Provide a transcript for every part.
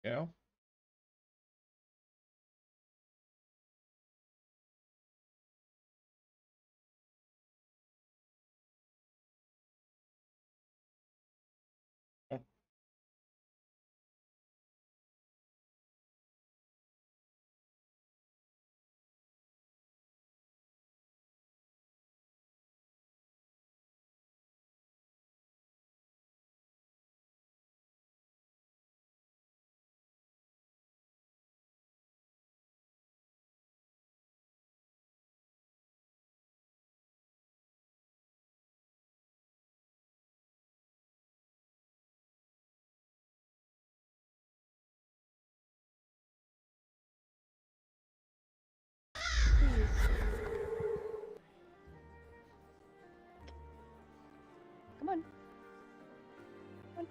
Yeah. Please. Come on. Come on.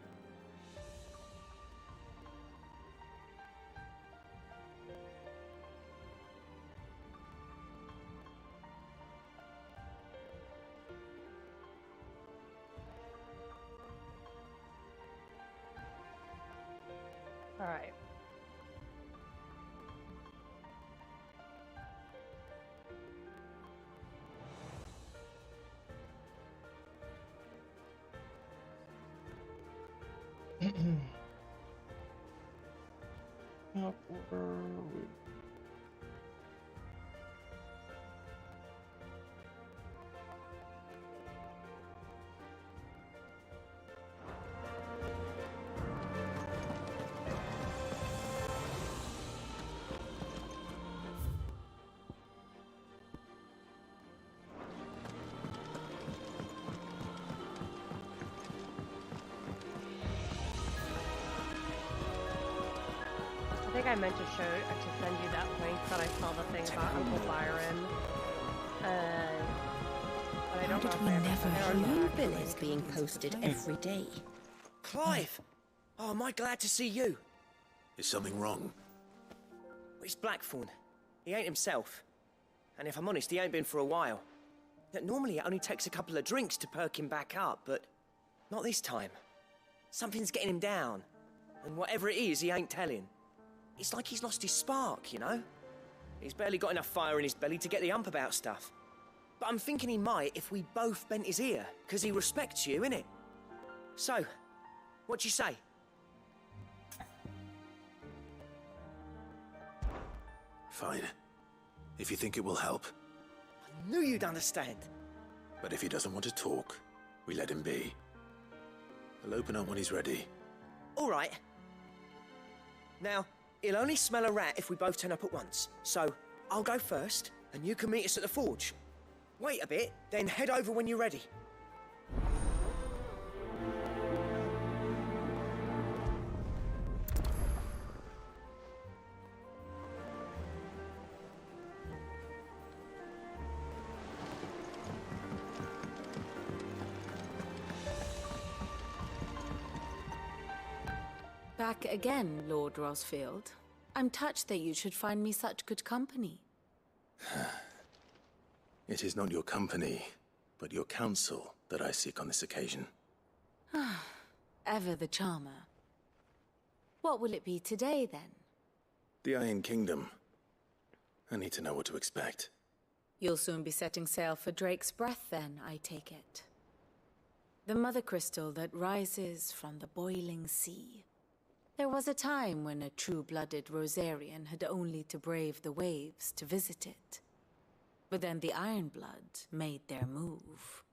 All right. Up over. I think I meant to send you that link that I saw the thing about Uncle Byron. But I don't know if I ever A new bill is being posted every day. Clive! Oh, am I glad to see you? Is something wrong? It's Blackthorn. He ain't himself. And if I'm honest, he ain't been for a while. Normally it only takes a couple of drinks to perk him back up, but not this time. Something's getting him down. And whatever it is, he ain't telling. It's like he's lost his spark, you know? He's barely got enough fire in his belly to get the ump about stuff. But I'm thinking he might if we both bent his ear, because he respects you, innit? So, what you say? Fine. If you think it will help. I knew you'd understand. But if he doesn't want to talk, we let him be. We'll open up when he's ready. All right. Now, he'll only smell a rat if we both turn up at once. So, I'll go first, and you can meet us at the forge. Wait a bit, then head over when you're ready. Back again, Lord Rosfield. I'm touched that you should find me such good company. It is not your company, but your counsel that I seek on this occasion. Ever the charmer. What will it be today, then? The Iron Kingdom. I need to know what to expect. You'll soon be setting sail for Drake's Breath, then, I take it. The mother crystal that rises from the boiling sea. There was a time when a true-blooded Rosarian had only to brave the waves to visit it. But then the Ironblood made their move.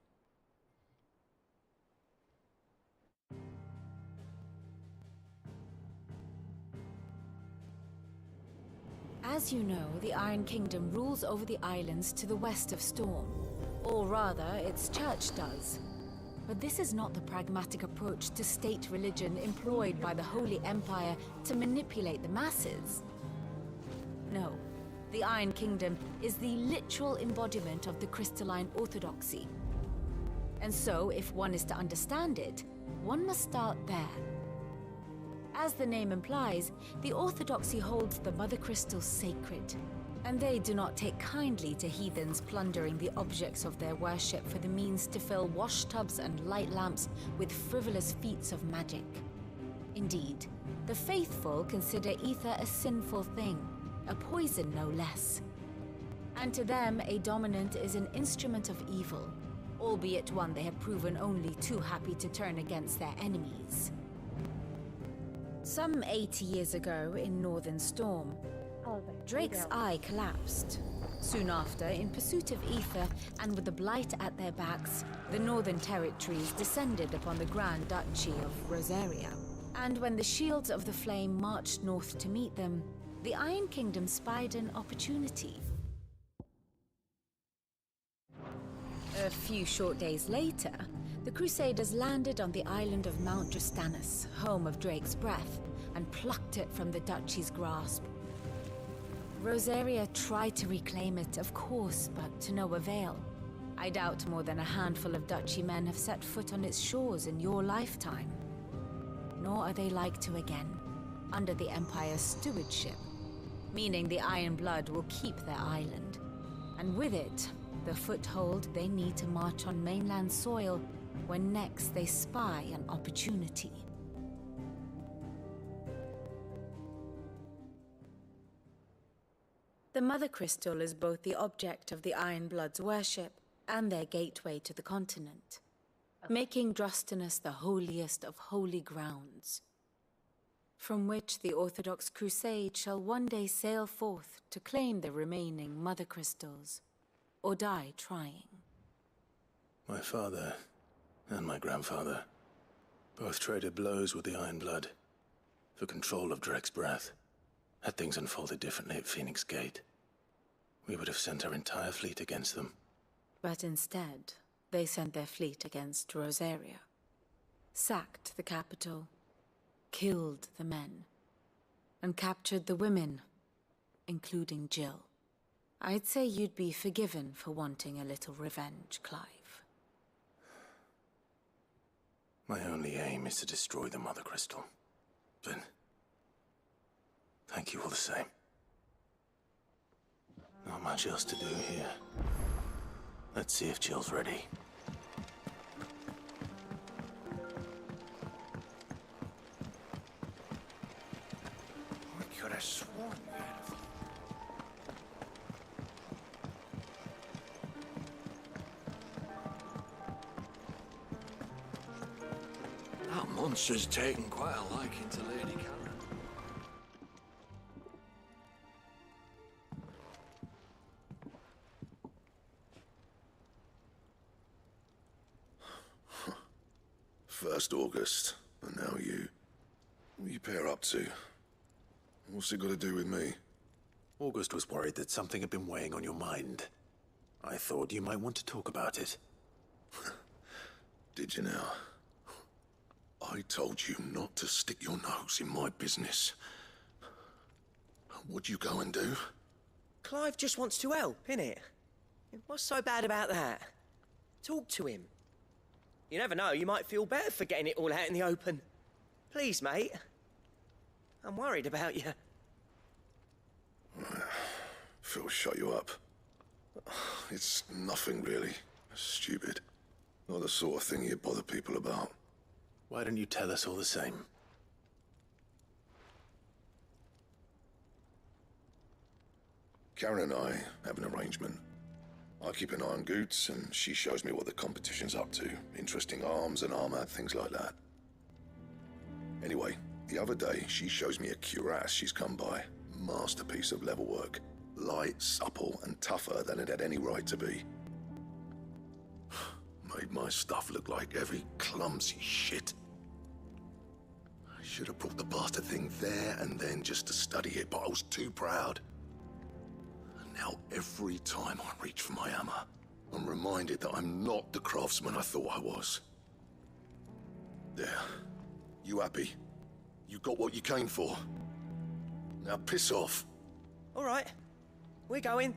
As you know, the Iron Kingdom rules over the islands to the west of Storm. Or rather, its church does. But this is not the pragmatic approach to state religion employed by the Holy Empire to manipulate the masses. No, the Iron Kingdom is the literal embodiment of the crystalline orthodoxy. And so, if one is to understand it, one must start there. As the name implies, the orthodoxy holds the mother crystals sacred, and they do not take kindly to heathens plundering the objects of their worship for the means to fill washtubs and light lamps with frivolous feats of magic. Indeed, the faithful consider ether a sinful thing, a poison no less. And to them, a dominant is an instrument of evil, albeit one they have proven only too happy to turn against their enemies. Some 80 years ago in Northern Storm, Drake's eye collapsed. Soon after, in pursuit of ether and with the Blight at their backs, the Northern Territories descended upon the Grand Duchy of Rosaria. And when the Shields of the Flame marched north to meet them, the Iron Kingdom spied an opportunity. A few short days later, the Crusaders landed on the island of Mount Drastanus, home of Drake's breath, and plucked it from the Duchy's grasp. Rosaria tried to reclaim it, of course, but to no avail. I doubt more than a handful of Duchy men have set foot on its shores in your lifetime. Nor are they like to again, under the Empire's stewardship, meaning the Iron Blood will keep their island. And with it, the foothold they need to march on mainland soil when next they spy an opportunity. The Mother Crystal is both the object of the Iron Blood's worship and their gateway to the continent, making Drastanus the holiest of holy grounds, from which the Orthodox Crusade shall one day sail forth to claim the remaining Mother Crystals, or die trying. My father and my grandfather both traded blows with the Iron Blood for control of Drake's breath. Had things unfolded differently at Phoenix Gate, we would have sent our entire fleet against them. But instead, they sent their fleet against Rosaria, sacked the capital, killed the men, and captured the women, including Jill. I'd say you'd be forgiven for wanting a little revenge, Clive. My only aim is to destroy the Mother Crystal. But thank you all the same. Not much else to do here. Let's see if Jill's ready. I could have sworn we had a... That monster's taken quite a liking to Lady Karen. First August, and now you. What are you pair up to? What's it got to do with me? August was worried that something had been weighing on your mind. I thought you might want to talk about it. Did you now? I told you not to stick your nose in my business. What'd you go and do? Clive just wants to help, innit? What's so bad about that? Talk to him. You never know, you might feel better for getting it all out in the open. Please, mate. I'm worried about you. Phil shut you up. It's nothing really. Stupid. Not the sort of thing you bother people about. Why don't you tell us all the same? Karen and I have an arrangement. I keep an eye on Goots, and she shows me what the competition's up to. Interesting arms and armor, things like that. Anyway, the other day, she shows me a cuirass she's come by. Masterpiece of level work. Light, supple, and tougher than it had any right to be. Made my stuff look like heavy, clumsy shit. I should have brought the bastard thing there and then just to study it, but I was too proud. Now, every time I reach for my hammer, I'm reminded that I'm not the craftsman I thought I was. There. You happy? You got what you came for. Now piss off. All right. We're going.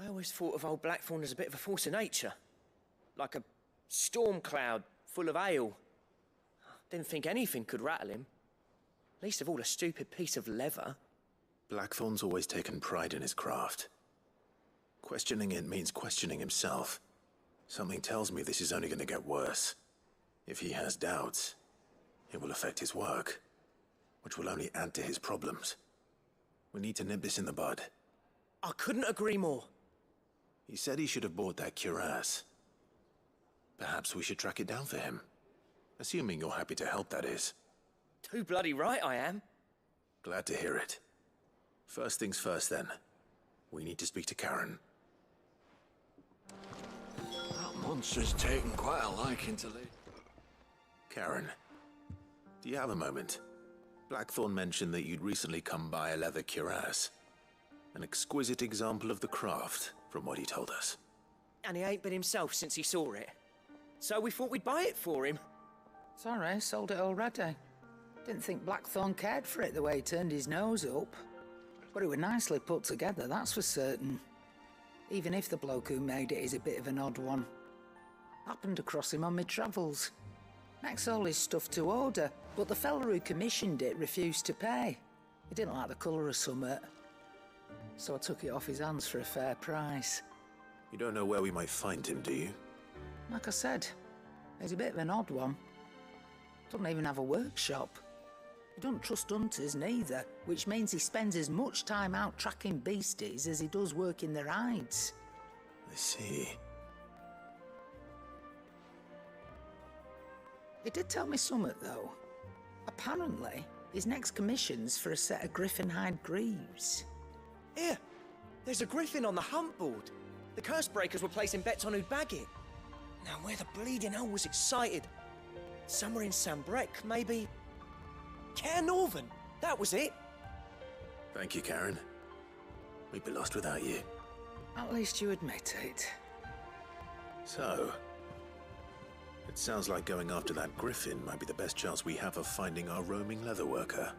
I always thought of old Blackthorn as a bit of a force of nature. Like a storm cloud full of hail. Didn't think anything could rattle him. Least of all a stupid piece of leather. Blackthorn's always taken pride in his craft. Questioning it means questioning himself. Something tells me this is only going to get worse. If he has doubts, it will affect his work, which will only add to his problems. We need to nip this in the bud. I couldn't agree more. He said he should have bought that cuirass. Perhaps we should track it down for him. Assuming you're happy to help, that is. Too bloody right I am. Glad to hear it. First things first, then. We need to speak to Karen. That monster's taken quite a liking to Lady. Karen, do you have a moment? Blackthorn mentioned that you'd recently come by a leather cuirass. An exquisite example of the craft, from what he told us. And he ain't been himself since he saw it. So we thought we'd buy it for him. Sorry, sold it already. Didn't think Blackthorn cared for it the way he turned his nose up. But it was nicely put together, that's for certain. Even if the bloke who made it is a bit of an odd one. Happened across him on my travels. Makes all his stuff to order, but the fella who commissioned it refused to pay. He didn't like the colour of summit. So I took it off his hands for a fair price. You don't know where we might find him, do you? Like I said, he's a bit of an odd one. Doesn't even have a workshop. He don't trust hunters neither, which means he spends as much time out tracking beasties as he does working their hides. I see. He did tell me something, though. Apparently, his next commission's for a set of griffin hide greaves. Here, there's a griffin on the hunt board. The curse breakers were placing bets on who'd bag it. Now, where the bleeding hell was it sighted? Somewhere in Sambrec, maybe? Care Northern, that was it. Thank you, Karen. We'd be lost without you. At least you admit it. So, it sounds like going after that griffin might be the best chance we have of finding our roaming leather worker.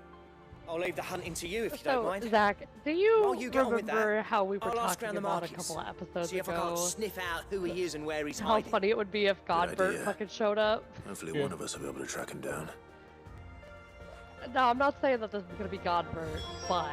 I'll leave the hunting to you if you don't mind. Zach, do you, While you get on with remember that, how we were I'll ask talking around the about a markets, couple of episodes see if I ago? can't sniff out who he is and where he's How hiding. funny it would be if Godbert idea. fucking showed up. Hopefully one of us will be able to track him down. No, I'm not saying that this is gonna be Godbert, but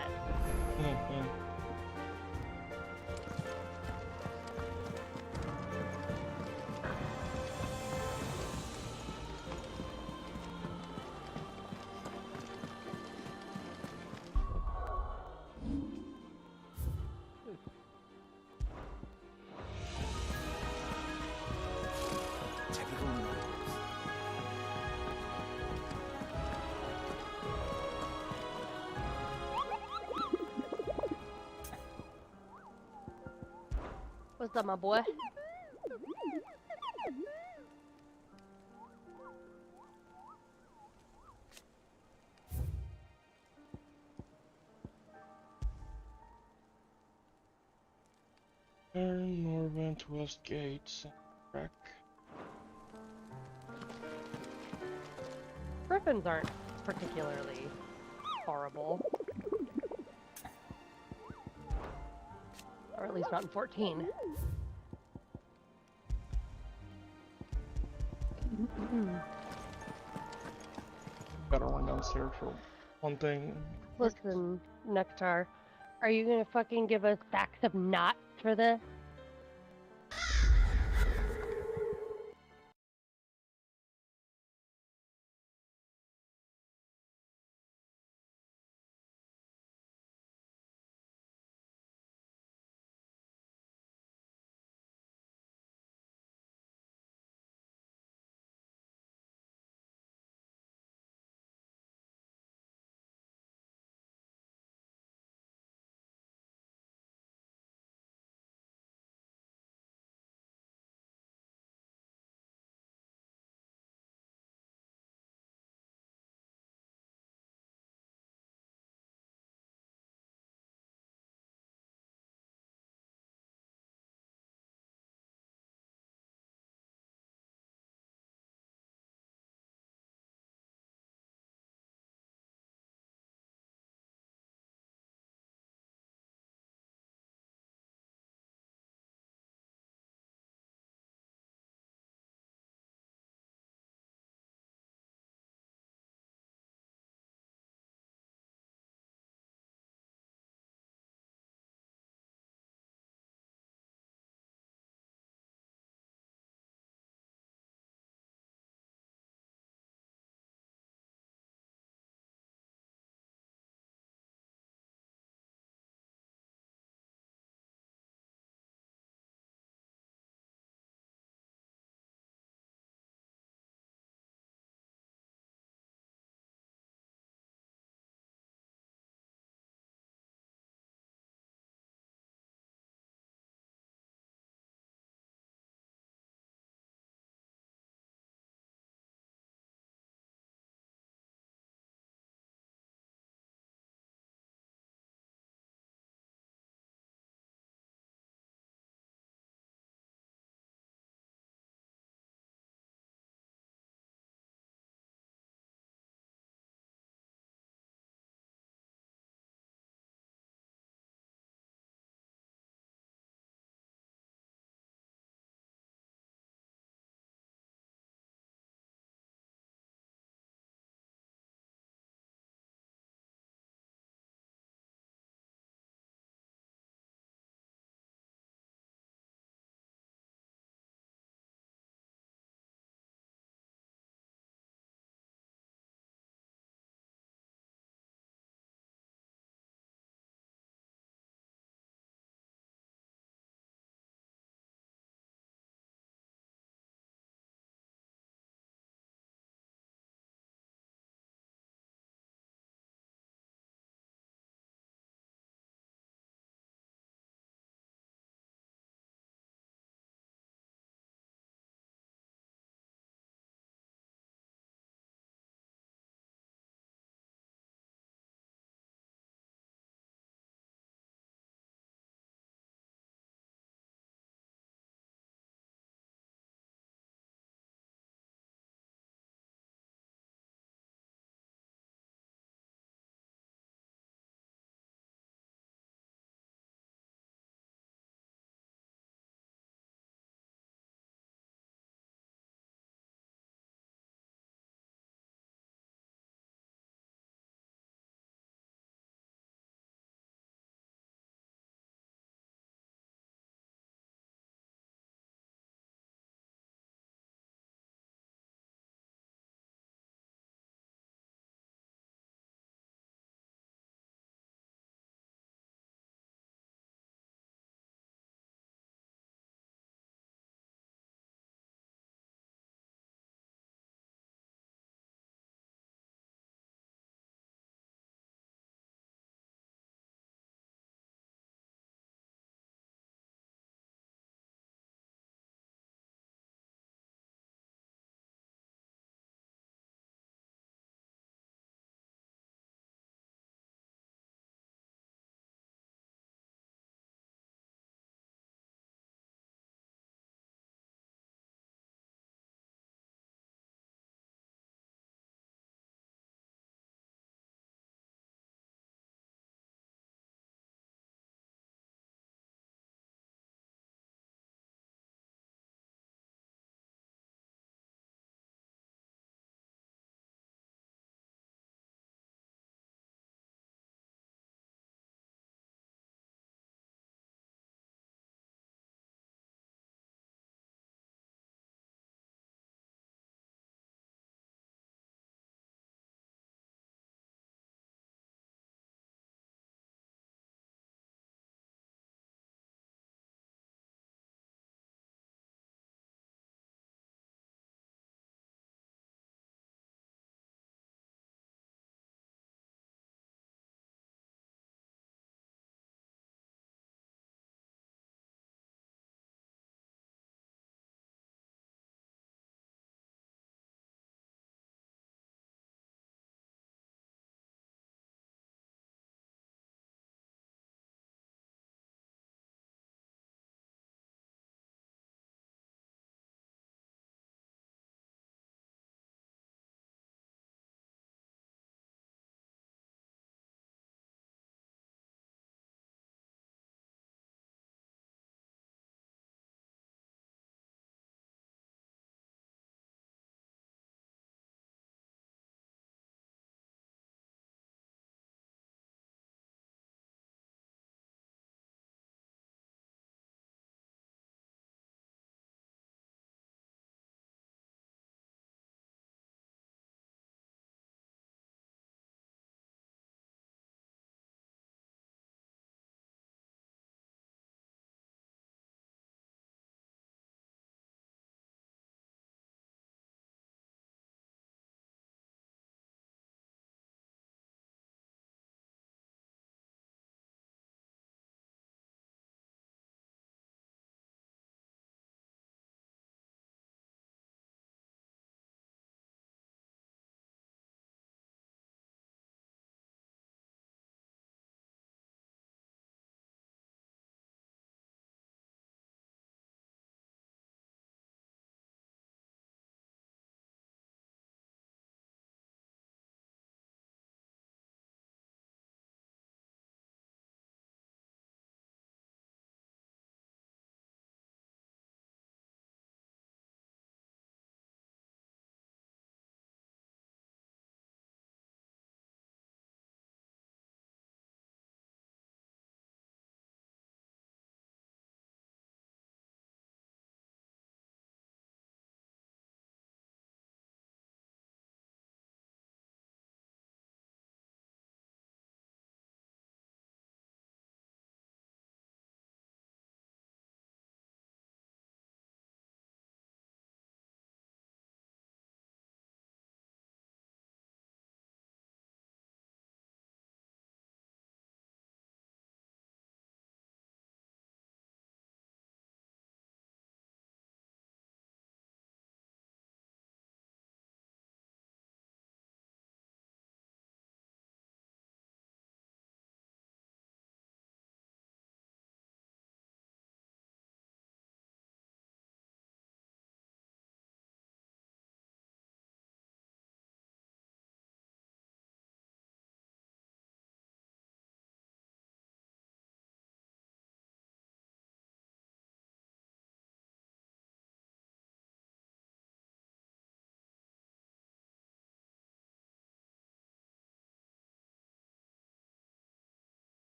what's up, my boy? Turn northbound to West Gate. Track. Griffins aren't particularly horrible. Or at least not in 14. Gotta run downstairs for one thing. Listen, Nectar, are you gonna fucking give us stacks of knots for this?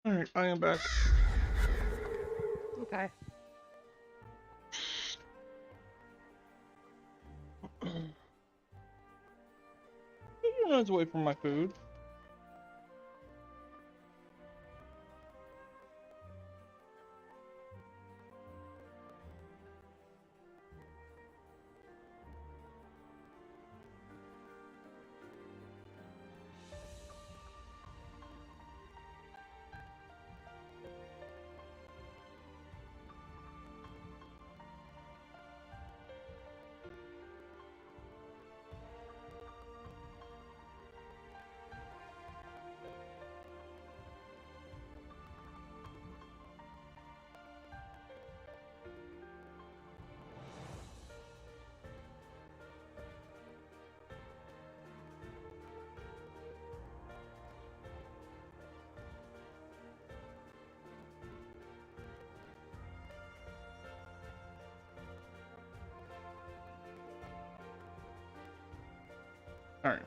Alright, I am back. Okay. He runs away from my food. Alright.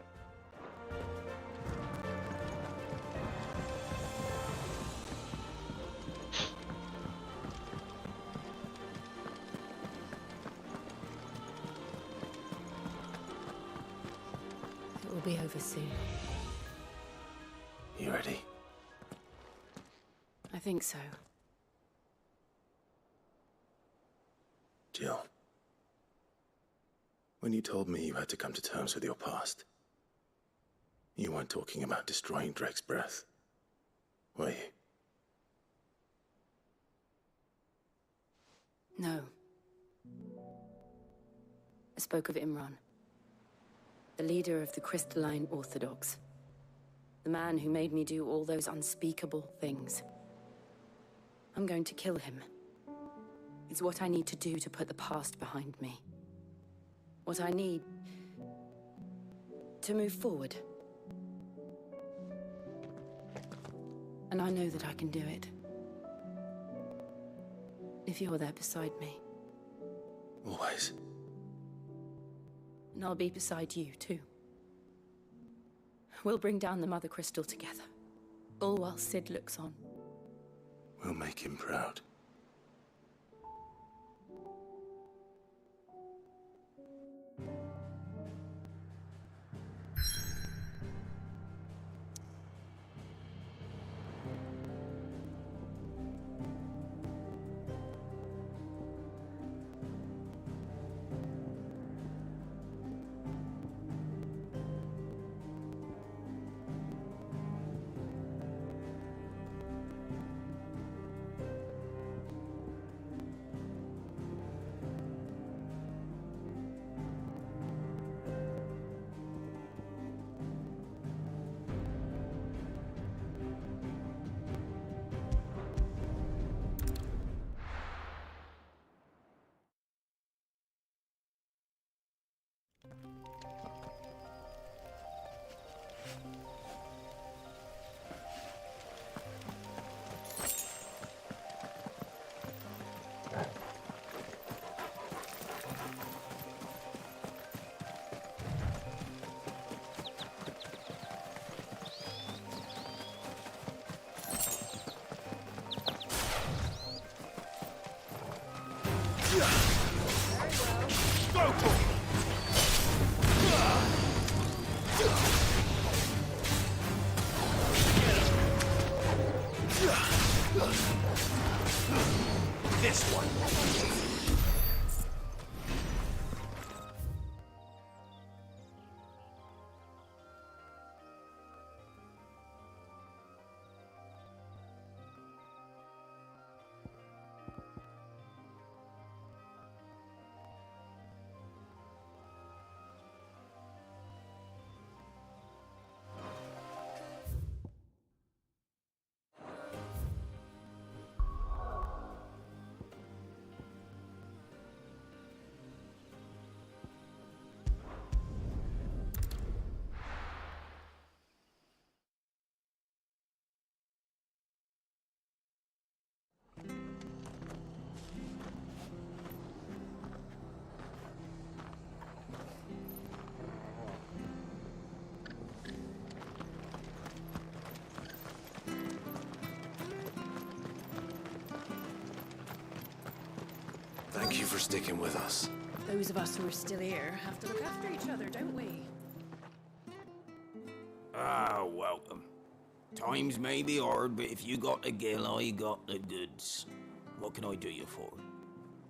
It will be over soon. You ready? I think so. Jill. When you told me you had to come to terms with your past, you weren't talking about destroying Drake's breath, were you? No. I spoke of Imran, the leader of the Crystalline Orthodox. The man who made me do all those unspeakable things. I'm going to kill him. It's what I need to do to put the past behind me. What I need to move forward. And I know that I can do it. If you're there beside me. Always. And I'll be beside you, too. We'll bring down the Mother Crystal together. All while Sid looks on. We'll make him proud. This one. Thank you for sticking with us. Those of us who are still here have to look after each other, don't we? Ah, welcome. Times may be hard, but if you got the gill, I got the goods. What can I do you for?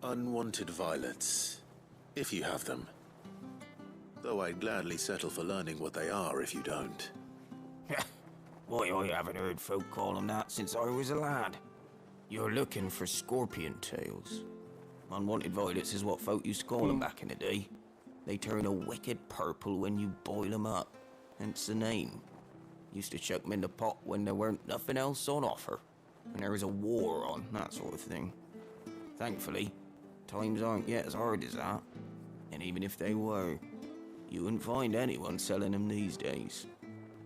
Unwanted violets, if you have them. Though I'd gladly settle for learning what they are if you don't. Why, I haven't heard folk call them that since I was a lad. You're looking for scorpion tails. Unwanted violets is what folk used to call them back in the day. They turn a wicked purple when you boil them up, hence the name. Used to chuck them in the pot when there weren't nothing else on offer, and there was a war on, that sort of thing. Thankfully, times aren't yet as hard as that, and even if they were, you wouldn't find anyone selling them these days.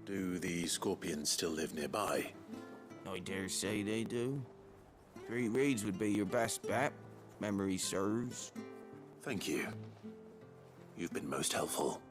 Do the scorpions still live nearby? I dare say they do. 3 reeds would be your best bet, if memory serves. Thank you. You've been most helpful.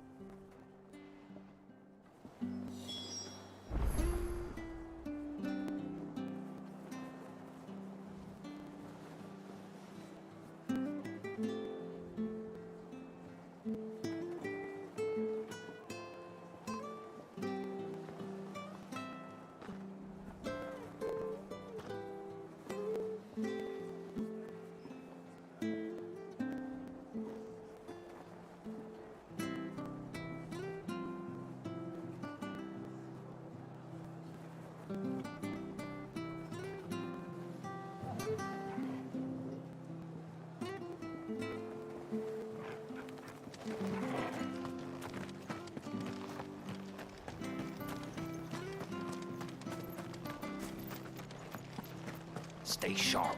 Stay sharp.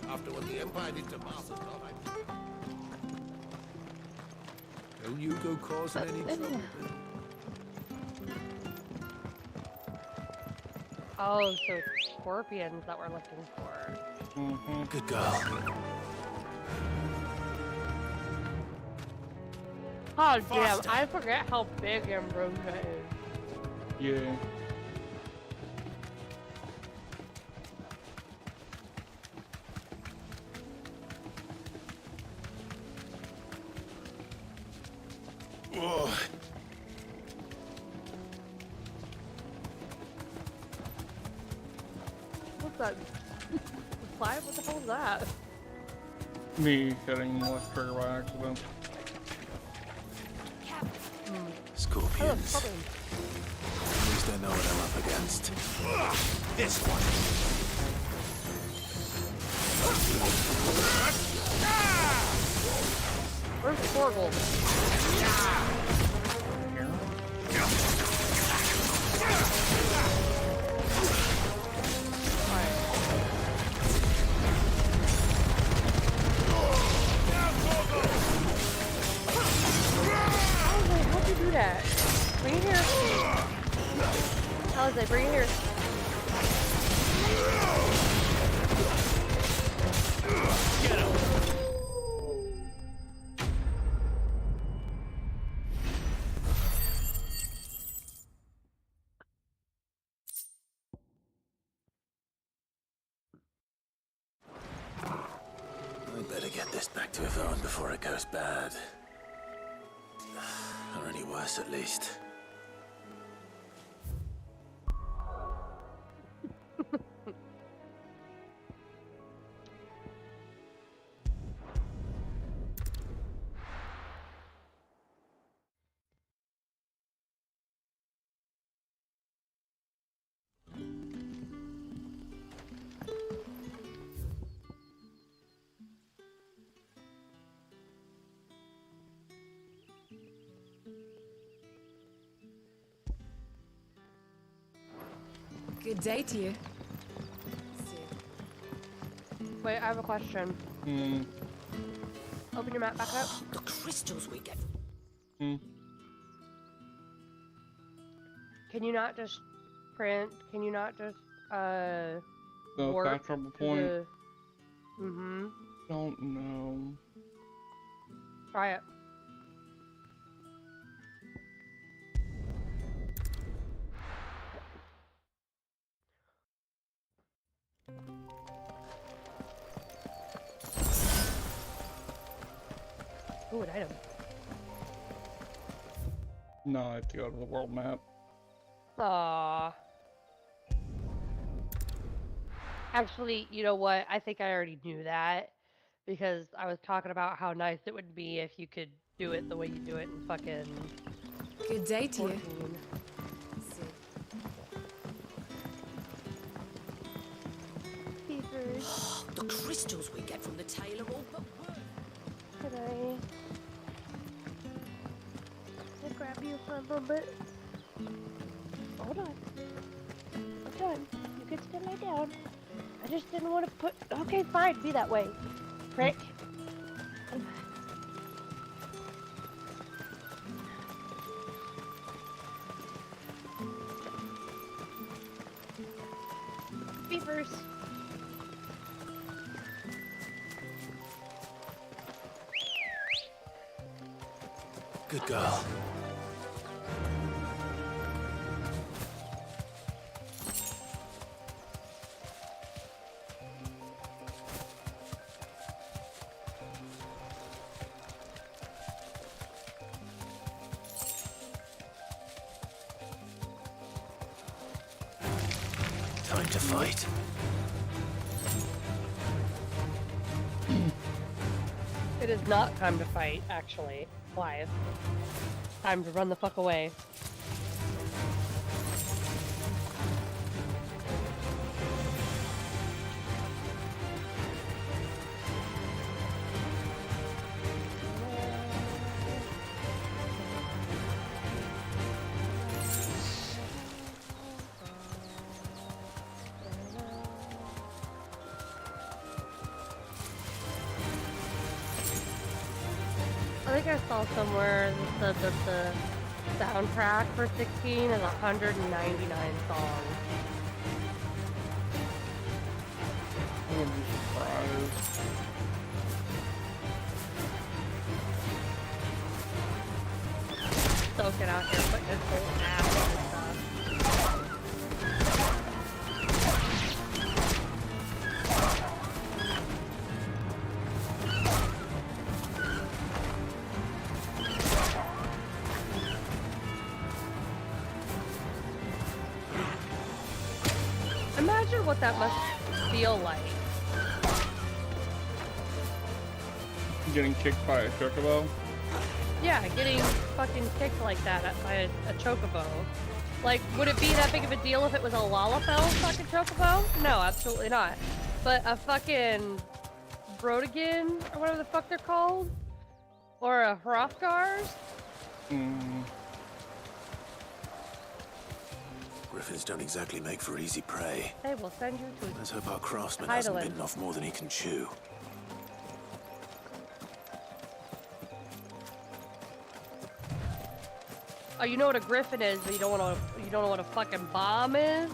After what the Empire did to Martha's God, Don't you go causing any trouble. Oh, so it's scorpions that we're looking for. Good girl. Oh damn, I forget how big Ambrosia is. Yeah. Oh, What's that? Clive, what the hell is that? Me hitting left trigger by accident. scorpions. At least I know what I'm up against. This one. Where's Torgal? How'd you do that? Bring it here. How is it? Bring it here. Get him. I'd better get this back to Yvonne before it goes bad. Or any worse, at least. Good day to you. Wait, I have a question. Open your map back up. The crystals we get. Can you not just print? Can you not just The warp fast travel to point. the... Mm-hmm. Don't know. Try it. Ooh, an item. No, I have to go to the world map. Aww. Actually, you know what? I think I already knew that because I was talking about how nice it would be if you could do it the way you do it in fucking Good day to 14. you. Keepers. The crystals we get from the tail are all but worth. Can I grab you for a little bit? Hold on. I'm done. You can still lay down. I just didn't want to put... Okay, fine. Be that way. Prick. Beavers. Good girl. Time to fight. It is not time to fight, actually. Why? Time to run the fuck away. I think I saw somewhere that said that the soundtrack for 16 is 199 songs. I wouldn't be surprised. Soaking out here putting his whole ass on the stuff. Imagine what that must feel like. Getting kicked by a chocobo. Yeah, getting fucking kicked like that by a chocobo. Like, would it be that big of a deal if it was a Lalafell fucking chocobo? No, absolutely not. But a fucking Brotigan, or whatever the fuck they're called? Or a Hrothgars? Griffins don't exactly make for easy prey. They will send you to Let's hope our craftsman hasn't bitten off more than he can chew. Oh, you know what a griffin is, but you don't know what a fucking bomb is?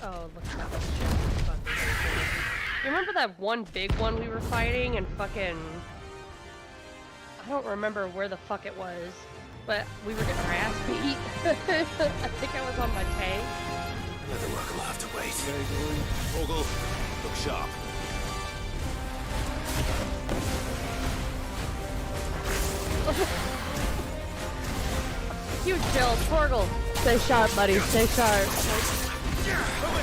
Oh, look at that shit. You remember that one big one we were fighting and fucking... I don't remember where the fuck it was, but we were getting our ass beat. I think I was on my tank. Another work will have to wait. Ogle, look sharp. You chill, Torgle. Stay sharp, buddy. Stay sharp. Over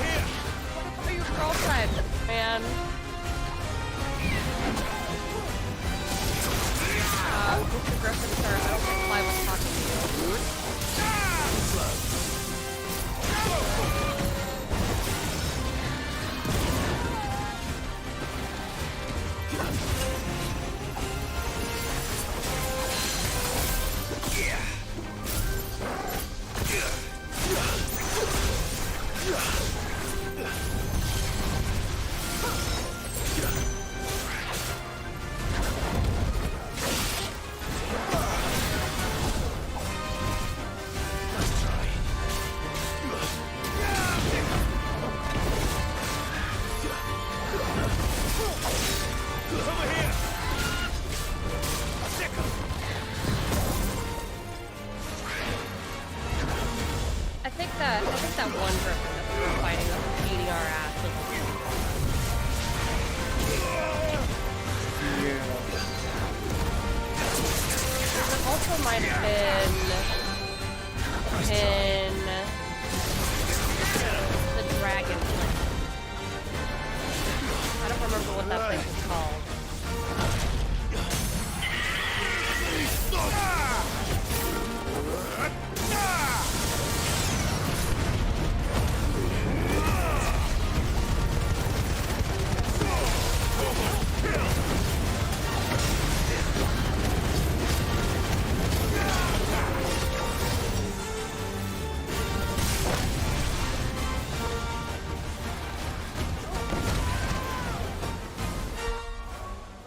here. What are your girlfriend, man? Mr. Griffin, sir, I don't think Clive was talking to you. that one griffin that we were fighting that was beating our ass was Yeah. it also might have been in the dragon place. I don't remember what that place is called.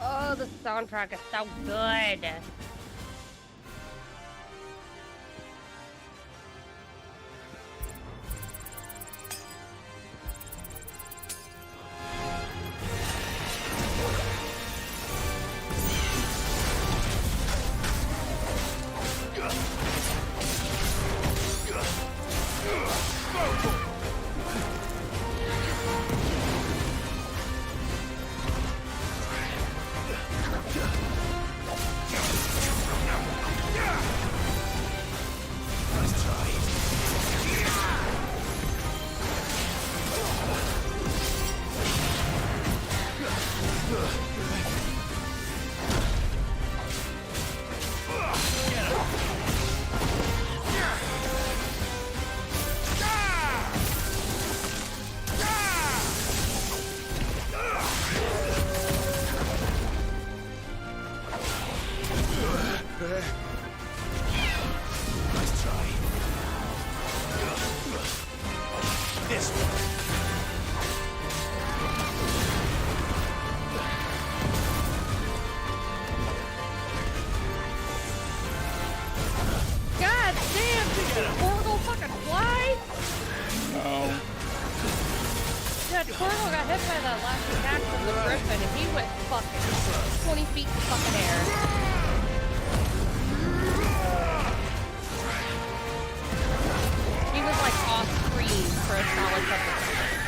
Oh, the soundtrack is so good. God damn, did Torgal fucking fly? No. Yeah, Torgal got hit by that last attack from the griffin and he went fucking 20 feet in fucking air. He was like off screen for a solid couple seconds.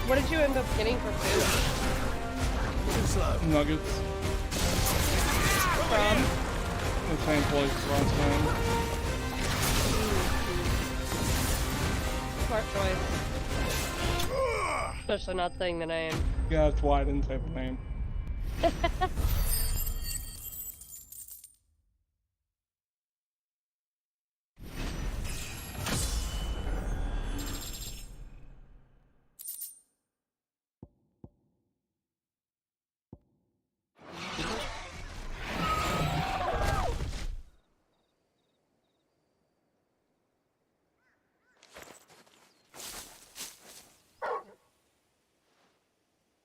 What did you end up getting for food? Nuggets. From? The same place as last time. Smart choice. Especially not saying the name. Yeah, that's why I didn't say the name.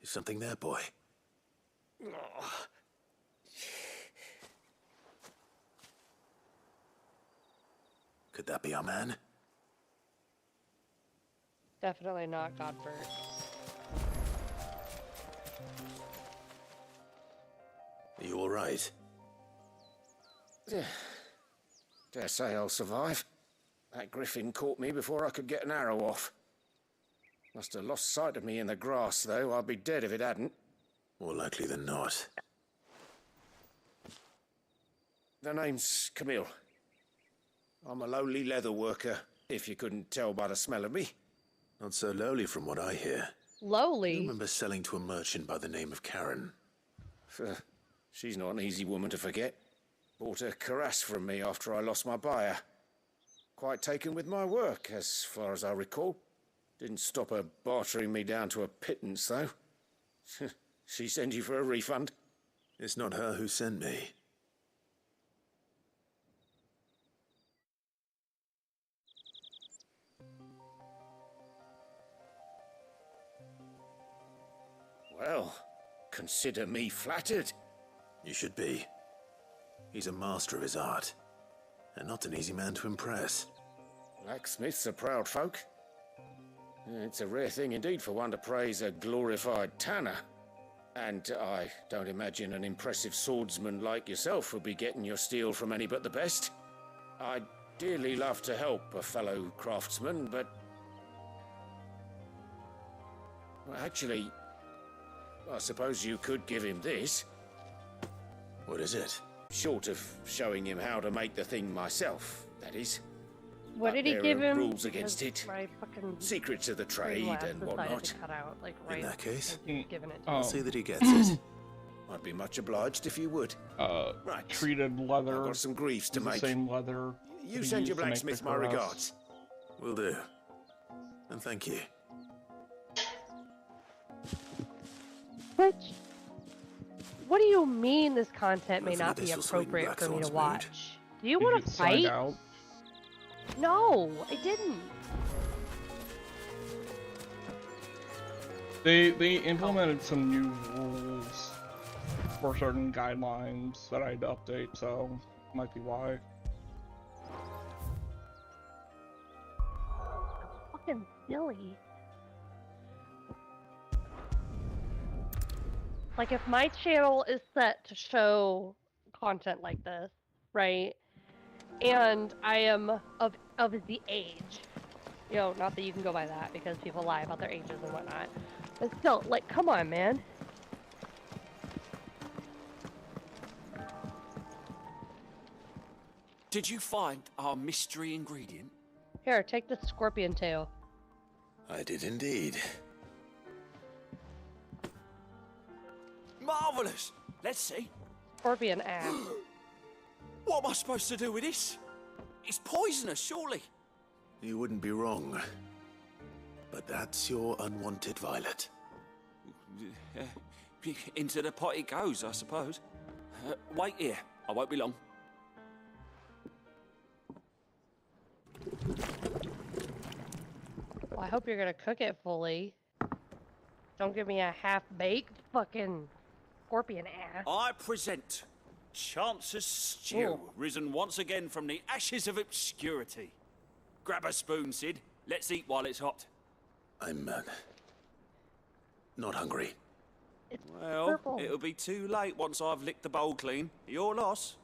Is something there, boy? Could that be our man? Definitely not Godbert. Are you all right? Dare say I'll survive. That griffin caught me before I could get an arrow off. Must have lost sight of me in the grass, though. I'd be dead if it hadn't. More likely than not. The name's Camille. I'm a lowly leather worker, if you couldn't tell by the smell of me. Not so lowly from what I hear. Lowly. You remember selling to a merchant by the name of Karen? She's not an easy woman to forget. Bought a cuirass from me after I lost my buyer. Quite taken with my work, as far as I recall. Didn't stop her bartering me down to a pittance, though. She sent you for a refund? It's not her who sent me. Well, consider me flattered. You should be. He's a master of his art, and not an easy man to impress. Blacksmiths are proud folk. It's a rare thing indeed for one to praise a glorified tanner. And I don't imagine an impressive swordsman like yourself would be getting your steel from any but the best. I'd dearly love to help a fellow craftsman, but... Well, actually, I suppose you could give him this. What is it? Short of showing him how to make the thing myself, that is. What did he there give are him? rules against it. My fucking Secrets of the trade and whatnot. cut out, like, right In that case, given it to I'll me. see that he gets it. I'd be much obliged if you would. Right. Treated leather. I've got some griefs to is the make. same leather. You that he send your used to make blacksmith the my cuirass. regards. Will do. And thank you. Which? What do you mean this content may Hopefully not be this will sweeten appropriate for me to Blackthorn's mood. watch? Do you Did want you to sign fight? out? No, I didn't. They implemented some new rules for certain guidelines that I had to update, so might be why. Fucking silly. Like, if my channel is set to show content like this, right, and I am of the age, you know, not that you can go by that because people lie about their ages and whatnot, but still, like, come on, man. Did you find our mystery ingredient? Here, take the scorpion tail. I did indeed. Marvelous! Let's see. Scorpion ass. What am I supposed to do with this? It's poisonous, surely. You wouldn't be wrong. But that's your unwanted violet. Into the pot it goes, I suppose. Wait here. I won't be long. Well, I hope you're gonna cook it fully. Don't give me a half-baked fucking scorpion ass. I present Chance's Stew, Ooh. risen once again from the ashes of obscurity. Grab a spoon, Sid. Let's eat while it's hot. I'm, not hungry. It's Well, purple. it'll be too late once I've licked the bowl clean. Your loss.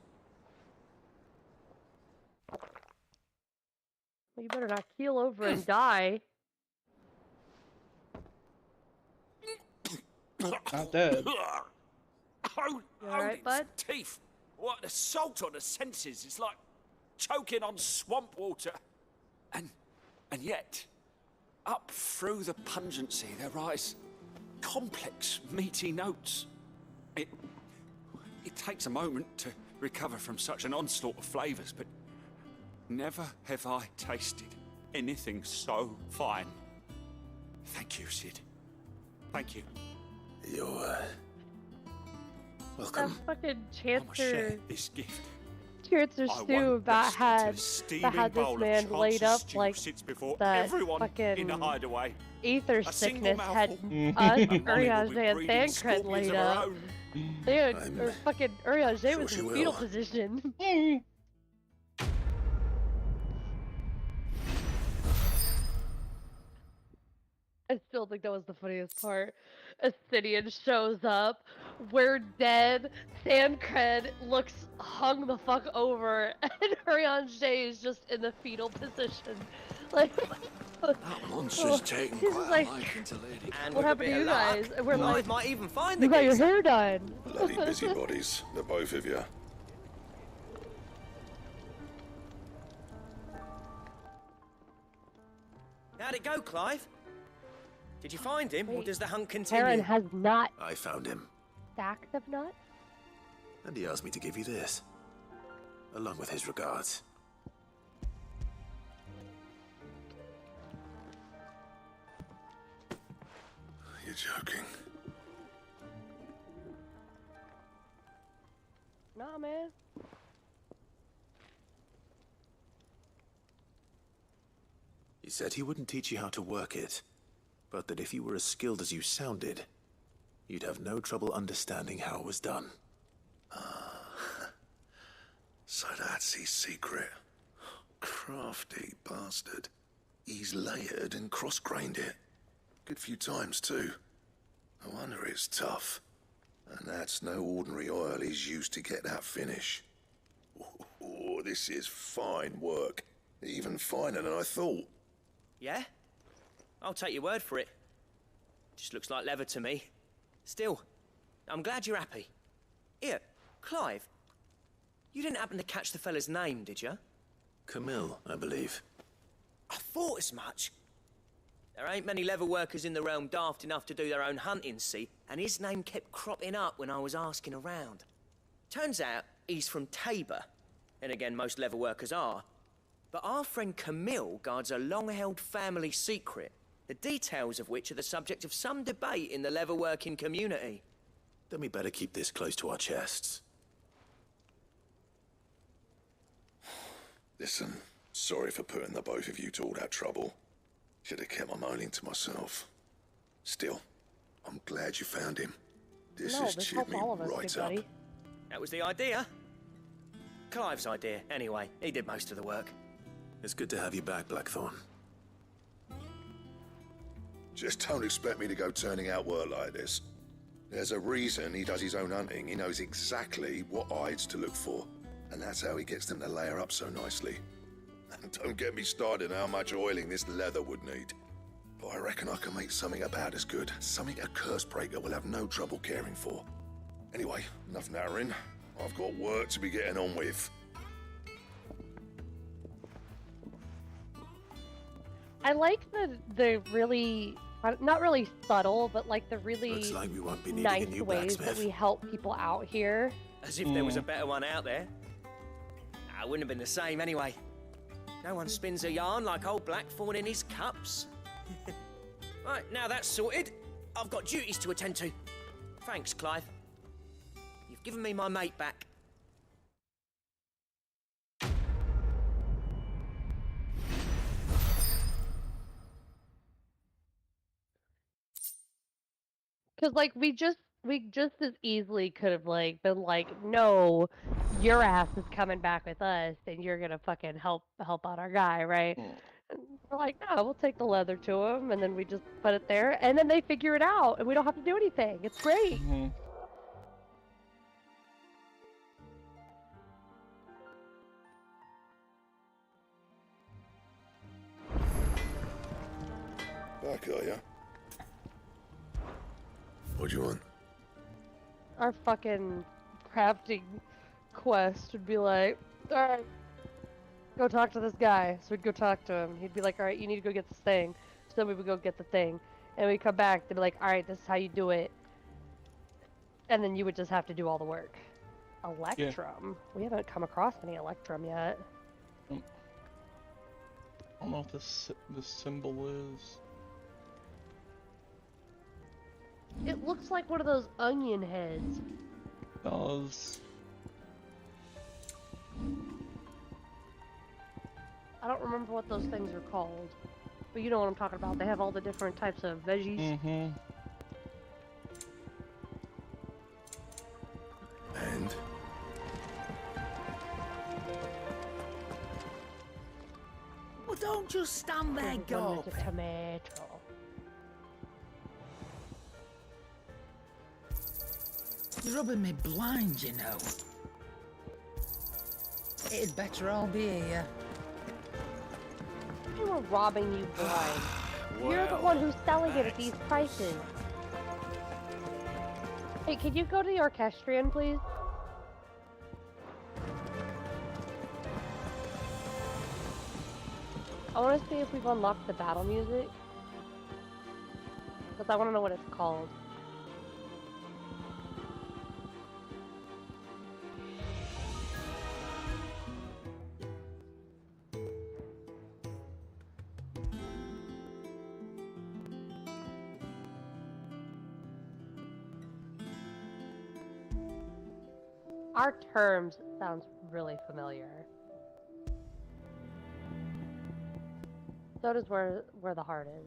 Well, you better not keel over and die. Not dead. Oh, You alright, Odin's bud? teeth. What an assault on the senses. It's like choking on swamp water. And yet, up through the pungency, there rise complex, meaty notes. It takes a moment to recover from such an onslaught of flavors, but never have I tasted anything so fine. Thank you, Sid. Thank you. You're, That welcome. fucking I'ma share Chancer, this gift. Chancer I Stew won't about rest had until a steaming this bowl of man laid Chance's up stew like sits before that everyone in fucking the hideaway. ether A single sickness had mouthful. us, And Molly will be Urianger, and breeding Thancred scorpions laid of her up. own. They had, I'm or fucking Urianger sure was she in fetal will. position. I still think that was the funniest part. Astidian shows up, we're dead, Thancred looks hung the fuck over, and Urianger is just in the fetal position. Like, That monster's taken he's quite just a like, liking to Lady. And what with a happened bit to you of luck, guys? And we're Clive like, might even find the you got your geezer. hair done. Bloody busybodies, the both of you. How'd it go, Clive? Did you find him, or Wait, does the hunt continue? Aaron has not I found him, stacks of nuts? and he asked me to give you this, along with his regards. You're joking. Nah, man. He said he wouldn't teach you how to work it, but that if you were as skilled as you sounded, you'd have no trouble understanding how it was done. So that's his secret. Crafty bastard. He's layered and cross-grained it. Good few times, too. No wonder it's tough. And that's no ordinary oil he's used to get that finish. Oh, this is fine work. Even finer than I thought. Yeah? I'll take your word for it. Just looks like leather to me. Still, I'm glad you're happy. Here, Clive. You didn't happen to catch the fella's name, did you? Camille, I believe. I thought as much. There ain't many leather workers in the realm daft enough to do their own hunting, see? And his name kept cropping up when I was asking around. Turns out he's from Tabor. And again, most leather workers are. But our friend Camille guards a long-held family secret, the details of which are the subject of some debate in the leather-working community. Then we better keep this close to our chests. Listen, sorry for putting the both of you to all that trouble. Should have kept my moaning to myself. Still, I'm glad you found him. This No, has this cheered helps me all of us, right good up. buddy. That was the idea. Clive's idea, anyway. He did most of the work. It's good to have you back, Blackthorn. Just don't expect me to go turning out work like this. There's a reason he does his own hunting. He knows exactly what hides to look for. And that's how he gets them to layer up so nicely. And don't get me started on how much oiling this leather would need. But I reckon I can make something about as good. Something a Cursebreaker will have no trouble caring for. Anyway, enough narrowing. I've got work to be getting on with. I like the really, not really subtle, but like the really Looks like we won't be needing nice a new ways that blacksmith. we help people out here. As if there was a better one out there. Nah, it wouldn't have been the same anyway. No one spins a yarn like old Blackthorn in his cups. Right, now that's sorted, I've got duties to attend to. Thanks, Clive. You've given me my mate back. Cause like we just as easily could have like been like, no, your ass is coming back with us, and you're gonna fucking help out our guy, right? And we're like, no, we'll take the leather to him, and then we just put it there, and then they figure it out, and we don't have to do anything. It's great. Back, are ya? What do you want? Our fucking crafting quest would be like, all right, go talk to this guy. So we'd go talk to him. He'd be like, all right, you need to go get this thing. So then we would go get the thing. And we'd come back, they'd be like, all right, this is how you do it. And then you would just have to do all the work. Electrum? We haven't come across any Electrum yet. I don't know what this symbol is. It looks like one of those onion heads. Does. I don't remember what those things are called. But you know what I'm talking about. They have all the different types of veggies. Mm-hmm. And? Well, don't just stand there, One go. is a tomato. You're rubbing me blind, you know. It'd better all be here. They were robbing you blind. You're the one who's selling it at these prices. Hey, can you go to the orchestrion, please? I want to see if we've unlocked the battle music. Because I want to know what it's called. Our terms sounds really familiar. So does where the heart is.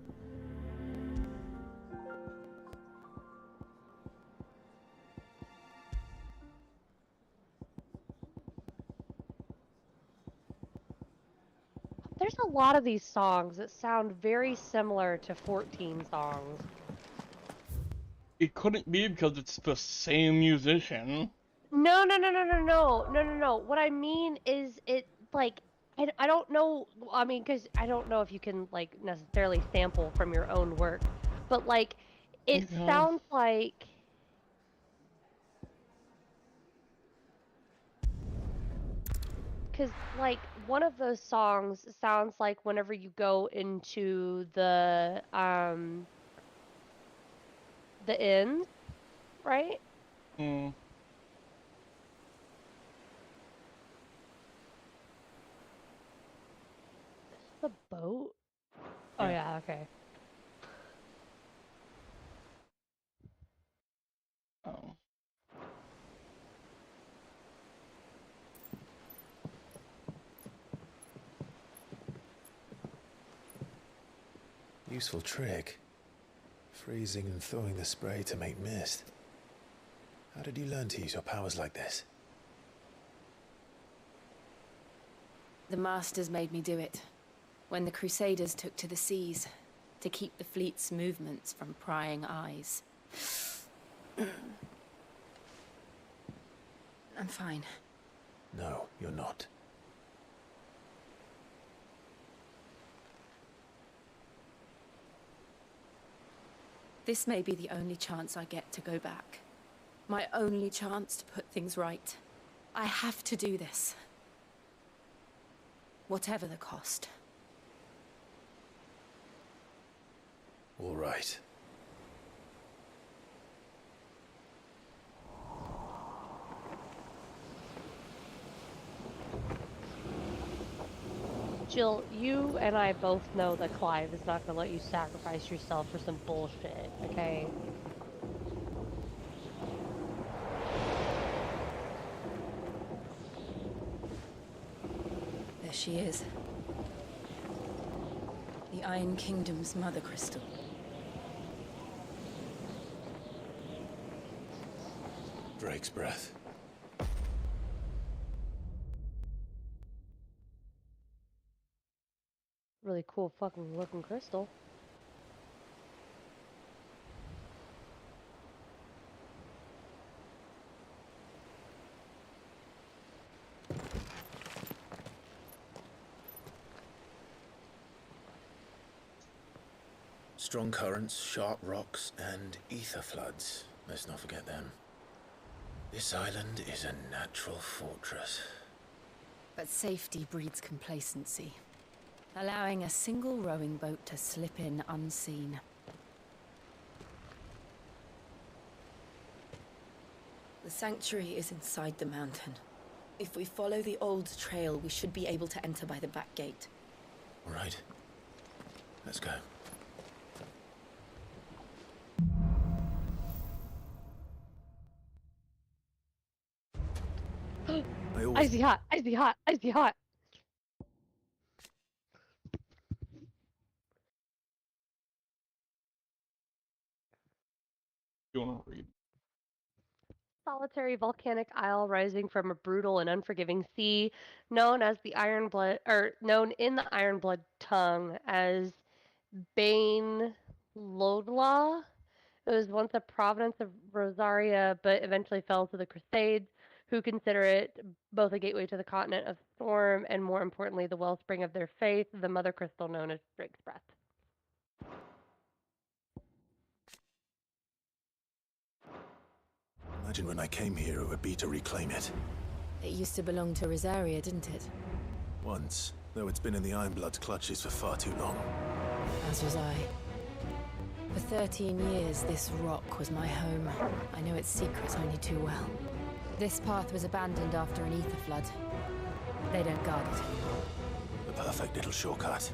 There's a lot of these songs that sound very similar to 14 songs. It couldn't be because it's the same musician. No. What I mean is it, like, I don't know, I mean, because I don't know if you can, like, necessarily sample from your own work, but, like, it Yeah. sounds like... Because, like, one of those songs sounds like whenever you go into the inn, right? Mm. The boat? Oh, yeah, okay. Oh. Useful trick. Freezing and thawing the spray to make mist. How did you learn to use your powers like this? The Masters made me do it. When the Crusaders took to the seas, to keep the fleet's movements from prying eyes. I'm fine. No, you're not. This may be the only chance I get to go back. My only chance to put things right. I have to do this. Whatever the cost. All right. Jill, you and I both know that Clive is not going to let you sacrifice yourself for some bullshit, okay? There she is. The Iron Kingdom's Mother Crystal. Drake's breath. Really cool fucking looking crystal. Strong currents, sharp rocks, and ether floods. Let's not forget them. This island is a natural fortress. But safety breeds complacency. Allowing a single rowing boat to slip in unseen. The sanctuary is inside the mountain. If we follow the old trail, we should be able to enter by the back gate. All right. Let's go. Icy hot! Icy hot! Icy hot! You want to read? Solitary volcanic isle rising from a brutal and unforgiving sea, known as the Iron Blood, or known in the Iron Blood tongue as Bane Lodla. It was once a province of Rosaria, but eventually fell to the Crusades, who consider it both a gateway to the continent of Storm and, more importantly, the wellspring of their faith, the mother crystal known as Drake's Breath. Imagine when I came here, it would be to reclaim it. It used to belong to Rosaria, didn't it? Once, though it's been in the Ironblood's clutches for far too long. As was I. For 13 years, this rock was my home. I know its secrets only too well. This path was abandoned after an ether flood. They don't guard it anymore. The perfect little shortcut.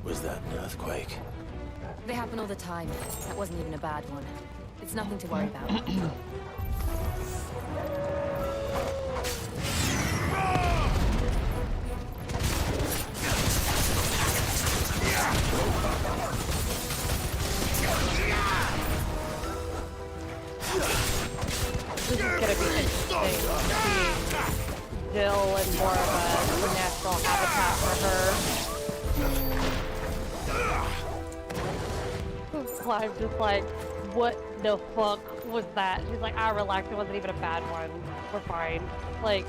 Was that an earthquake? They happen all the time. That wasn't even a bad one. It's nothing to worry about. This is gonna be interesting, seeing Jill in more of a natural habitat for her. I'm just like, what the fuck was that? She's like, relax, it wasn't even a bad one. We're fine. Like,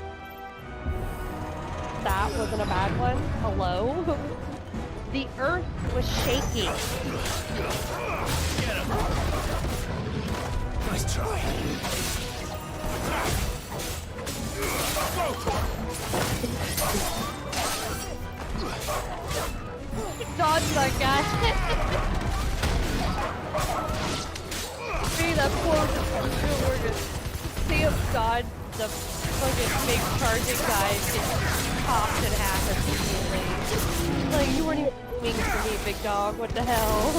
that wasn't a bad one? Hello? The earth was shaking. Get him. Nice try. Dodge that guy. See, that poor Morgan. See him dodge the fucking big charging guy and get popped in half immediately. Like, you weren't even aiming for me, big dog. What the hell?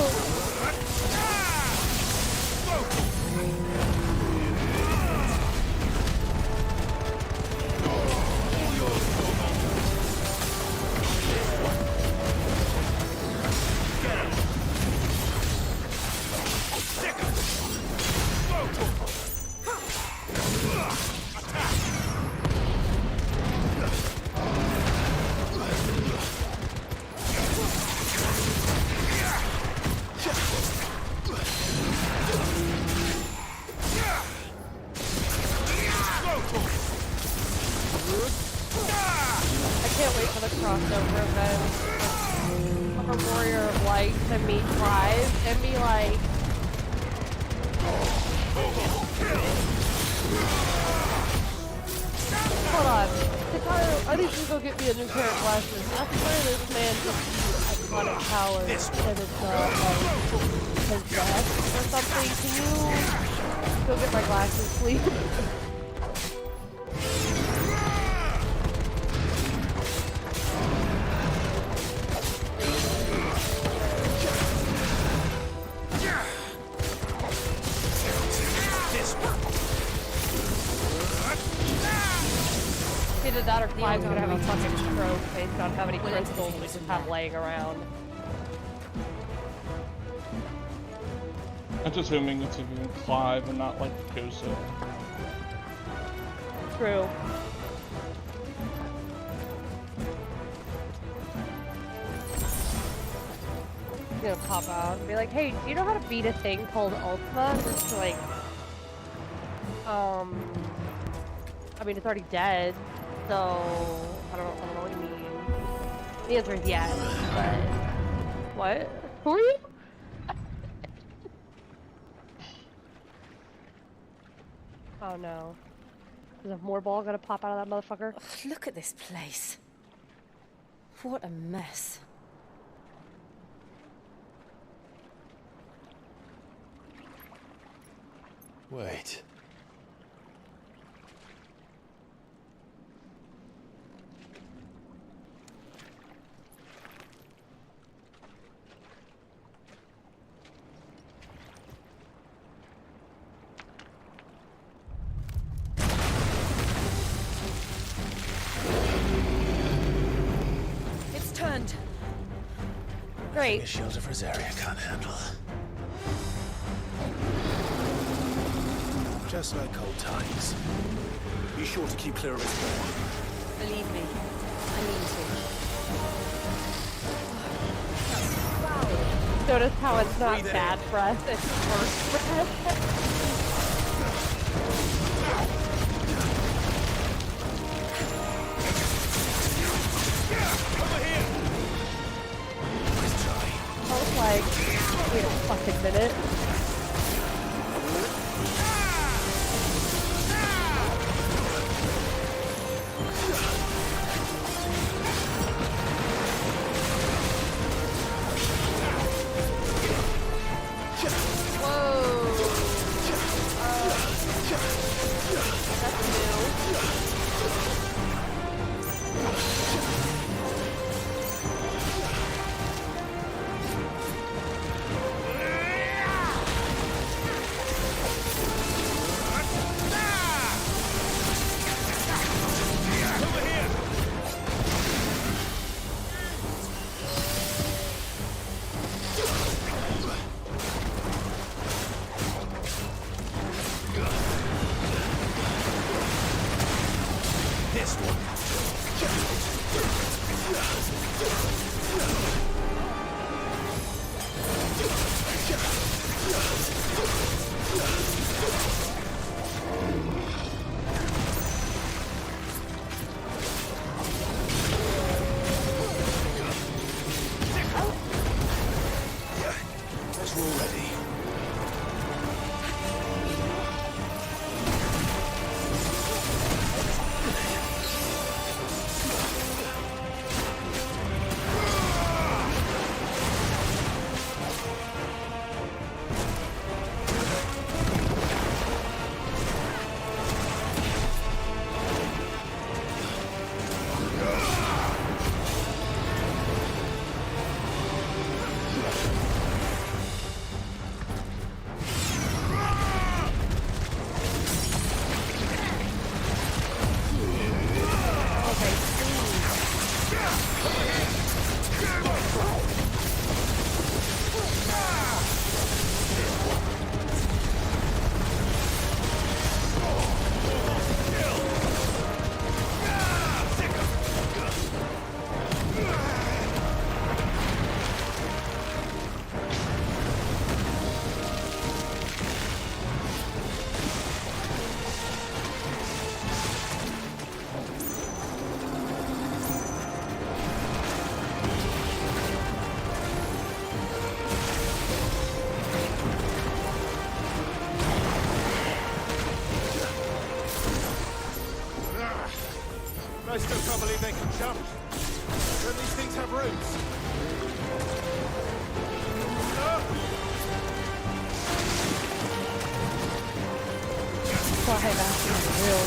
Clive's gonna have a fucking stroke based on how many crystals we just have laying around. I'm just assuming it's even Clive and not like Gosa. True. gonna pop out and be like, hey, do you know how to beat a thing called Ultima? Just to, like, I mean, it's already dead, so I don't know what you mean. The answer is yes, but what? Who are you? Oh no. Is a more ball gonna pop out of that motherfucker? Ugh, look at this place. What a mess. Wait. It's turned. Great. A shield of Rosaria can't handle. Just like old times. Be sure to keep clear of its door. Believe me, I mean to. Notice how it's not bad breath, it's worse breath. I was like, wait a fucking minute. I still can't believe they can jump. Don't these things have roots? Sorry, that's real.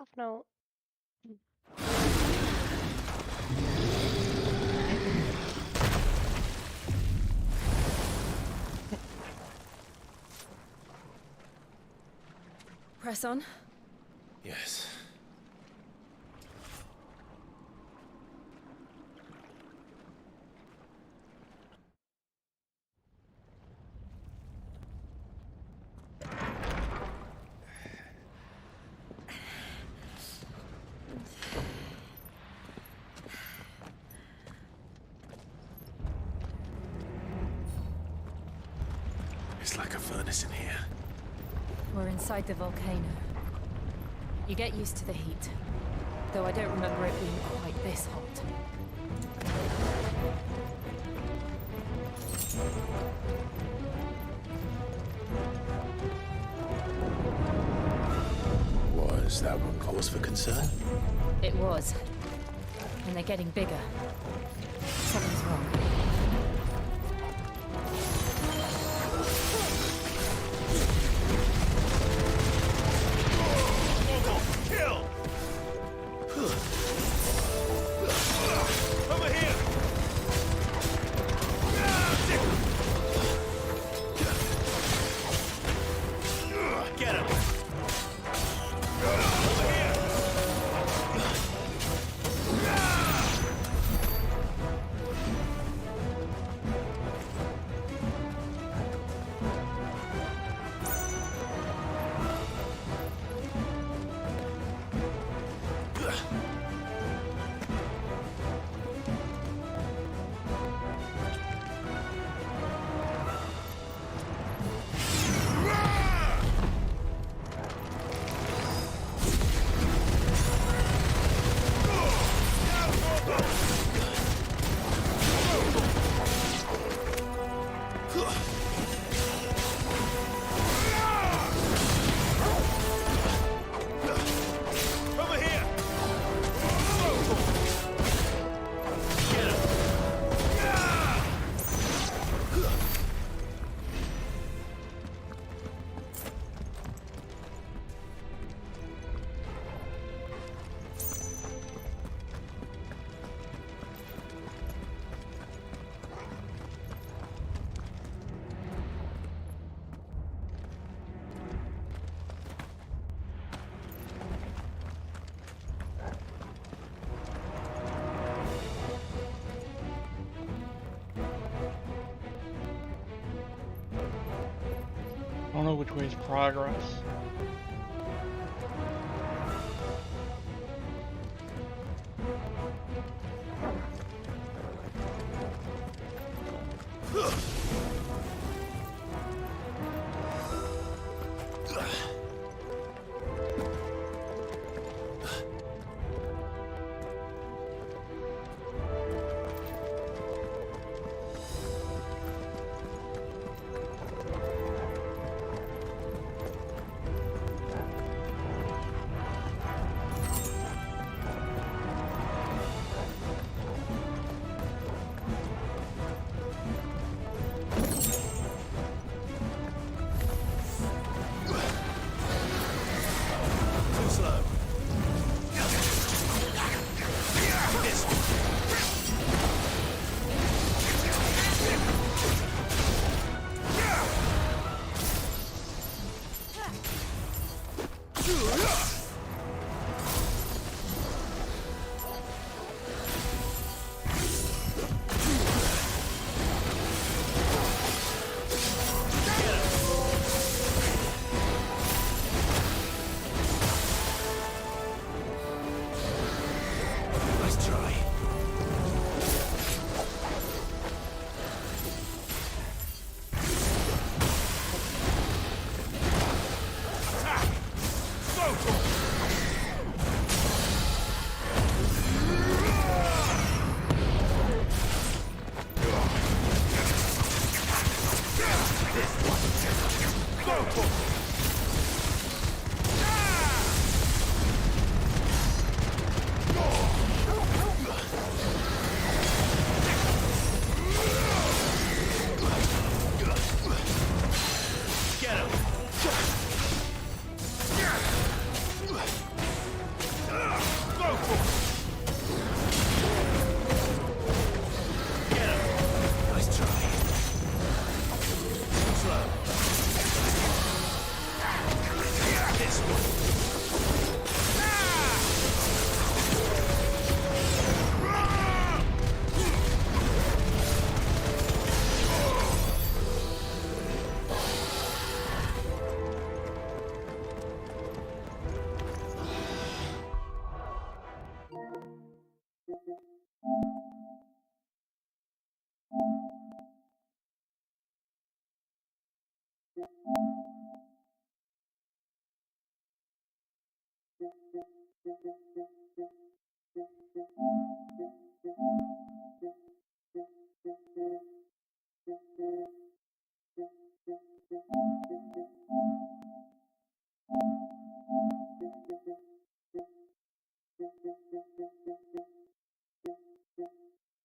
Off note. Press on. Yes. It's like a furnace in here. We're inside the volcano. You get used to the heat. Though I don't remember it being quite this hot. Was that one cause for concern? It was. And they're getting bigger. Something's wrong. Over here! Get him! Over here! I don't know which way is progress. Go!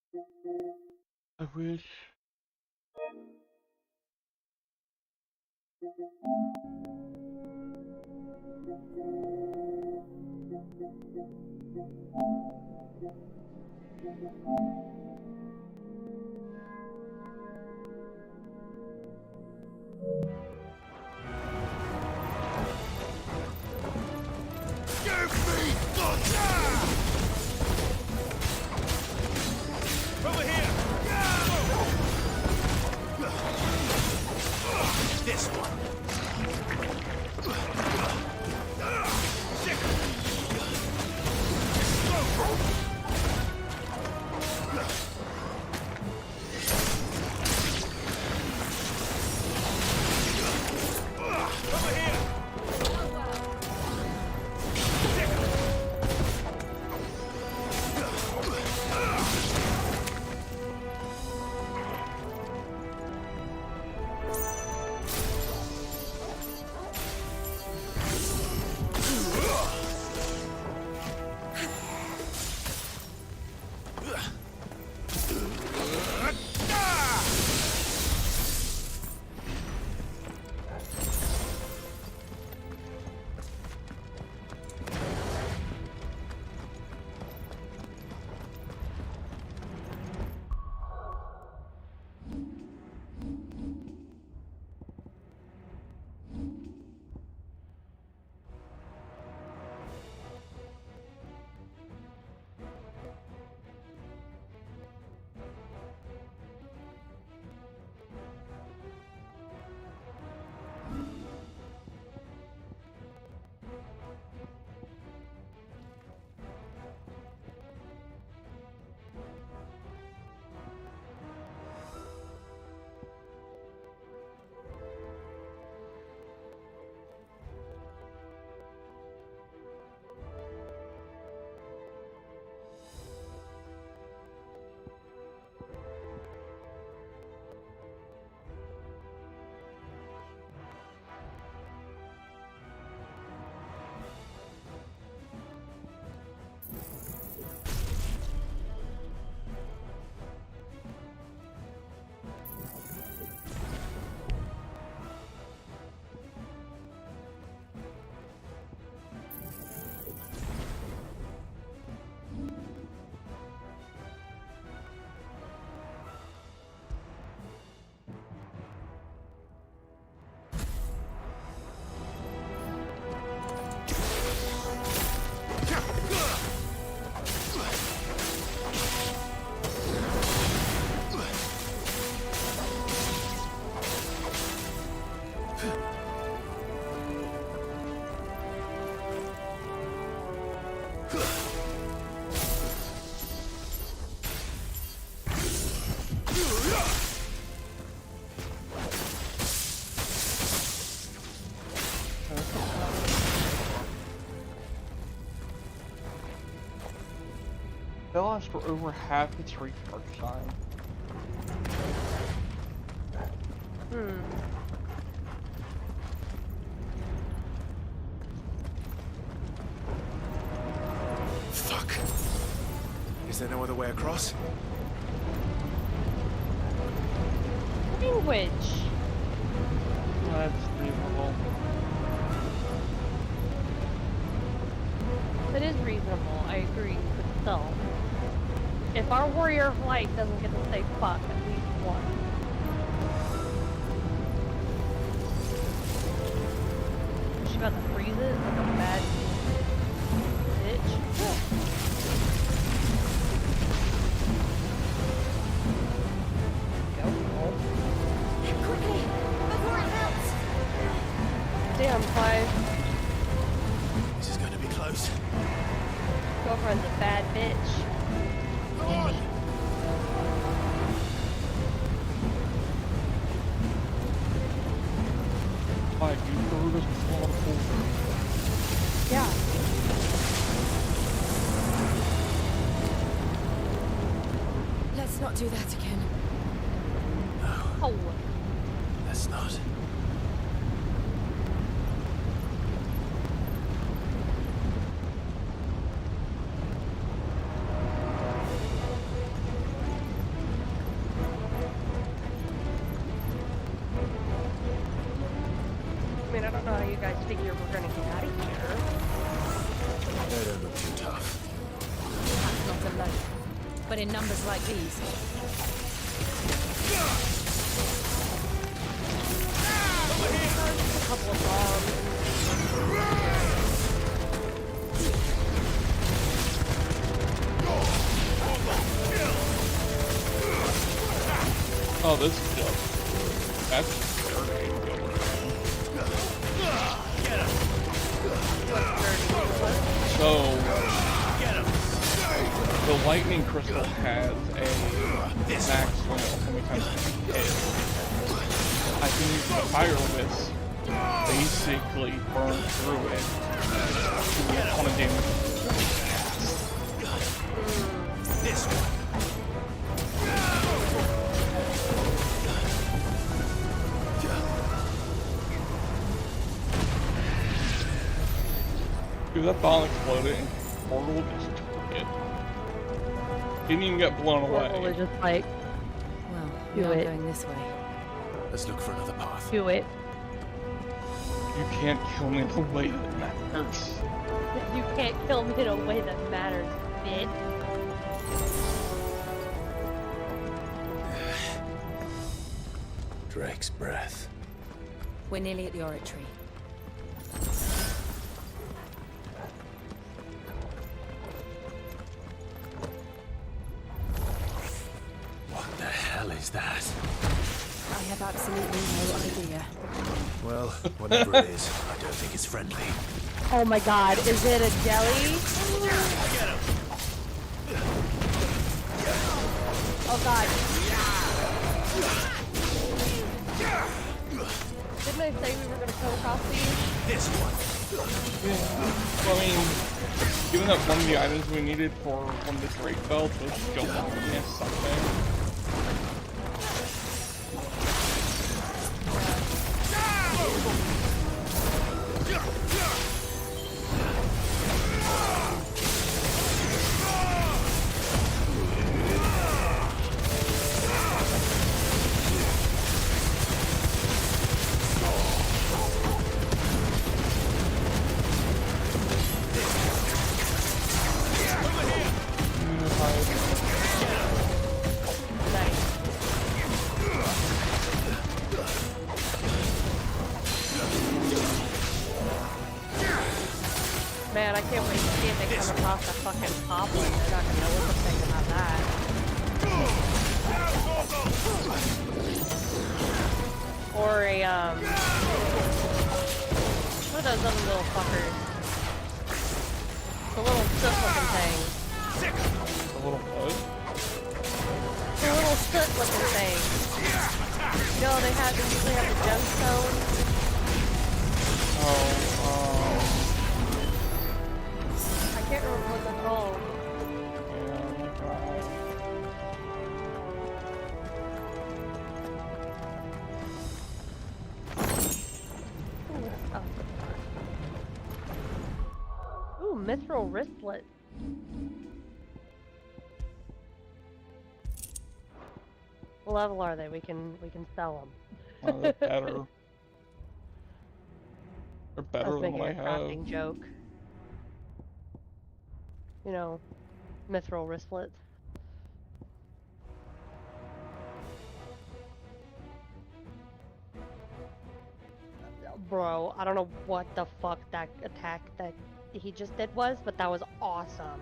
this one. I wish. Over here! This one. Over here! They last for over half its recharge time. Fuck. Is there no other way across? Language. That's reasonable. It is reasonable, I agree, but still. If our warrior of light doesn't get to say fuck at least once. She about to freak freeze it like a bad bitch. Go. Quickly, before it melts. Damn, Clive. This is going to be close. Girlfriend's a bad bitch. Come on! Like, you heard us before the pool. Yeah. Let's not do that again. Oh. Let's not. I mean, I don't know how you guys figure we're gonna get out of here. They don't look too tough. That's not alone. But in numbers like these. A couple of bombs. Oh, this is just... That's dirty. So... The lightning crystal has a max limit of how many times you can hit. I can use the fire whisk, basically burn through it to a ton of damage. This one. Dude, that bomb exploded and Portal just took it. Didn't even get blown Portal away. is just like, Well, Do we are it. going this way. Let's look for another path. do it. You can't kill me in a way that matters. You can't kill me in a way that matters, bitch. Drake's breath. We're nearly at the oratory. What the hell is that? I have absolutely no idea. Well, whatever it is, I don't think it's friendly. Oh my god, is it a jelly? Oh god. Didn't I say we were gonna come across these? This one. Yeah. Well, I mean, given that one of the items we needed for one of the Drake belts was jump on something. Man, I can't wait to see if they come across the fucking poplin. They're not gonna know what to think about that. Or a, what are those other little fuckers? The little soot-looking thing. A little what? The little soot-looking thing. You know, they usually have the gemstone. Oh, I can't remember what they're called. Ooh, mithril wristlet. What level are they? We can sell them. they're better. They're better I was than making what I a have. crafting joke. You know, mithril wristlets. bro, I don't know what the fuck that attack that he just did was, but that was awesome.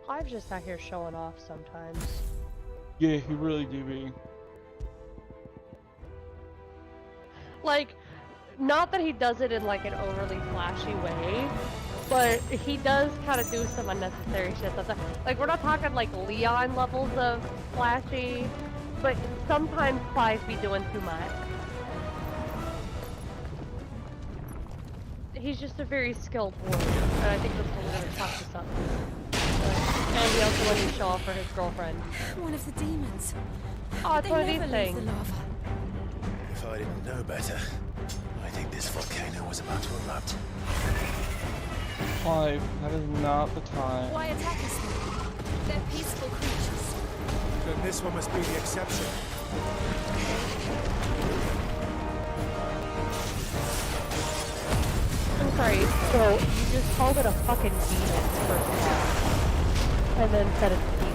I've just out here showing off sometimes. Yeah, he really do be. Like, not that he does it in like an overly flashy way, but he does kind of do some unnecessary shit sometimes. Like, we're not talking like Leon levels of flashy, but sometimes Clive be doing too much. He's just a very skilled warrior, and I think that's what we're gonna talk to something. And he also wanted to show off for his girlfriend. One of the demons. Oh, it's They one of these never leave things. the lava. If I didn't know better, I think this volcano was about to erupt. Clive, that is not the time. Why attack us then? They're peaceful creatures. Then this one must be the exception. I'm sorry, so you just called it a fucking demon, first of all, and then said it's peaceful.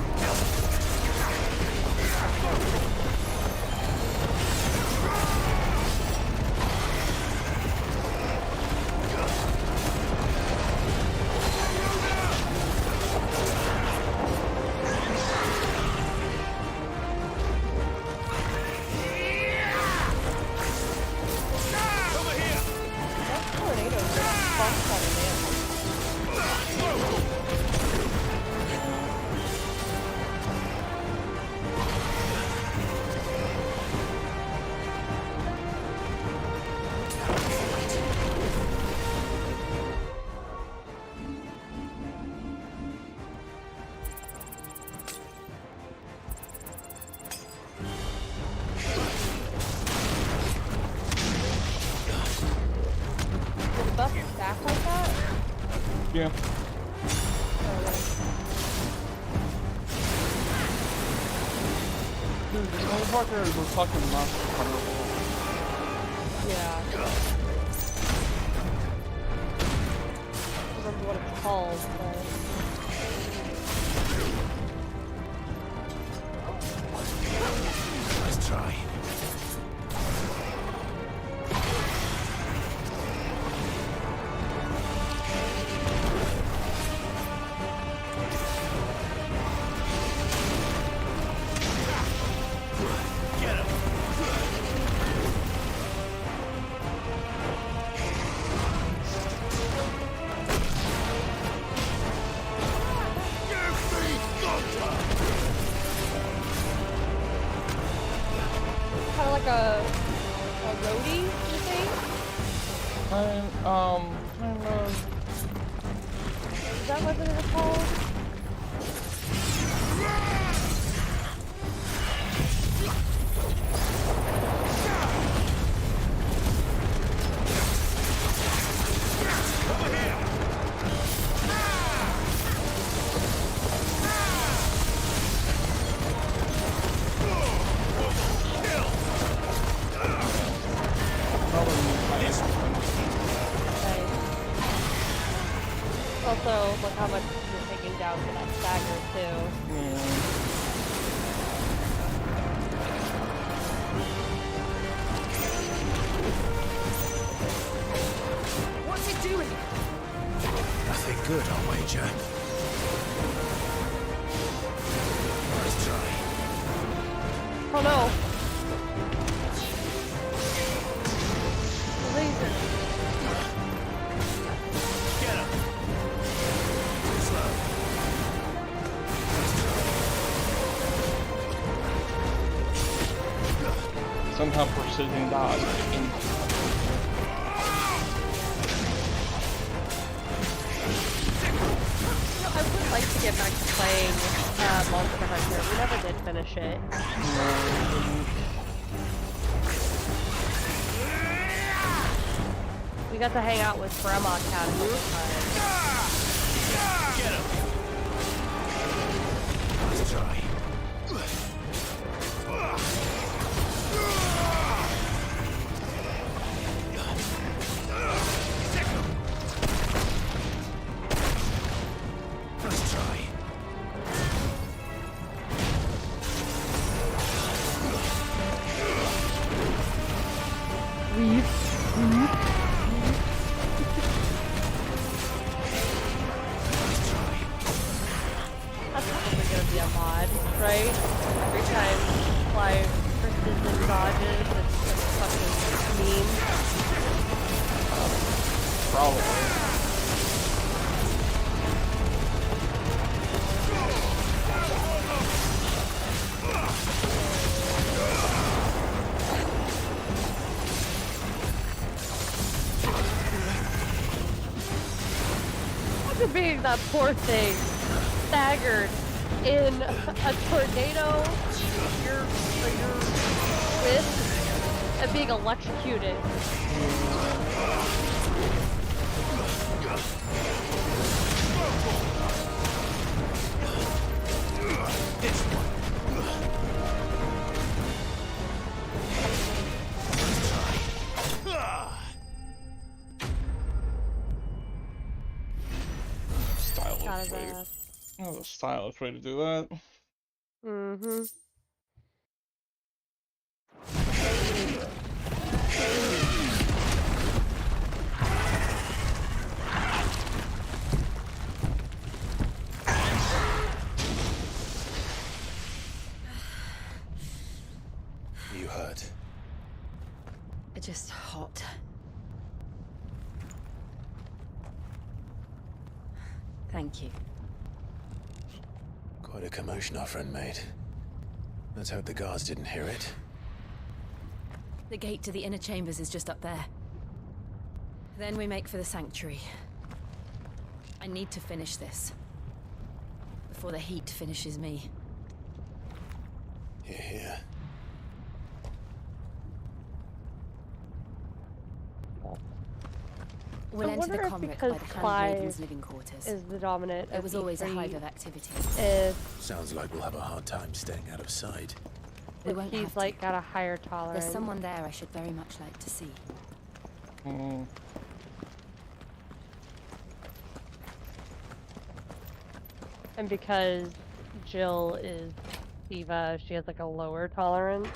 Yeah. Dude, the motherfuckers were fucking monster hunter. Yeah. I don't remember what it's called, but... Let's try. Kind of like a roadie, you think? Kind of... Is that what it was called? Also, look how much you're taking down for that stagger, too. What's it doing? Nothing good, I'll wager. Let's try. Oh no! The laser. Get him! Too slow. Somehow precision dodge. I would like to get back to playing Monster Hunter. We never did finish it. We got to hang out with Grandma Cat a couple times. Get him! Let's try. Let's try. That's probably gonna be a mod, right? Every time fly precision dodges, it's just fucking mean. Probably. Imagine being that poor thing, staggered in a tornado you're with, and being electrocuted. This one. Stylish way. That was a stylish way to do that. Mm-hmm. You hurt. Just hot. Thank you. Quite a commotion our friend made. Let's hope the guards didn't hear it. The gate to the inner chambers is just up there. Then we make for the sanctuary. I need to finish this. Before the heat finishes me. Here, here. We'll I enter the wonder if convict because by the Hand Clive Raven's living quarters. is the dominant. It was always a E3 hive of activity. Sounds like we'll have a hard time staying out of sight. We won't he's have to. like got a higher tolerance. There's someone there I should very much like to see. And because Jill is Eva, she has like a lower tolerance.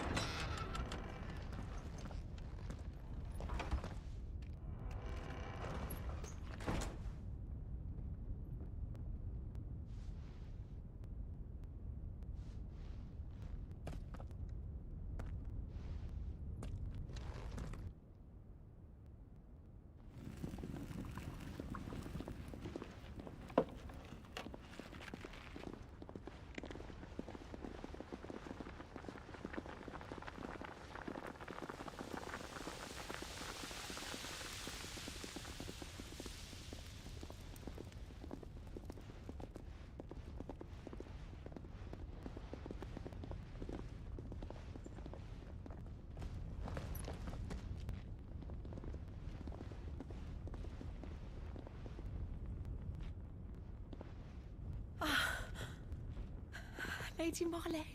Lady Marley.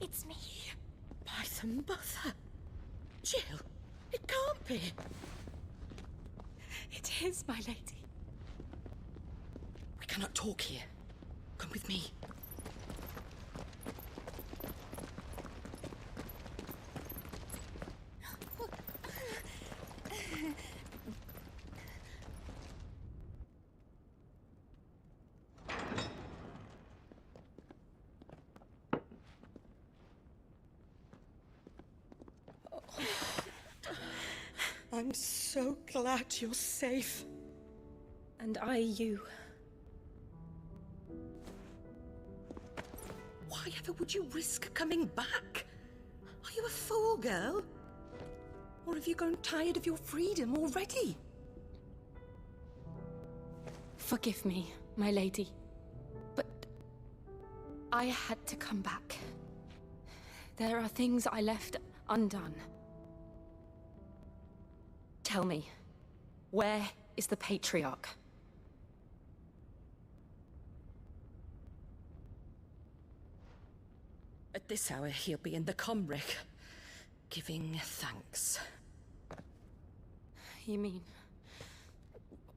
It's me. By the mother. Jill, it can't be. It is, my lady. We cannot talk here. Come with me. I'm so glad you're safe. And I you. Why ever would you risk coming back? Are you a fool, girl? Or have you grown tired of your freedom already? Forgive me, my lady. But I had to come back. There are things I left undone. Tell me, where is the Patriarch? At this hour, he'll be in the Comric, giving thanks. You mean...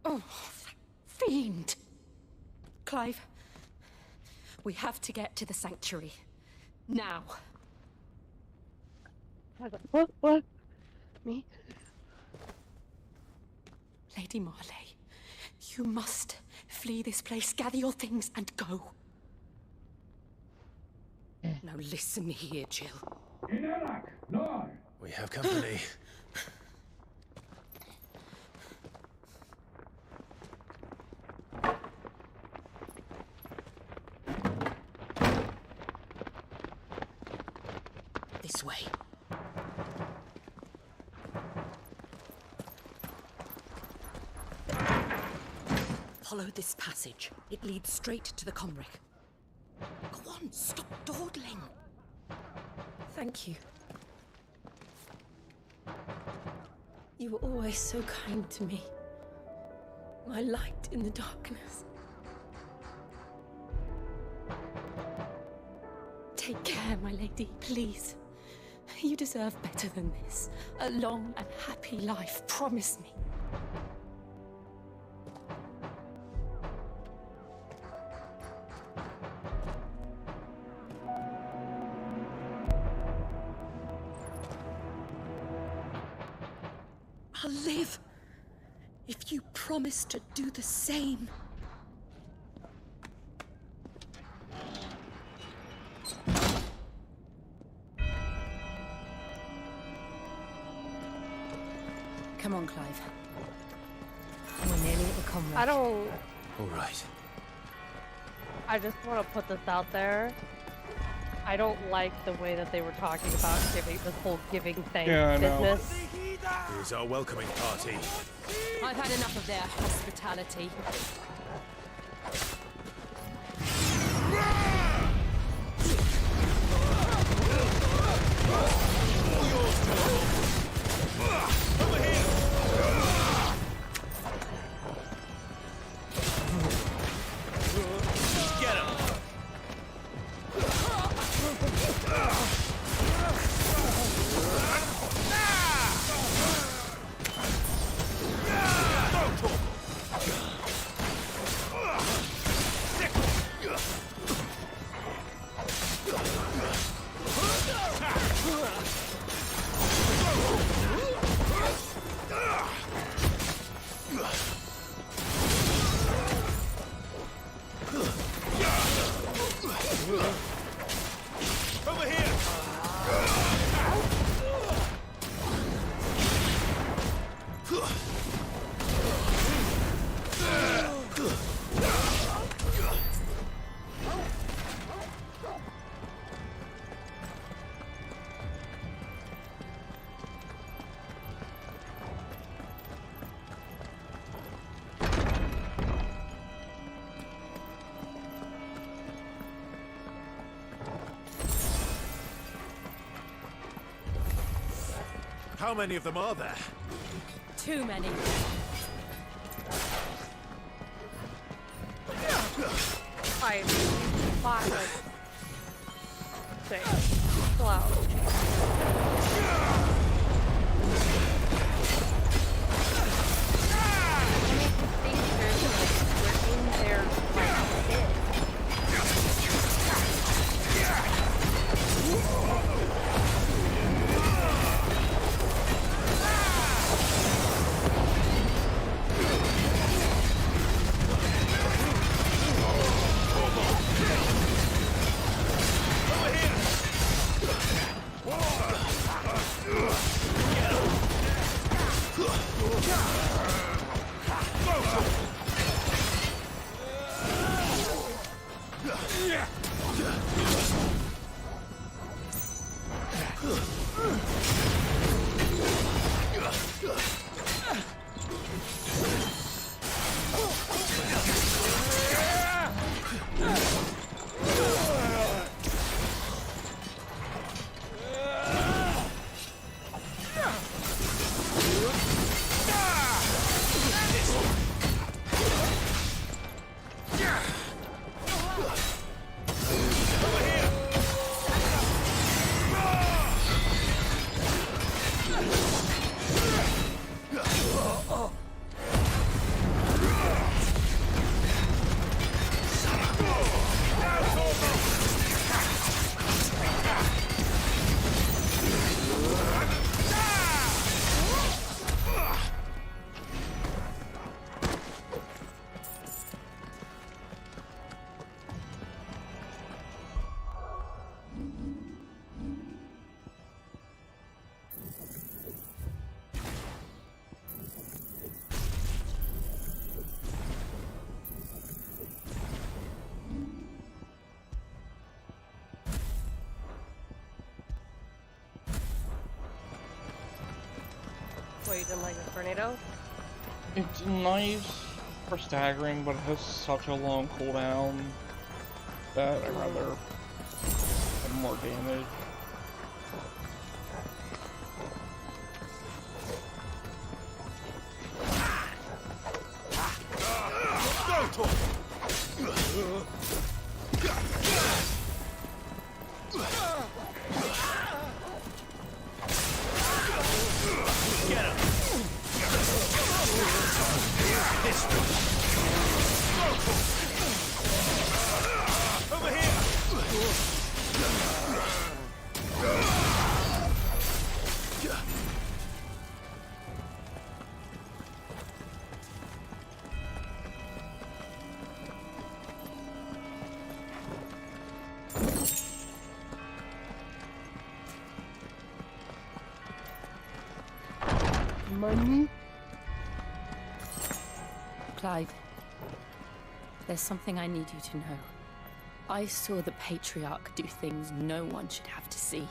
Oh, that fiend! Clive, we have to get to the sanctuary. Now. I was like, what? Me? Lady Marley, you must flee this place, gather your things, and go. Now listen here, Jill. We have company. This way. Follow this passage. It leads straight to the Comric. Go on, stop dawdling. Thank you. You were always so kind to me. My light in the darkness. Take care, my lady, please. You deserve better than this. A long and happy life, promise me. I'll live if you promise to do the same. Come on, Clive. We're nearly at the Comric. I don't... All right. I just want to put this out there. I don't like the way that they were talking about giving this whole giving thanks business. Here's our welcoming party. I've had enough of their hospitality. How many of them are there? Too many. Five, six. Chill out. We're in there like this. What, you didn't like the tornado? It's nice for staggering, but it has such a long cooldown that I'd rather have more damage. Money? Clive, there's something I need you to know. I saw the Patriarch do things no one should have to see.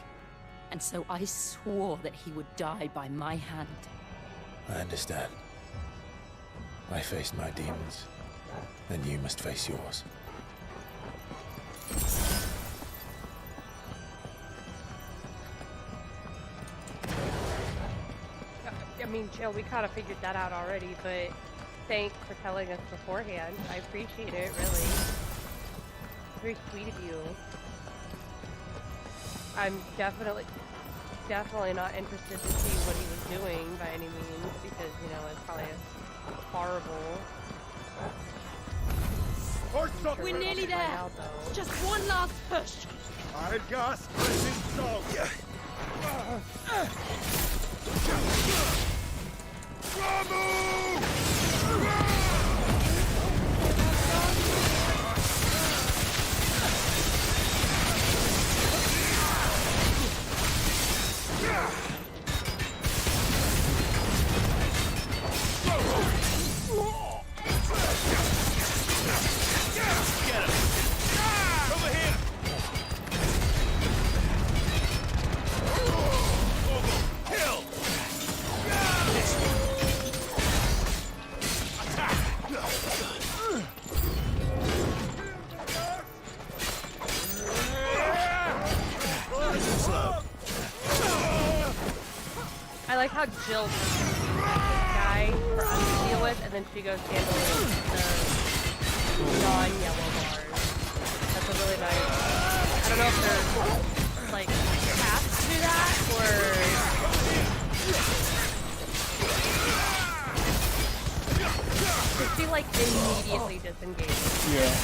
And so I swore that he would die by my hand. I understand. I faced my demons, then you must face yours. I mean, Jill, we kind of figured that out already, but thanks for telling us beforehand. I appreciate it, really. Very sweet of you. I'm definitely not interested to see what he was doing by any means, because, you know, it's probably horrible. We're nearly there. Out, Just one last push. Iron gas, pressing strong. I like how Jill just this guy for us to deal with, and then she goes handle the non-yellow bars. That's a really nice. I don't know if they're like paths to that or. She like immediately disengages. Yeah.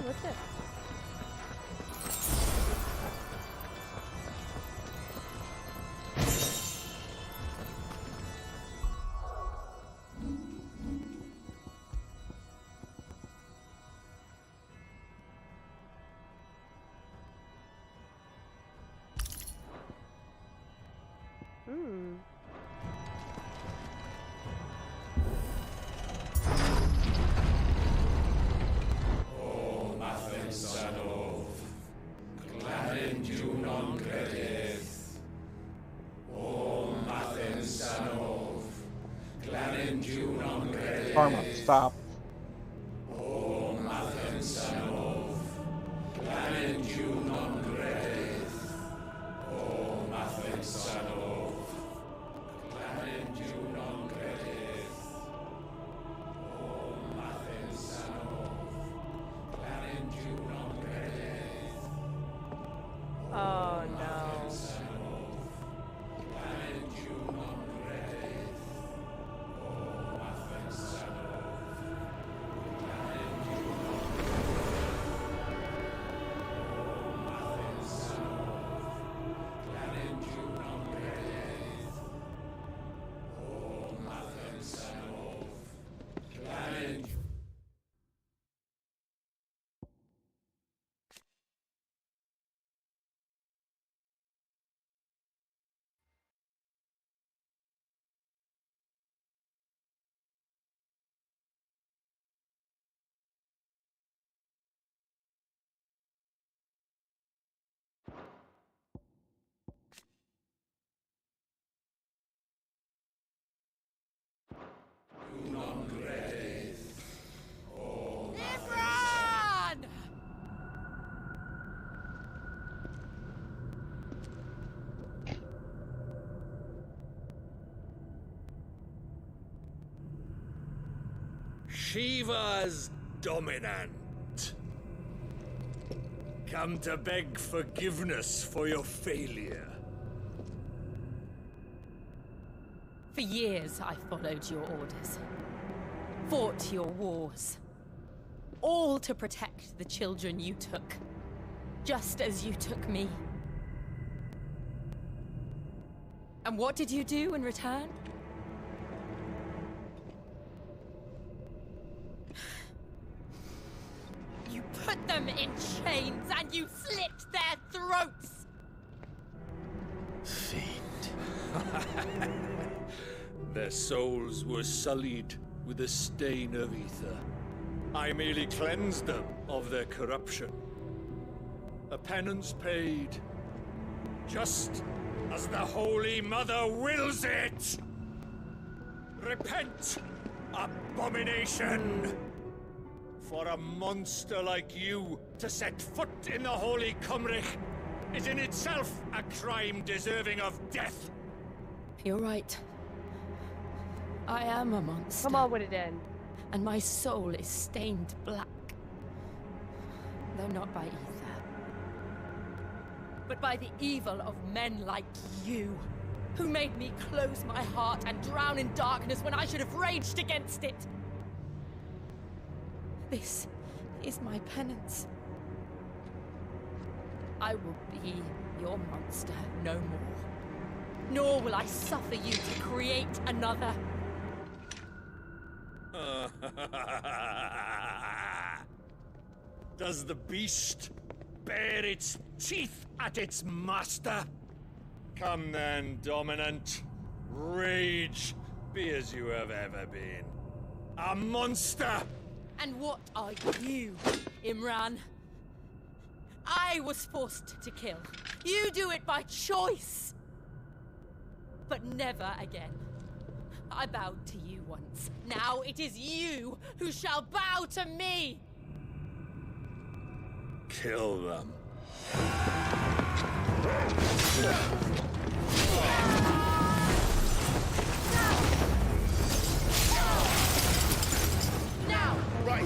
What's this? Karma, stop. Oh no. Shiva's dominant. Come to beg forgiveness for your failure. For years, I followed your orders. Fought your wars. All to protect the children you took. Just as you took me. And what did you do in return? You put them in chains and you slit their throats! Fiend. Their souls were sullied with a stain of ether. I merely cleansed them of their corruption. A penance paid, just as the Holy Mother wills it! Repent, abomination! For a monster like you to set foot in the Holy Cymric is in itself a crime deserving of death. You're right. I am a monster. Come on with it then. And my soul is stained black. Though not by ether. But by the evil of men like you, who made me close my heart and drown in darkness when I should have raged against it. This is my penance. I will be your monster no more. Nor will I suffer you to create another. Does the beast bare its teeth at its master? Come then, dominant. Rage, be as you have ever been. A monster! And what are you, Imran? I was forced to kill. You do it by choice. But never again. I bowed to you once. Now it is you who shall bow to me! Kill them. Now! Right!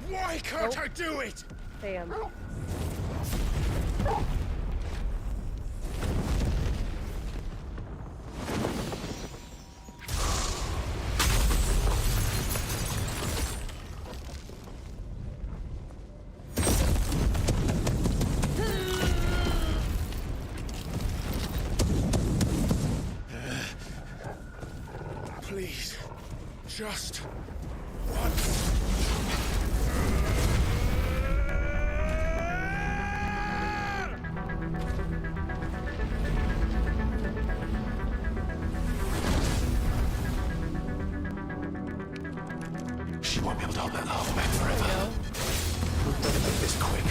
Why can't I do it? Damn. Please, just once. She won't be able to hold that laugh back forever. Better make this quick.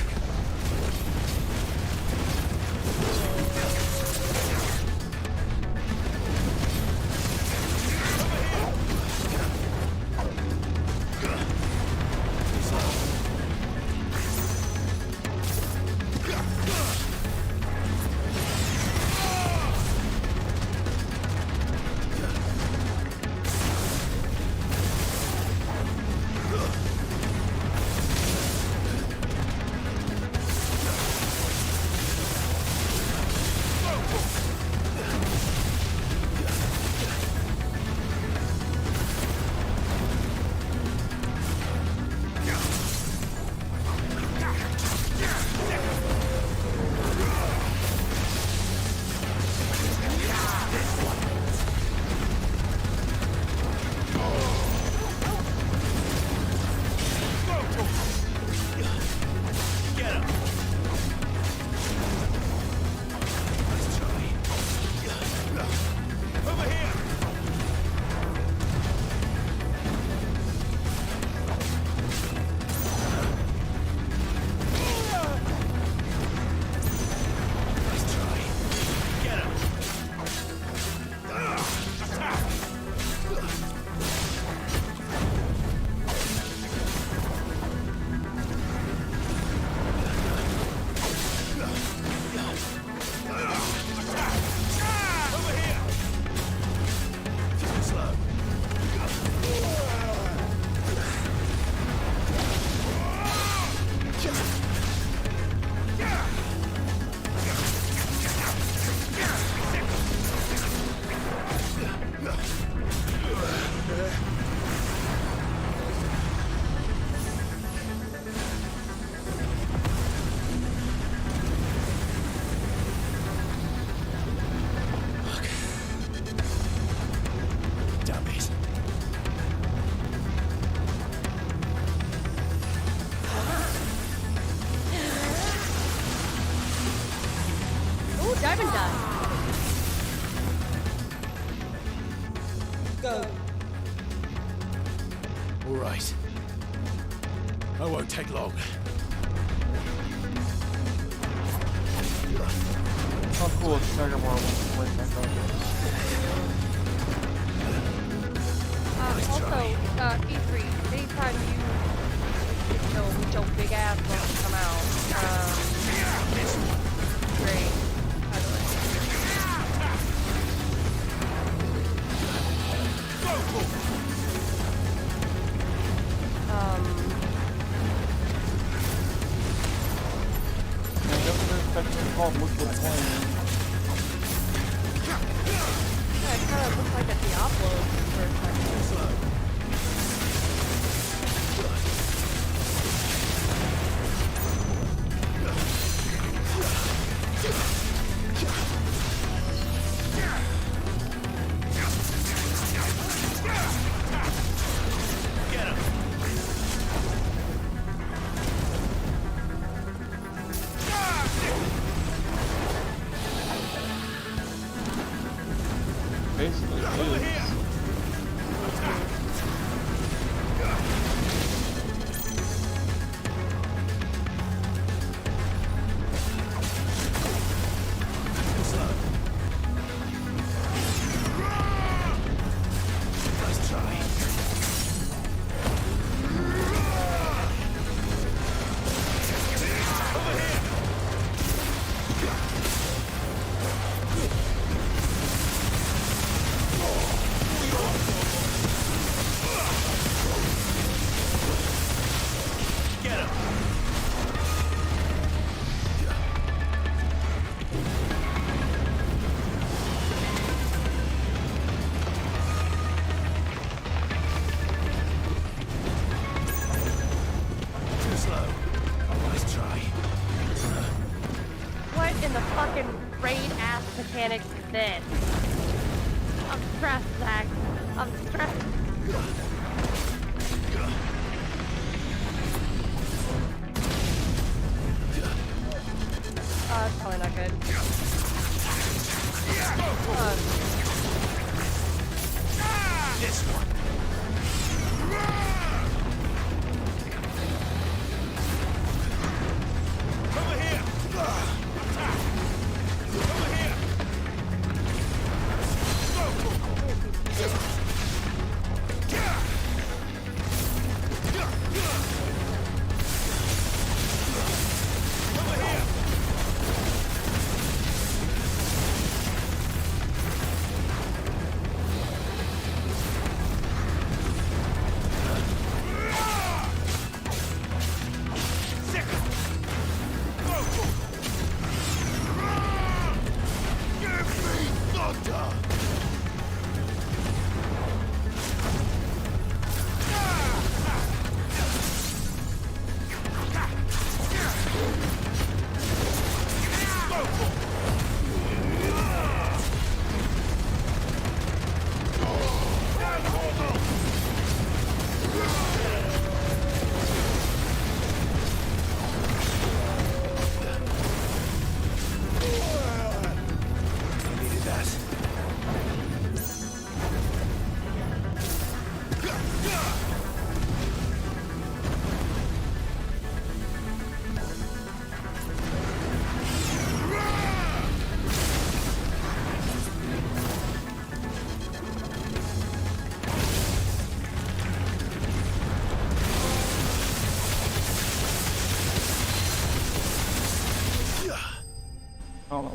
Diamond done. Go. All right. I won't take long. How cool is Sagamore right back up? Also, E3, anytime you your big ass wants to come out, great. By the way. Called Liquid Flame. Yeah, it kind of looks like a Diablo for a second. Basically, it is. What in the fucking raid ass mechanics is this? I'm stressed, Zach. I'm stressed. That's probably not good. This one.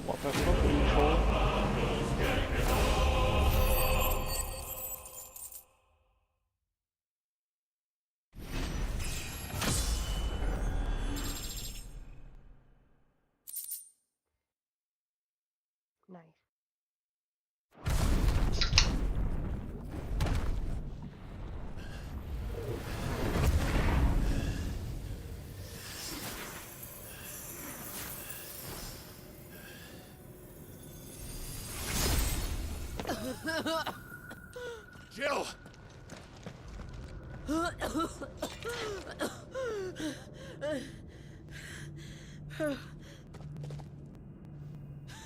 What, that's not usual. Nice. Jill!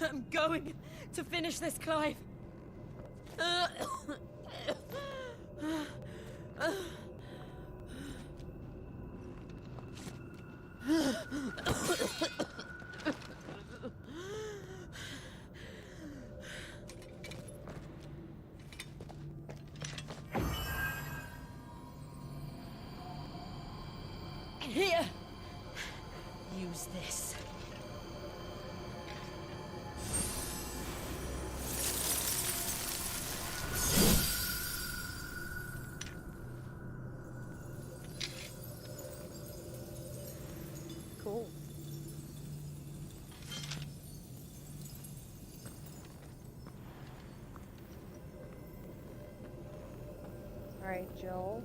I'm going to finish this, Clive. Here. Use this. Cool. Alright, Jill.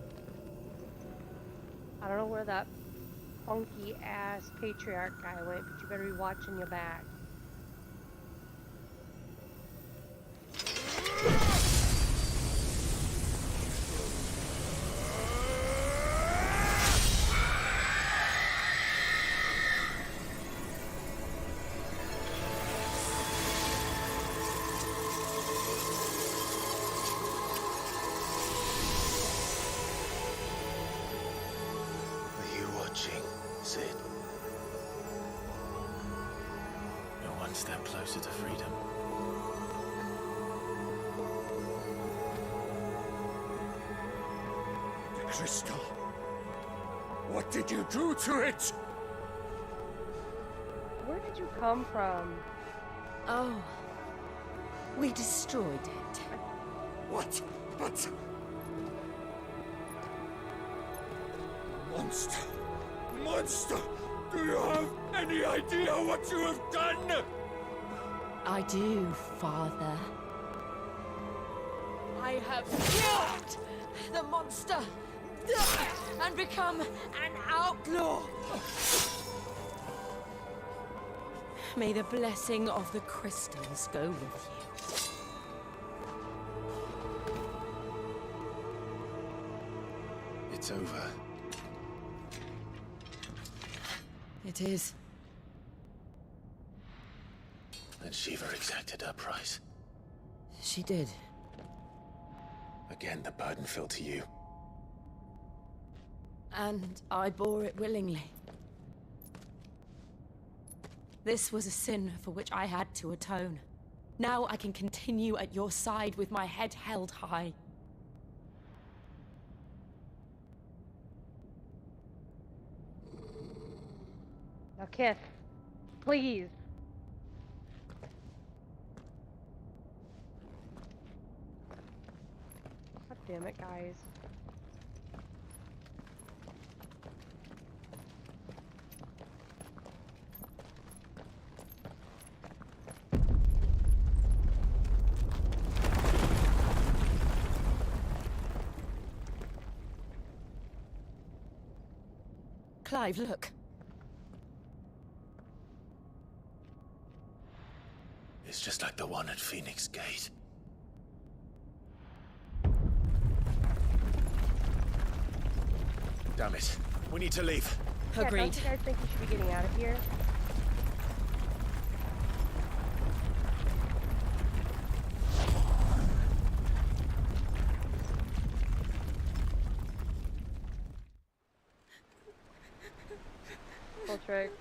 I don't know where that funky ass patriarch guy went, but you better be watching your back. Are you watching, Sid? You're one step closer to freedom. The crystal. What did you do to it? Where did you come from? Oh. We destroyed it. What? But... Monster! Monster! Do you have any idea what you have done? I do, Father. I have killed the monster and become an outlaw. May the blessing of the crystals go with you. It's over. It is. And Shiva exacted her price. She did. Again, the burden fell to you. And I bore it willingly. This was a sin for which I had to atone. Now I can continue at your side with my head held high. Now kiss. Please. God damn it, guys. Clive, look. It's just like the one at Phoenix Gate. Damn it. We need to leave. Yeah, Agreed. don't you guys think we should be getting out of here? Cool trick.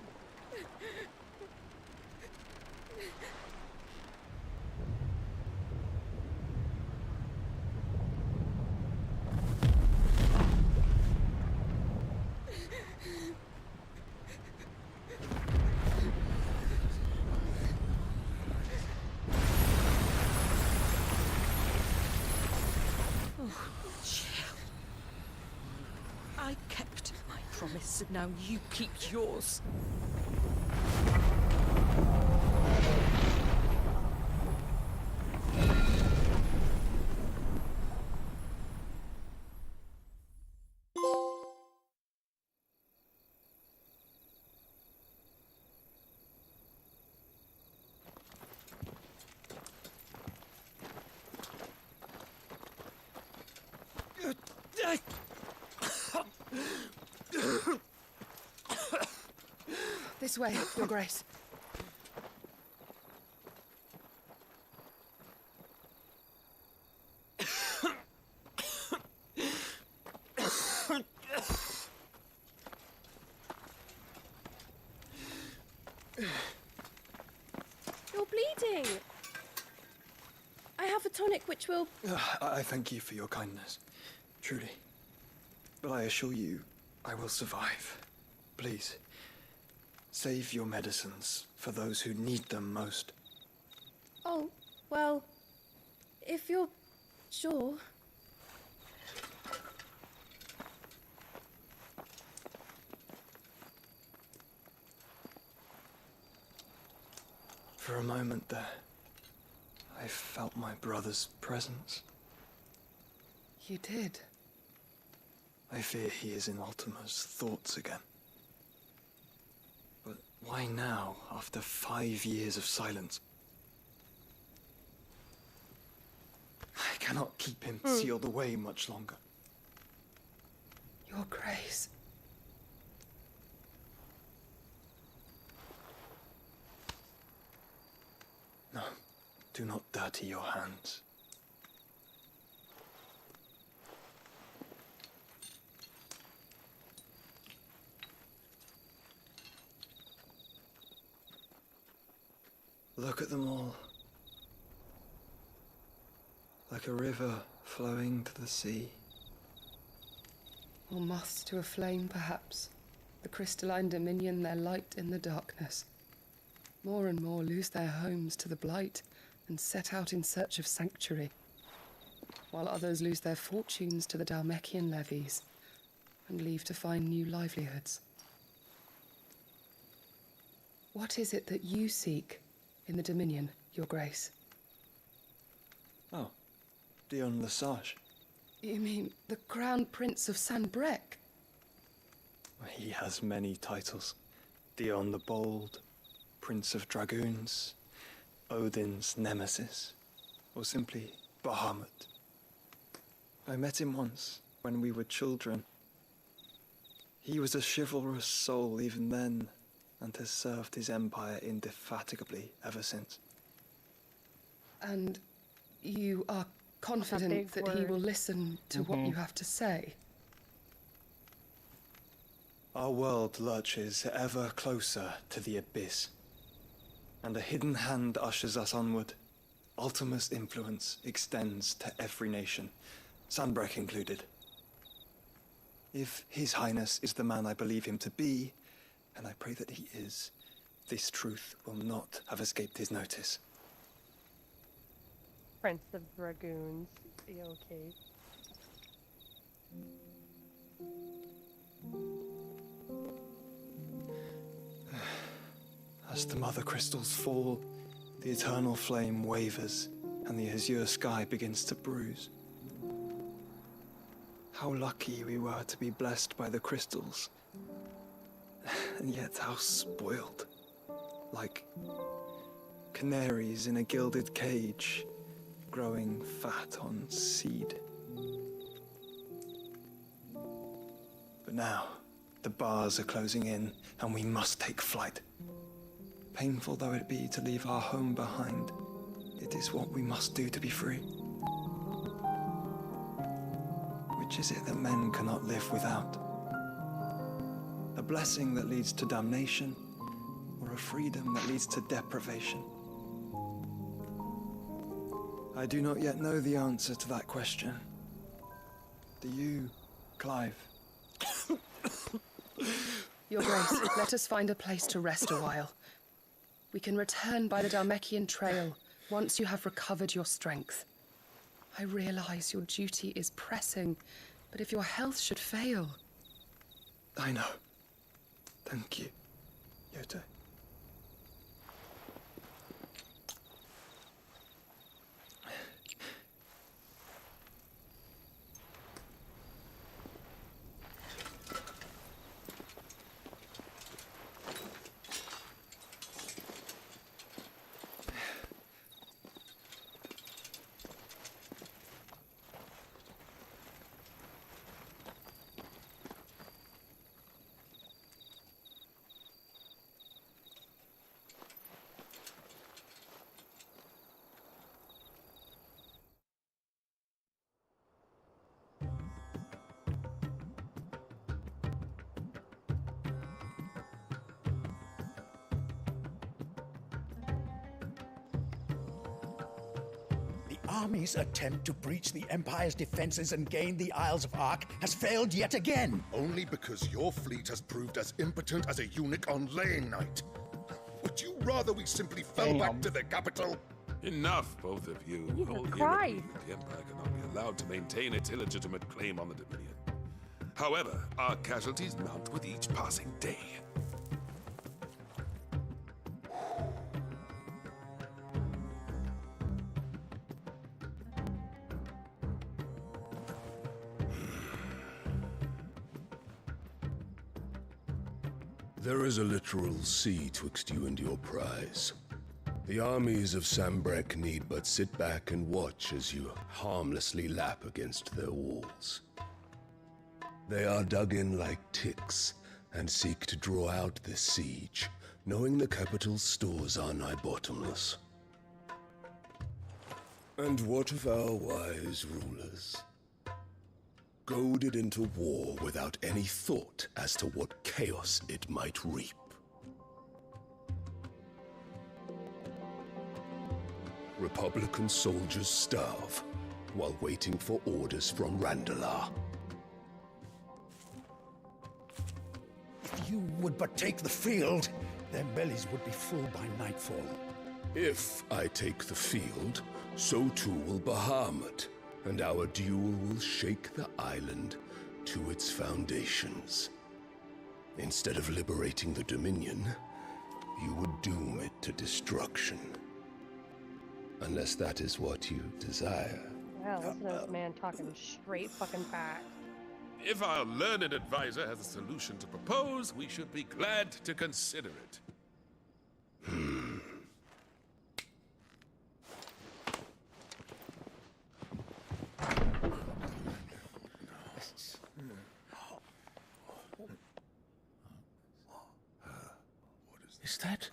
promise, and now you keep yours. This way, Your Grace. You're bleeding! I have a tonic which will... I thank you for your kindness, truly. But I assure you, I will survive. Please, save your medicines for those who need them most. Oh, well, if you're sure... For a moment there, I felt my brother's presence. You did? I fear he is in Ultima's thoughts again. But why now, after 5 years of silence? I cannot keep him sealed away much longer. Your Grace. No, do not dirty your hands. Look at them all. Like a river flowing to the sea. Or moths to a flame, perhaps. The crystalline dominion their light in the darkness. More and more lose their homes to the blight and set out in search of sanctuary, while others lose their fortunes to the Dhalmekian levies and leave to find new livelihoods. What is it that you seek in the Dominion, Your Grace? Oh, Dion Lesage. You mean the Crown Prince of Sanbreque? He has many titles. Dion the Bold, Prince of Dragoons, Odin's Nemesis, or simply Bahamut. I met him once, when we were children. He was a chivalrous soul even then, and has served his empire indefatigably ever since. And you are confident that he will listen to what you have to say? Our world lurches ever closer to the abyss, and a hidden hand ushers us onward. Ultima's influence extends to every nation, Sanbreque included. If His Highness is the man I believe him to be, and I pray that he is, this truth will not have escaped his notice. Prince of Dragoons. Yeah, okay. As the mother crystals fall, the eternal flame wavers, and the azure sky begins to bruise. How lucky we were to be blessed by the crystals, and yet how spoiled. Like canaries in a gilded cage, growing fat on seed. But now, the bars are closing in, and we must take flight. Painful though it be to leave our home behind, it is what we must do to be free. Which is it that men cannot live without? A blessing that leads to damnation, or a freedom that leads to deprivation? I do not yet know the answer to that question. Do you, Clive? Your Grace, let us find a place to rest a while. We can return by the Dhalmekian trail once you have recovered your strength. I realize your duty is pressing, but if your health should fail... I know. Thank you, Yote. Army's attempt to breach the Empire's defenses and gain the Isles of Ark has failed yet again. Only because your fleet has proved as impotent as a eunuch on laying night. Would you rather we simply fell back to the capital? Enough, both of you. Jesus All Christ. here agree that the Empire cannot be allowed to maintain its illegitimate claim on the Dominion. However, our casualties mount with each passing day. There is a literal sea twixt you and your prize. The armies of Sambrek need but sit back and watch as you harmlessly lap against their walls. They are dug in like ticks and seek to draw out this siege, knowing the capital's stores are nigh bottomless. And what of our wise rulers? Goaded into war without any thought as to what chaos it might reap. Republican soldiers starve while waiting for orders from Randalar. If you would but take the field, their bellies would be full by nightfall. If I take the field, so too will Bahamut, and our duel will shake the island to its foundations. Instead of liberating the Dominion, you would doom it to destruction. Unless that is what you desire. Wow, listen to this man talking straight fucking facts. If our learned advisor has a solution to propose, we should be glad to consider it. Is that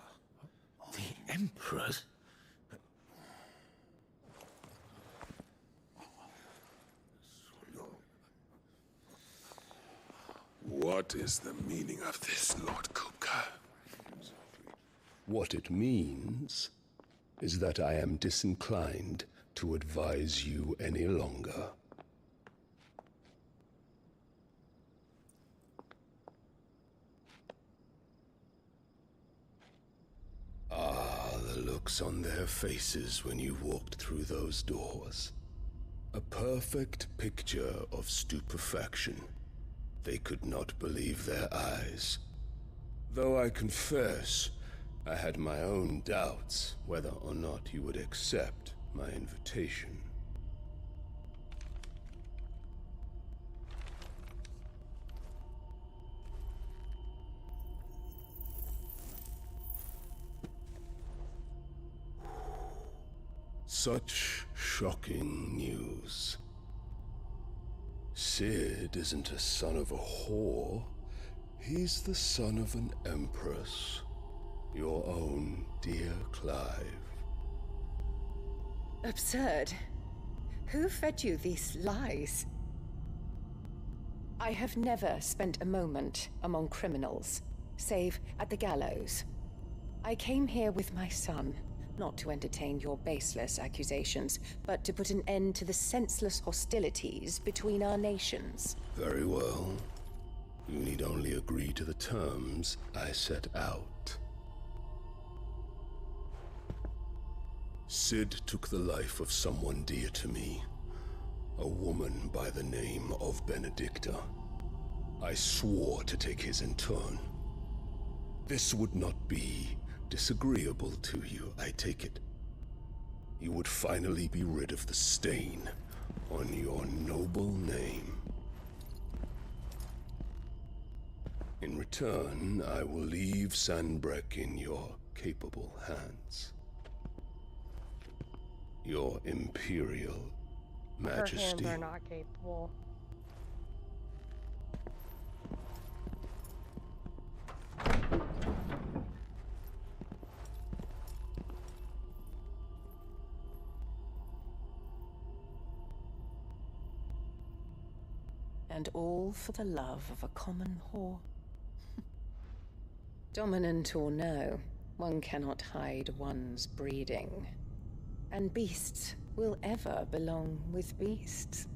the Emperor's? What is the meaning of this, Lord Kupka? What it means is that I am disinclined to advise you any longer. Ah, the looks on their faces when you walked through those doors. A perfect picture of stupefaction. They could not believe their eyes. Though I confess, I had my own doubts whether or not you would accept my invitation. Such shocking news. Sid isn't a son of a whore. He's the son of an empress. Your own dear Clive. Absurd. Who fed you these lies? I have never spent a moment among criminals, save at the gallows. I came here with my son, not to entertain your baseless accusations, but to put an end to the senseless hostilities between our nations. Very well. You need only agree to the terms I set out. Sid took the life of someone dear to me, a woman by the name of Benedicta. I swore to take his in turn. This would not be disagreeable to you, I take it. You would finally be rid of the stain on your noble name. In return, I will leave Sanbreque in your capable hands. Your Imperial Majesty. Her hands are not capable. And all for the love of a common whore. Dominant or no, one cannot hide one's breeding. And beasts will ever belong with beasts.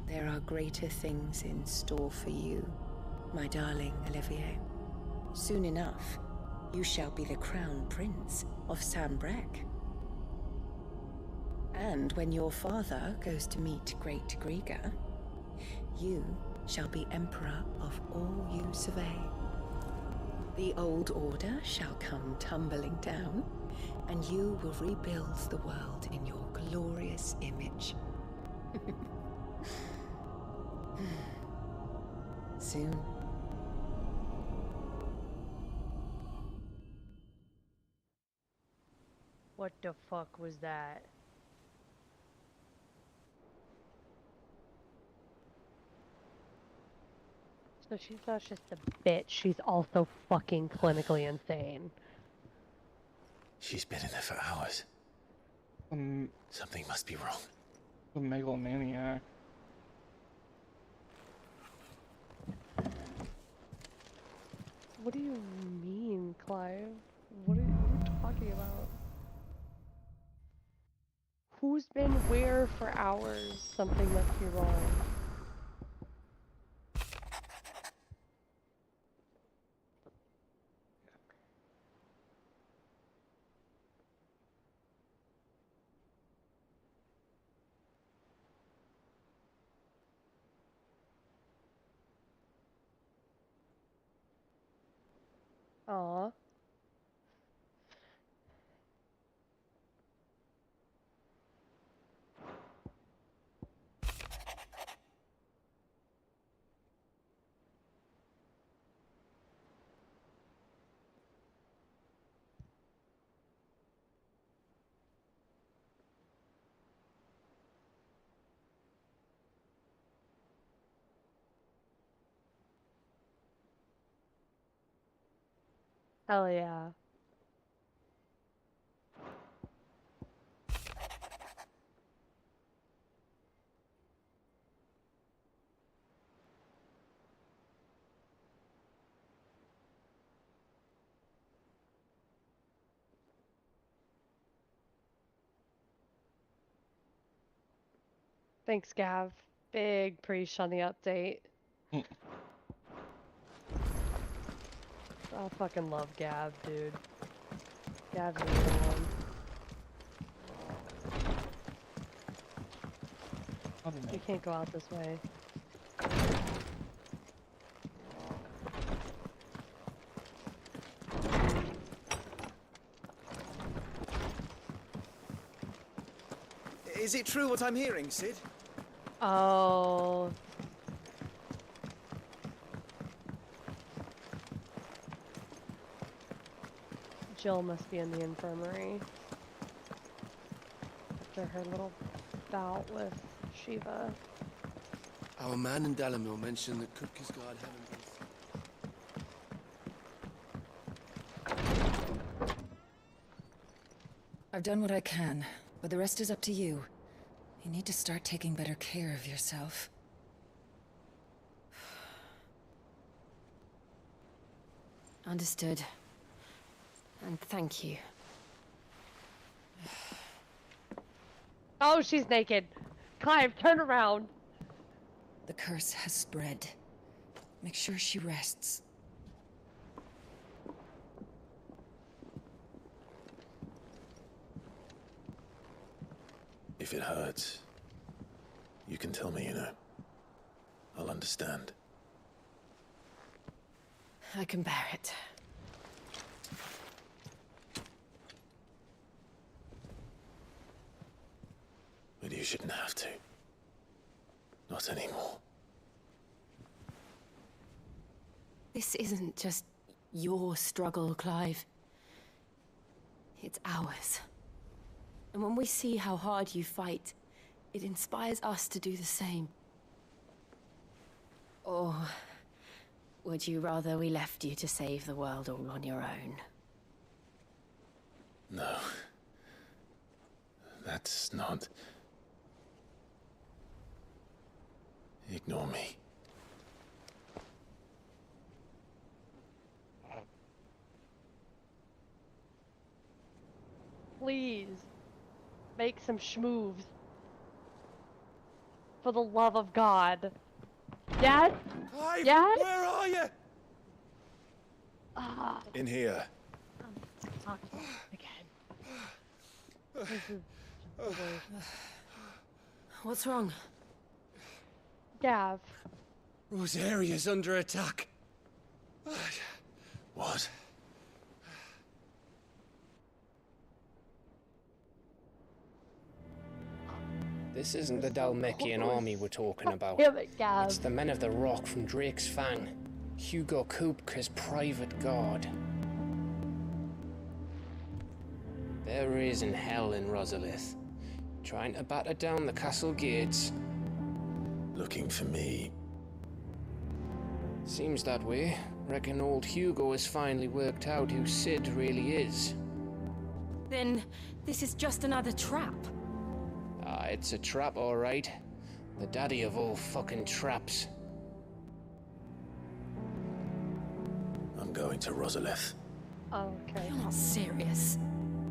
There are greater things in store for you, my darling Olivier. Soon enough, you shall be the crown prince of Sanbreque. And when your father goes to meet Great Grieger, you shall be emperor of all you survey. The old order shall come tumbling down, and you will rebuild the world in your glorious image. Soon. What the fuck was that? So she's not just a bitch, she's also fucking clinically insane. She's been in there for hours. Something must be wrong. The megalomaniac. What do you mean, Clive? What are you talking about? Who's been where for hours? Something must be wrong. Aw. Hell yeah. Thanks, Gav. Big preach on the update. I fucking love Gav, dude. Gav's the one. You can't go out this way. Is it true what I'm hearing, Sid? Oh. Jill must be in the infirmary. After her little bout with Shiva. Our man in Dalamil mentioned that Kupka's guard hadn't been... I've done what I can, but the rest is up to you. You need to start taking better care of yourself. Understood. And thank you. Oh, she's naked. Clive, turn around. The curse has spread. Make sure she rests. If it hurts, you can tell me, you know. I'll understand. I can bear it. But you shouldn't have to. Not anymore. This isn't just your struggle, Clive. It's ours. And when we see how hard you fight, it inspires us to do the same. Or would you rather we left you to save the world all on your own? No. That's not... Ignore me. Please, make some schmoves. For the love of God. Dad? Clive, Dad? where are you? Ah, In here. I'm talking again. This is just the worst. What's wrong? Gav. Rosaria's under attack. What? This isn't the Dalmekian army we're talking about. Damn it, Gav. It's the men of the Rock from Drake's Fang. Hugo Kupka's private guard. There is in hell in Rosalith, trying to batter down the castle gates. Looking for me. Seems that way. Reckon old Hugo has finally worked out who Sid really is. Then this is just another trap. Ah, it's a trap, all right. The daddy of all fucking traps. I'm going to Rosalith. Okay. You're not serious.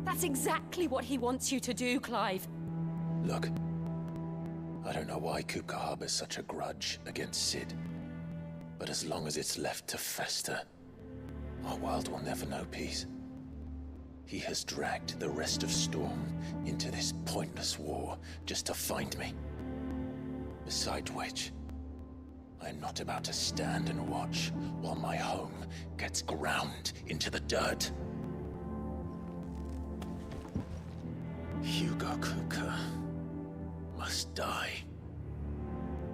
That's exactly what he wants you to do, Clive. Look. I don't know why Kupka harbors such a grudge against Sid. But as long as it's left to fester, our world will never know peace. He has dragged the rest of Storm into this pointless war just to find me. Besides which, I am not about to stand and watch while my home gets ground into the dirt. Hugo Kupka must die.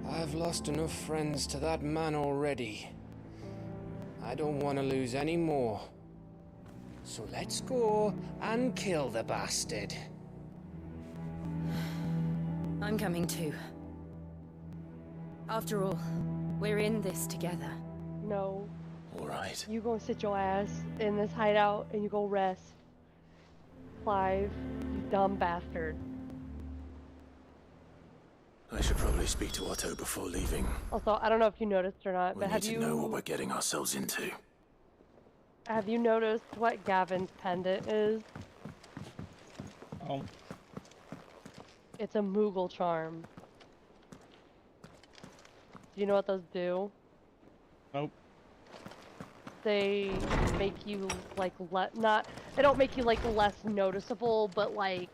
I've lost enough friends to that man already. I don't want to lose any more. So let's go and kill the bastard. I'm coming too. After all, we're in this together. No. All right. You go sit your ass in this hideout and you go rest. Clive, you dumb bastard. I should probably speak to Otto before leaving. Also, I don't know if you noticed or not, We but need to know what we're getting ourselves into. have you noticed what Gavin's pendant is? Oh. It's a Moogle charm. Do you know what those do? Nope. They make you like they don't make you like less noticeable, but like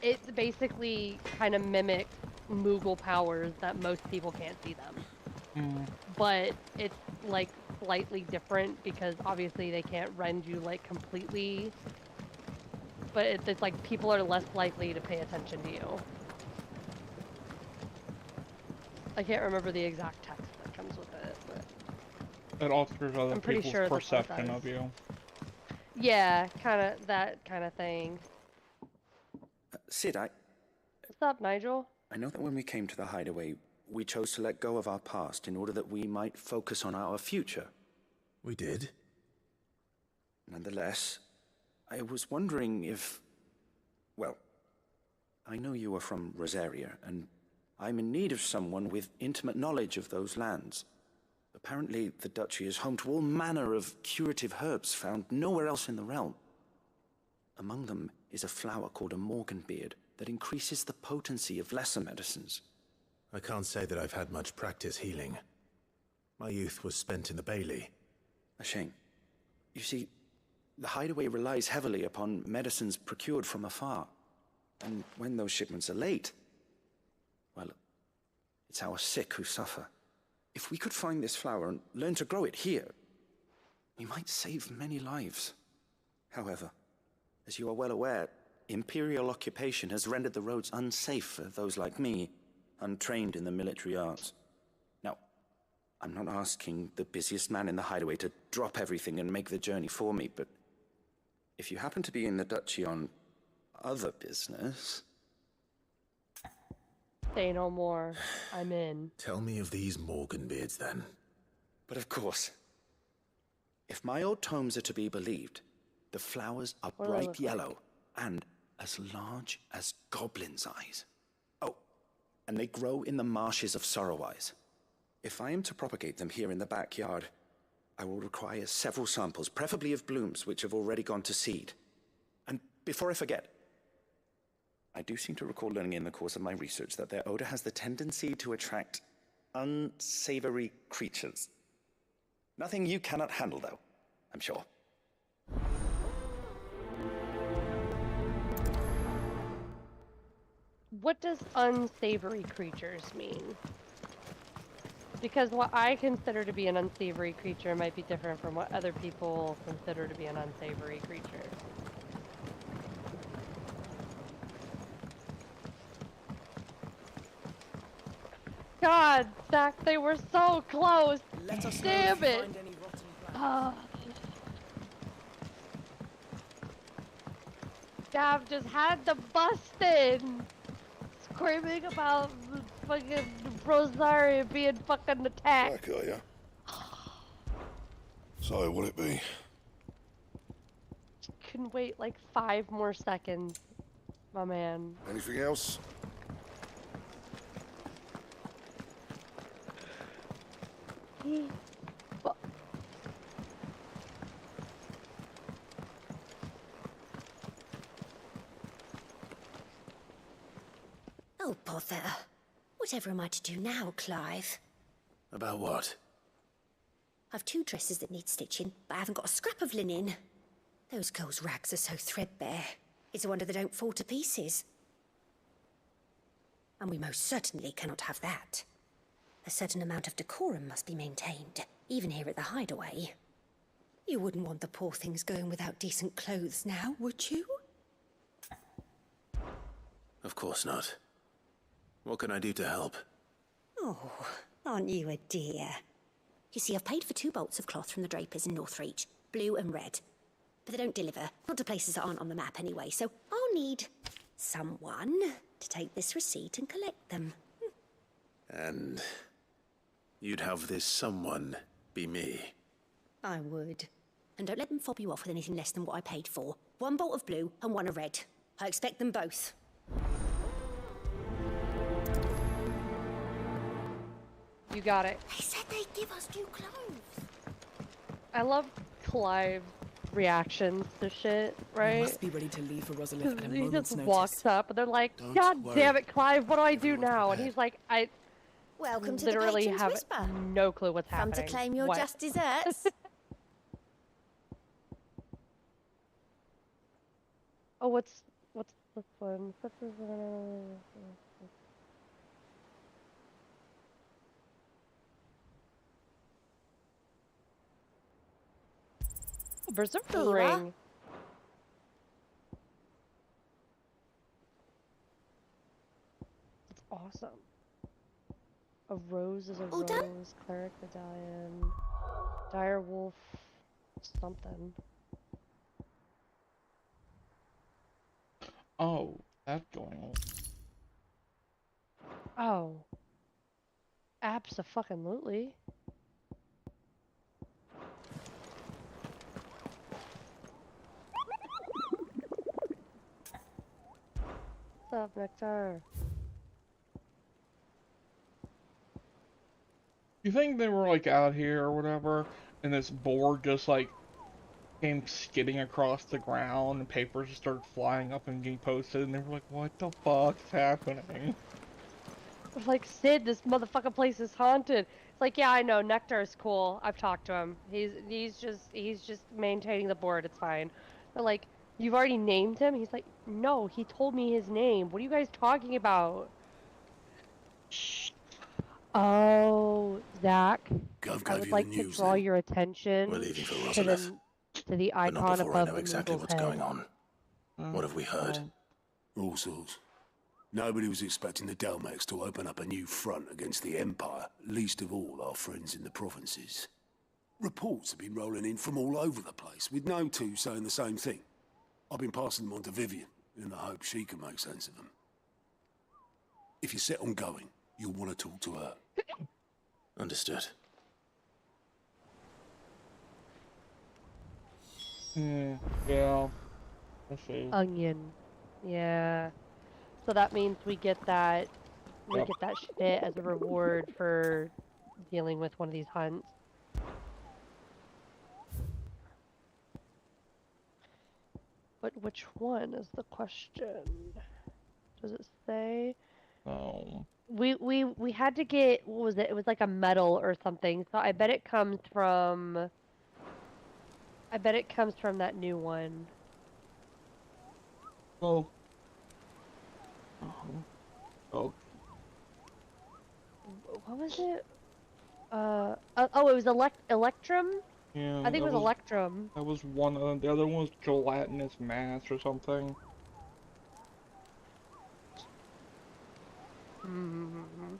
it basically kind of mimics Moogle powers that most people can't see them. But it's like slightly different because obviously they can't rend you like completely. But it's like people are less likely to pay attention to you. I can't remember the exact text that comes with it, but It alters other I'm pretty people's sure that's what it perception does. of you. yeah, that kind of thing. Sid, What's up, Nigel? I know that when we came to the hideaway, we chose to let go of our past in order that we might focus on our future. We did? Nonetheless, I was wondering if... Well, I know you are from Rosaria, and I'm in need of someone with intimate knowledge of those lands. Apparently, the Duchy is home to all manner of curative herbs found nowhere else in the realm. Among them is a flower called a Morganbeard that increases the potency of lesser medicines. I can't say that I've had much practice healing. My youth was spent in the Bailey. A shame. You see, the hideaway relies heavily upon medicines procured from afar. And when those shipments are late, well, it's our sick who suffer. If we could find this flower and learn to grow it here, we might save many lives. However, as you are well aware, Imperial occupation has rendered the roads unsafe for those like me, untrained in the military arts. Now, I'm not asking the busiest man in the hideaway to drop everything and make the journey for me, but if you happen to be in the Duchy on other business... Say no more. I'm in. Tell me of these Morganbeards, then. But of course, if my old tomes are to be believed, the flowers are What do they bright look yellow and as large as goblins' eyes. Oh, and they grow in the marshes of Sorrowise. If I am to propagate them here in the backyard, I will require several samples, preferably of blooms which have already gone to seed. And before I forget, I do seem to recall learning in the course of my research that their odor has the tendency to attract unsavory creatures. Nothing you cannot handle, though, I'm sure. What does unsavory creatures mean? Because what I consider to be an unsavory creature might be different from what other people consider to be an unsavory creature. God, Zach, they were so close! Damn it! Gav just had the bustin'! Screaming about fucking Rosaria being fucking attacked. Back, are ya? So, will it be? Can wait like 5 more seconds, my man. Anything else? Oh, bother. Whatever am I to do now, Clive? About what? I've 2 dresses that need stitching, but I haven't got a scrap of linen. Those girls' rags are so threadbare. It's a wonder they don't fall to pieces. And we most certainly cannot have that. A certain amount of decorum must be maintained, even here at the hideaway. You wouldn't want the poor things going without decent clothes now, would you? Of course not. What can I do to help? Oh, aren't you a dear? You see, I've paid for 2 bolts of cloth from the drapers in Northreach, blue and red. But they don't deliver, not to places that aren't on the map anyway, so I'll need someone to take this receipt and collect them. And you'd have this someone be me? I would. And don't let them fob you off with anything less than what I paid for. 1 bolt of blue and 1 of red. I expect them both. You got it. They said they'd give us new clothes. I love Clive's reactions to shit, right? You must be ready to leave for Rosalith at a He moment's just notice. walks up and they're like, Don't God worry. damn it, Clive, what do I do now? And he's like, I Welcome to the literally Patron's have Whisper. no clue what's Come happening. to claim your What? just desserts. Oh, what's this one? What's this one? Berserker Here you are. ring. It's awesome. A rose is a All rose. done? Cleric medallion. Dire wolf. Something. Oh, that's going on. Oh. Abso-fucking-lutely. What's up, Nectar? You think they were like out here or whatever, and this board just like came skidding across the ground, and papers just started flying up and getting posted, and they were like, "What the fuck's happening?" Like, Sid, this motherfucking place is haunted. It's like, yeah, I know, Nectar is cool. I've talked to him. He's just maintaining the board. It's fine. But like, You've already named him? He's like, no, he told me his name. What are you guys talking about? Oh, Zach, Gov I gave would you the like to news draw then? your attention We're leaving for to Rosalith, to the but not icon before I above know the exactly Moogle's what's head. going on. What have we heard? All sorts. Nobody was expecting the Dalmex to open up a new front against the Empire, least of all our friends in the provinces. Reports have been rolling in from all over the place, with no two saying the same thing. I've been passing them on to Vivian, in the hope she can make sense of them. If you're set on going, you'll want to talk to her. Understood. Yeah. I see. Onion. Yeah. So that means we get that Yep. shit as a reward for dealing with one of these hunts. But which one is the question? Does it say? No. We had to get, what was it? It was like a medal or something. So I bet it comes from that new one. Oh. Oh. What was it? Oh, it was Electrum? Yeah. I think it was Electrum. That was one of them. The other one was gelatinous mass or something. Mm-hmm.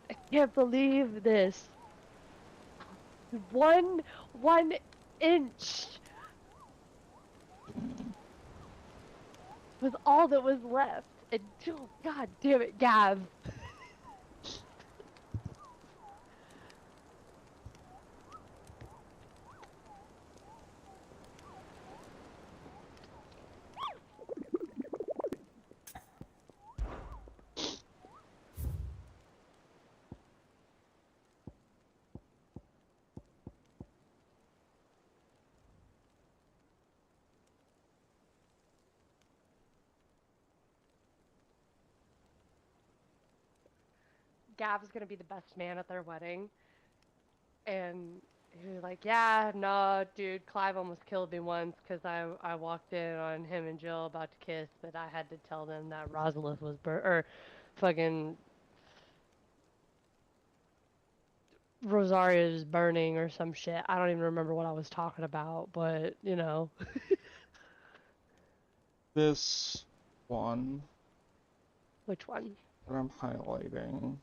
I can't believe this. One inch was all that was left. And oh, God damn it, Gav. Gav's gonna be the best man at their wedding. And he was like, yeah, no, dude, Clive almost killed me once because I walked in on him and Jill about to kiss, but I had to tell them that Rosalith was fucking Rosaria's burning or some shit. I don't even remember what I was talking about, but, you know. This one. Which one? That I'm highlighting.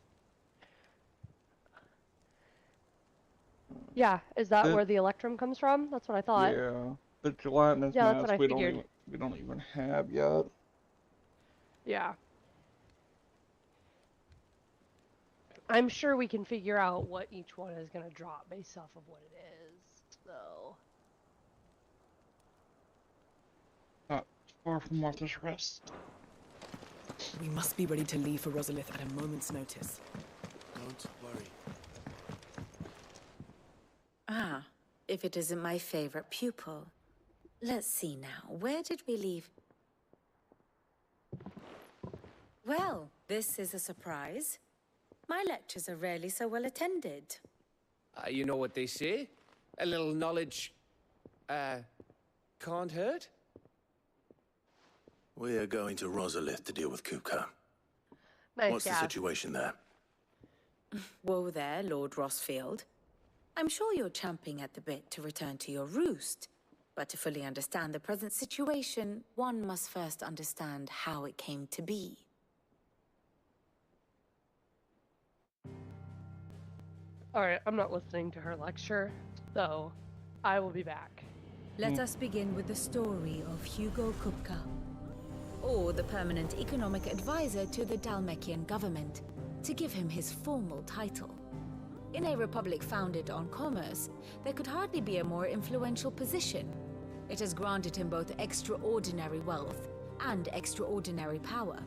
Yeah, is that where the Electrum comes from? That's what I thought. Yeah. The gelatinous Yeah, that's mass what I figured. we don't even have yet. Yeah. I'm sure we can figure out what each one is going to drop based off of what it is, so... Not far from Martha's Rest. We must be ready to leave for Rosalith at a moment's notice. Don't worry. Ah, if it isn't my favorite pupil. Let's see now, where did we leave? Well, this is a surprise. My lectures are rarely so well attended. You know what they say? A little knowledge, can't hurt? We are going to Rosalith to deal with Kupka. Nice, What's the situation there? Whoa there, Lord Rossfield. I'm sure you're champing at the bit to return to your roost. But to fully understand the present situation, one must first understand how it came to be. Alright, I'm not listening to her lecture, so I will be back. Let us begin with the story of Hugo Kupka, or the permanent economic advisor to the Dalmekian government, to give him his formal title. In a republic founded on commerce, there could hardly be a more influential position. It has granted him both extraordinary wealth and extraordinary power.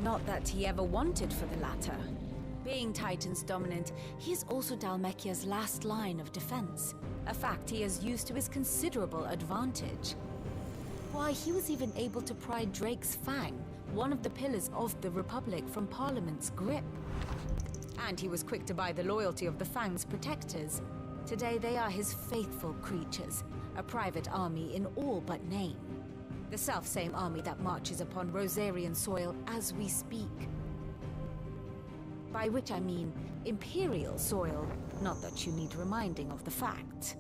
Not that he ever wanted for the latter. Being Titan's dominant, he is also Dalmekia's last line of defense, a fact he has used to his considerable advantage. Why, he was even able to pry Drake's Fang, one of the pillars of the Republic, from Parliament's grip. And he was quick to buy the loyalty of the Fang's protectors. Today they are his faithful creatures, a private army in all but name. The self-same army that marches upon Rosarian soil as we speak. By which I mean Imperial soil, not that you need reminding of the fact.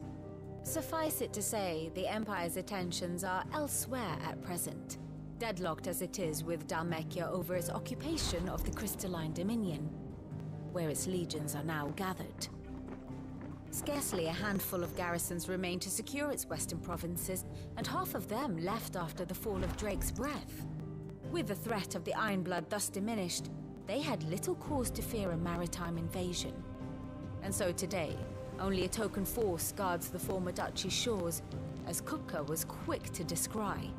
Suffice it to say, the Empire's attentions are elsewhere at present, deadlocked as it is with Dhalmekia over its occupation of the Crystalline Dominion, where its legions are now gathered. Scarcely a handful of garrisons remain to secure its western provinces, and half of them left after the fall of Drake's Breath. With the threat of the Ironblood thus diminished, they had little cause to fear a maritime invasion. And so today, only a token force guards the former duchy's shores, as Kupka was quick to descry.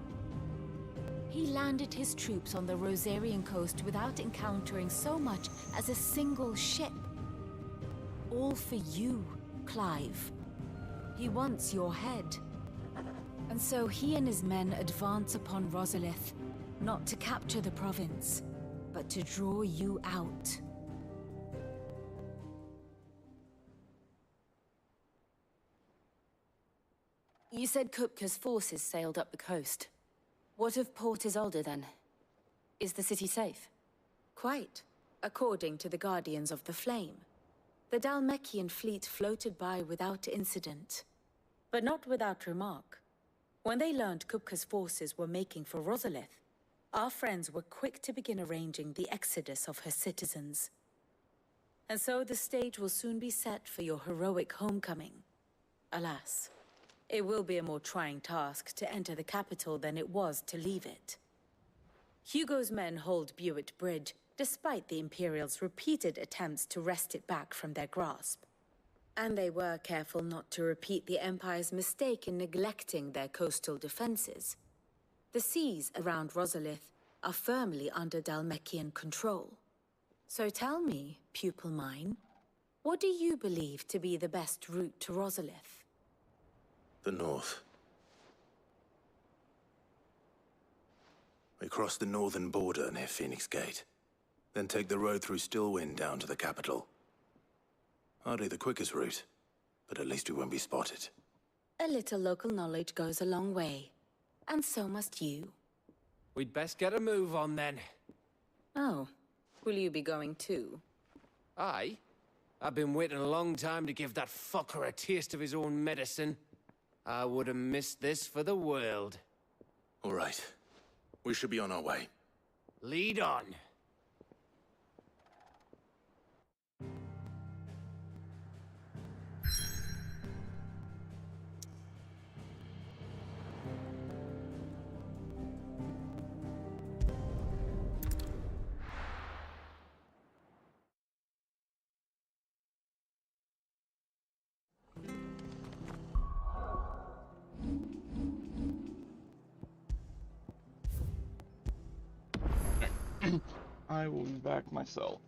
He landed his troops on the Rosarian coast without encountering so much as a single ship. All for you, Clive. He wants your head. And so he and his men advance upon Rosalith, not to capture the province, but to draw you out. You said Kupka's forces sailed up the coast. What of Port Isolde, then? Is the city safe? Quite, according to the Guardians of the Flame. The Dhalmekian fleet floated by without incident. But not without remark. When they learned Kupka's forces were making for Rosalith, our friends were quick to begin arranging the exodus of her citizens. And so the stage will soon be set for your heroic homecoming. Alas, it will be a more trying task to enter the capital than it was to leave it. Hugo's men hold Buett Bridge, despite the Imperials' repeated attempts to wrest it back from their grasp. And they were careful not to repeat the Empire's mistake in neglecting their coastal defenses. The seas around Rosalith are firmly under Dhalmekian control. So tell me, pupil mine, what do you believe to be the best route to Rosalith? The north. We cross the northern border near Phoenix Gate, then take the road through Stillwind down to the capital. Hardly the quickest route, but at least we won't be spotted. A little local knowledge goes a long way, and so must you. We'd best get a move on then. Oh, will you be going too? Aye. I've been waiting a long time to give that fucker a taste of his own medicine. I would have missed this for the world. All right. We should be on our way. Lead on. I will be back myself.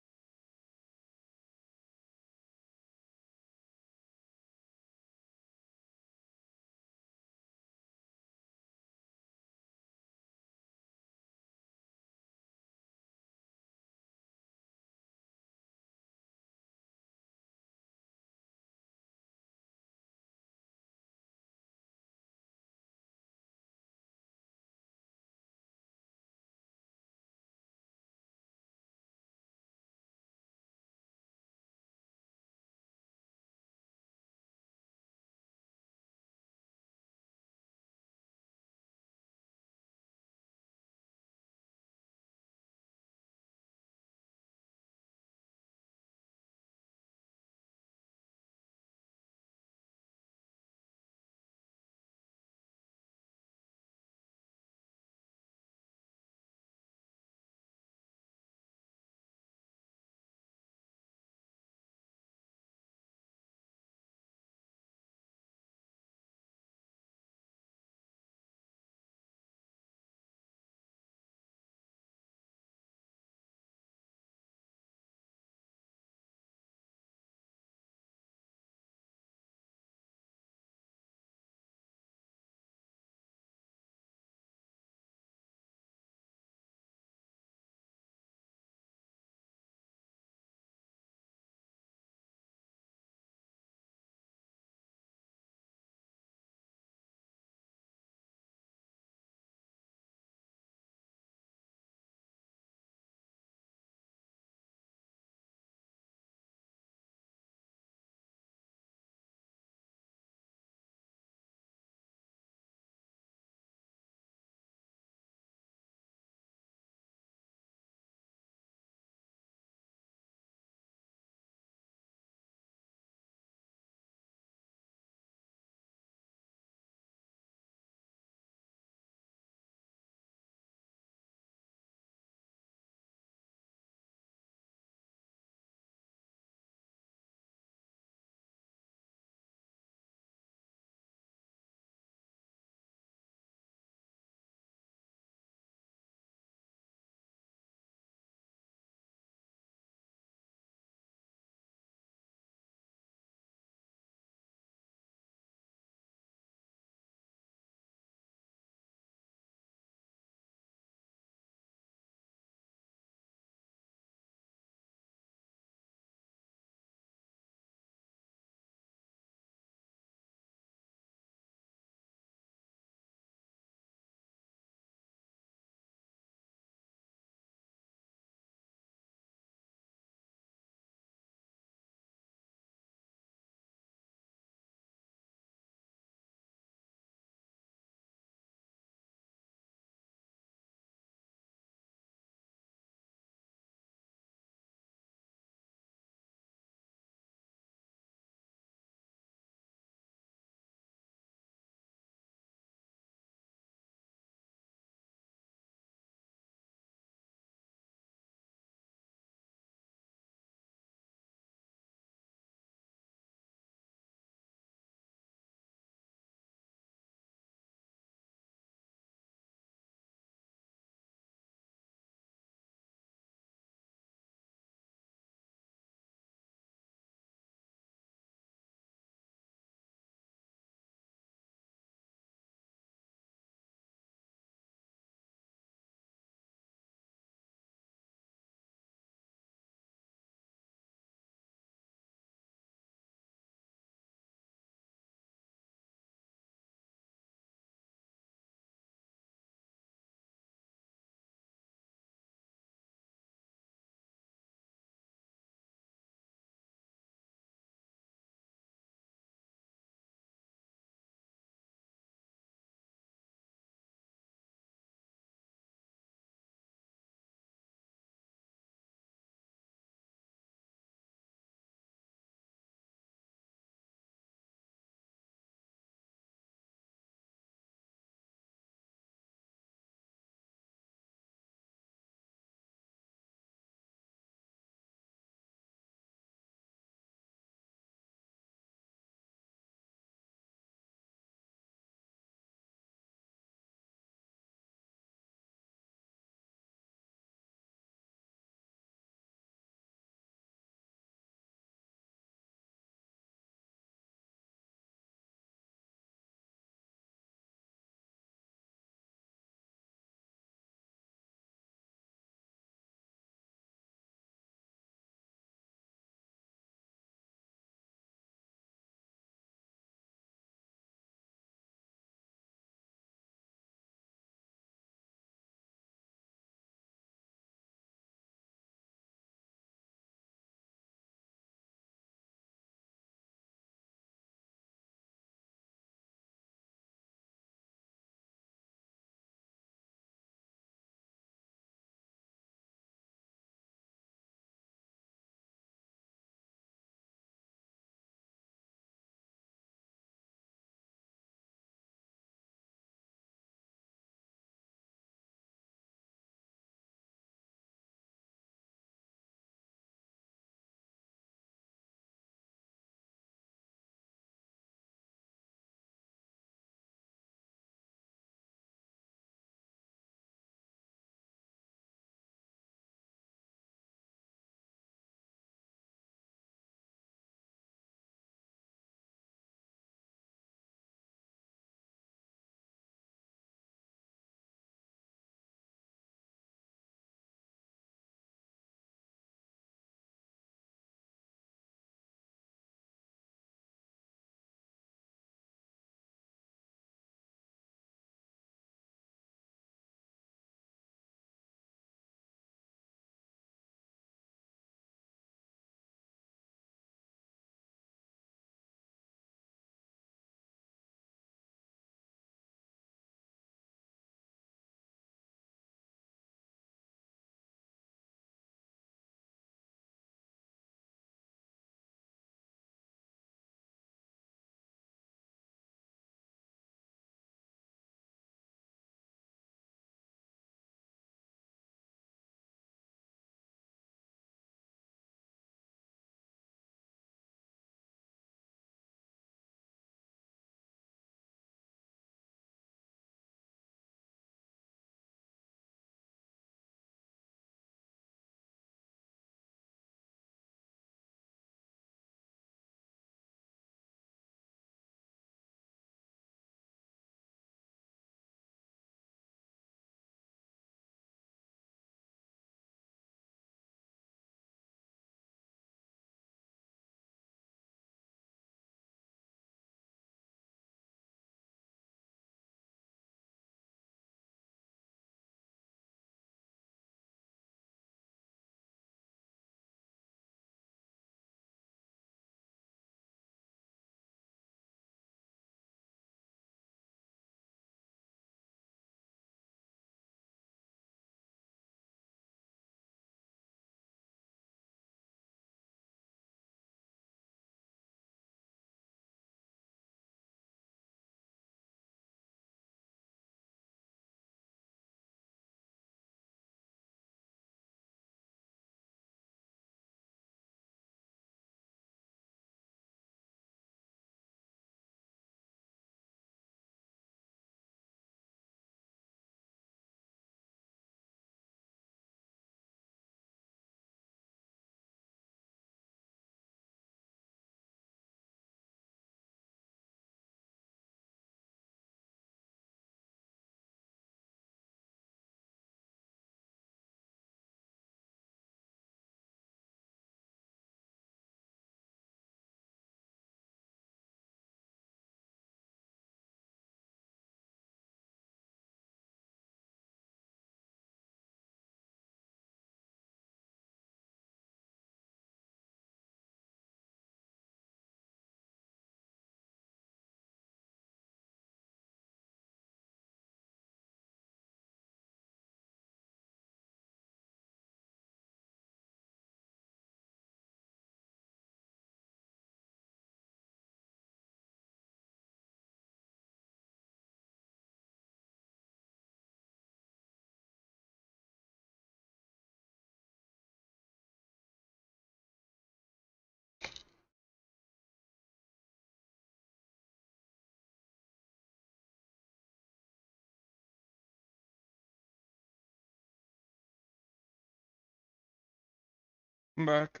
I'm back.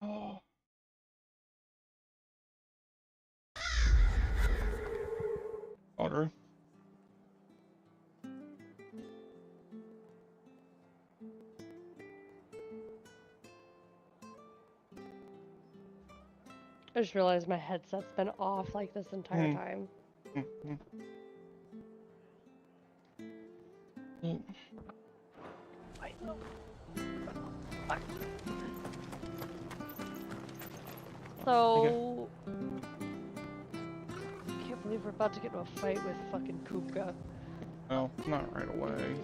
Oh. Audrey. I just realized my headset's been off like this entire time. So, I can't believe we're about to get into a fight with fucking Kupka. Well, not right away.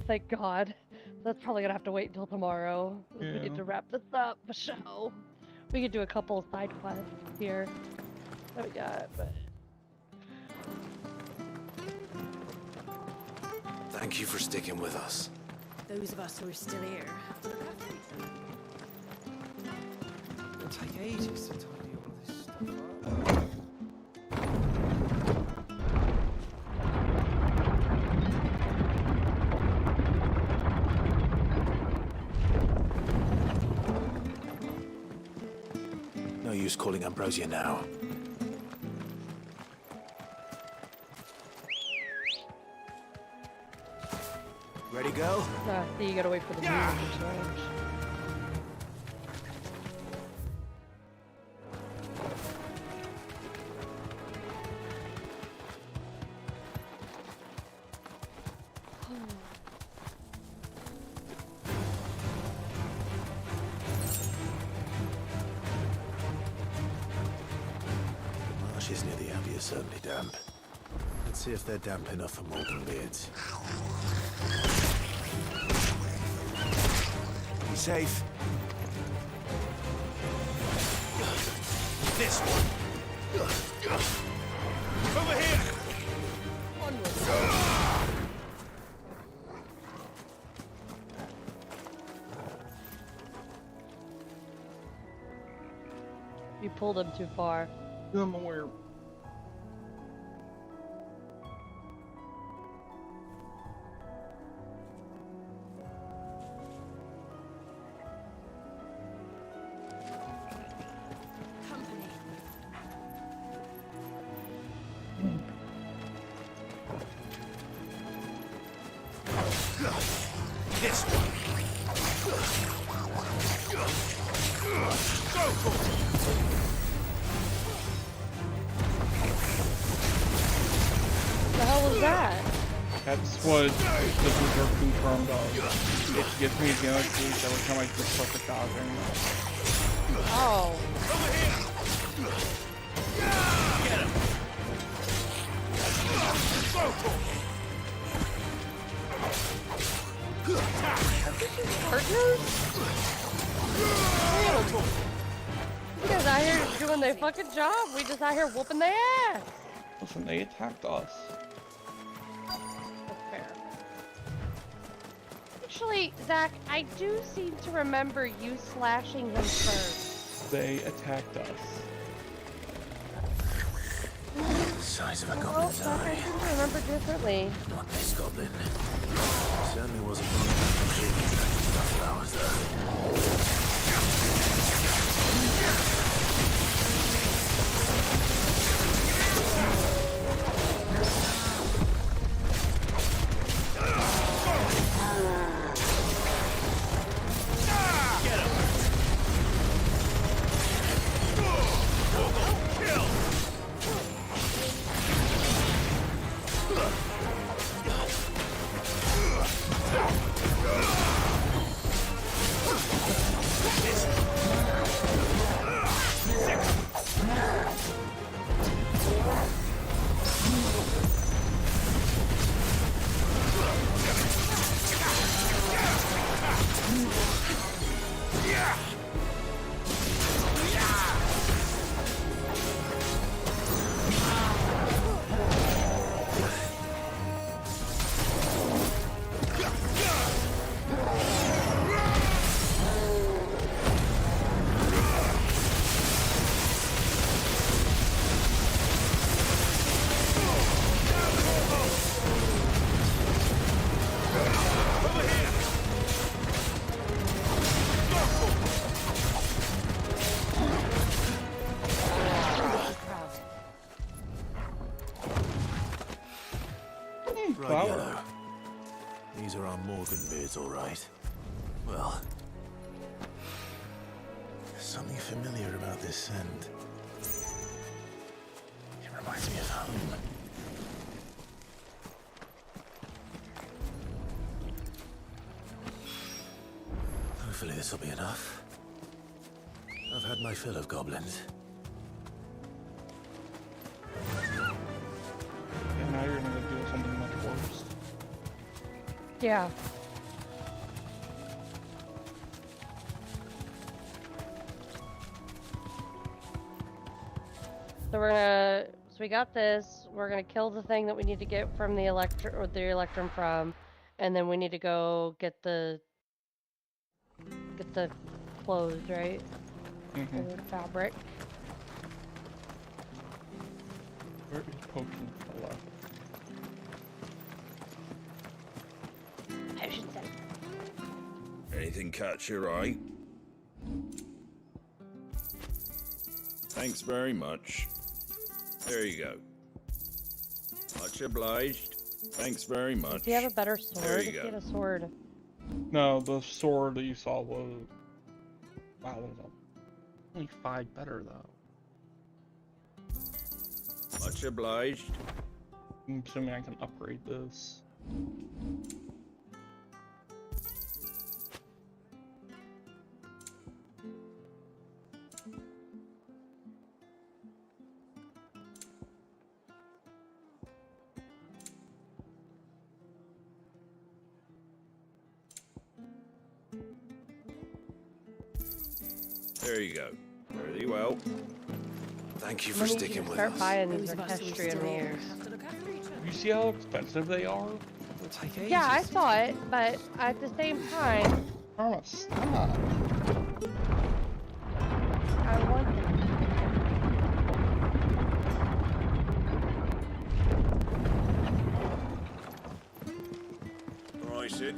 Thank God. That's probably gonna have to wait until tomorrow. Yeah. We need to wrap this up, so we could do a couple side quests here. What we got? But Thank you for sticking with us. Those of us who are still here have to look after each other. It'll take ages to tidy all this stuff up. No use calling Ambrosia now. Ready, go? see, you gotta wait for the music to change. The marshes near the Abbey are certainly damp. Let's see if they're damp enough for Morgan beards. Be safe. This one. Over here. You pulled him too far. I'm aware. This one. Go for it. The hell was that? That's what the Berserk confirmed of. It gives me the energy every time I do stuff with dodging. Oh. Over here. Get him. Go for it. Partners? You guys out here doing their fucking job. We just out here whooping their ass. Listen, they attacked us. That's fair. Actually, Zach, I do seem to remember you slashing them first. They attacked us. The size of a Oh, goblin's Zach, I eye. seem to remember differently. Not this goblin. Certainly wasn't one of the flowers, though. Bright Flower. yellow. These are our Morgan beards, all right. Well, there's something familiar about this scent. It reminds me of home. Hopefully this will be enough. I've had my fill of goblins. And now you're gonna do something much worse. Yeah. So we got this. We're gonna kill the thing that we need to get from the electrum from, and then we need to go get the clothes, right? Mm-hmm. Or the fabric. Where is potion fella? Anything catch your eye? Thanks very much. There you go. Much obliged. Thanks very much. Do you have a better sword? There you If you go. had a sword. No, the sword that you saw was... Wow, that was only 5 better, though. Much obliged. I'm assuming I can upgrade this. There you go. Very well. Thank you When for you sticking with start us. buying these equestrian rules. You see how expensive they are? Yeah, I saw it, but at the same time, Karma, stop. I want it. All right, Sid.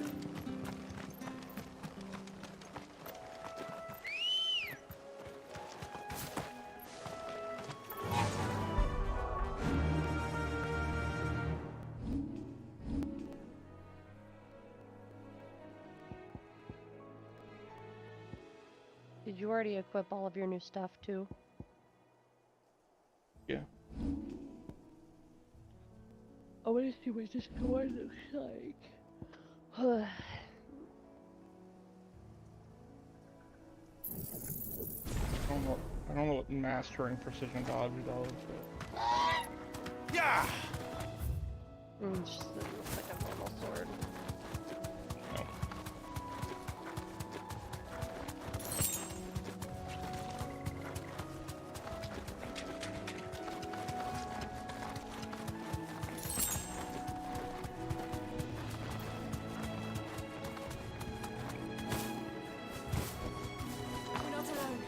Did you already equip all of your new stuff too? Yeah. I want to see what this sword looks like. I don't know what mastering precision dodge does, but... Yeah! It just looks like a normal sword. No. We're not alone.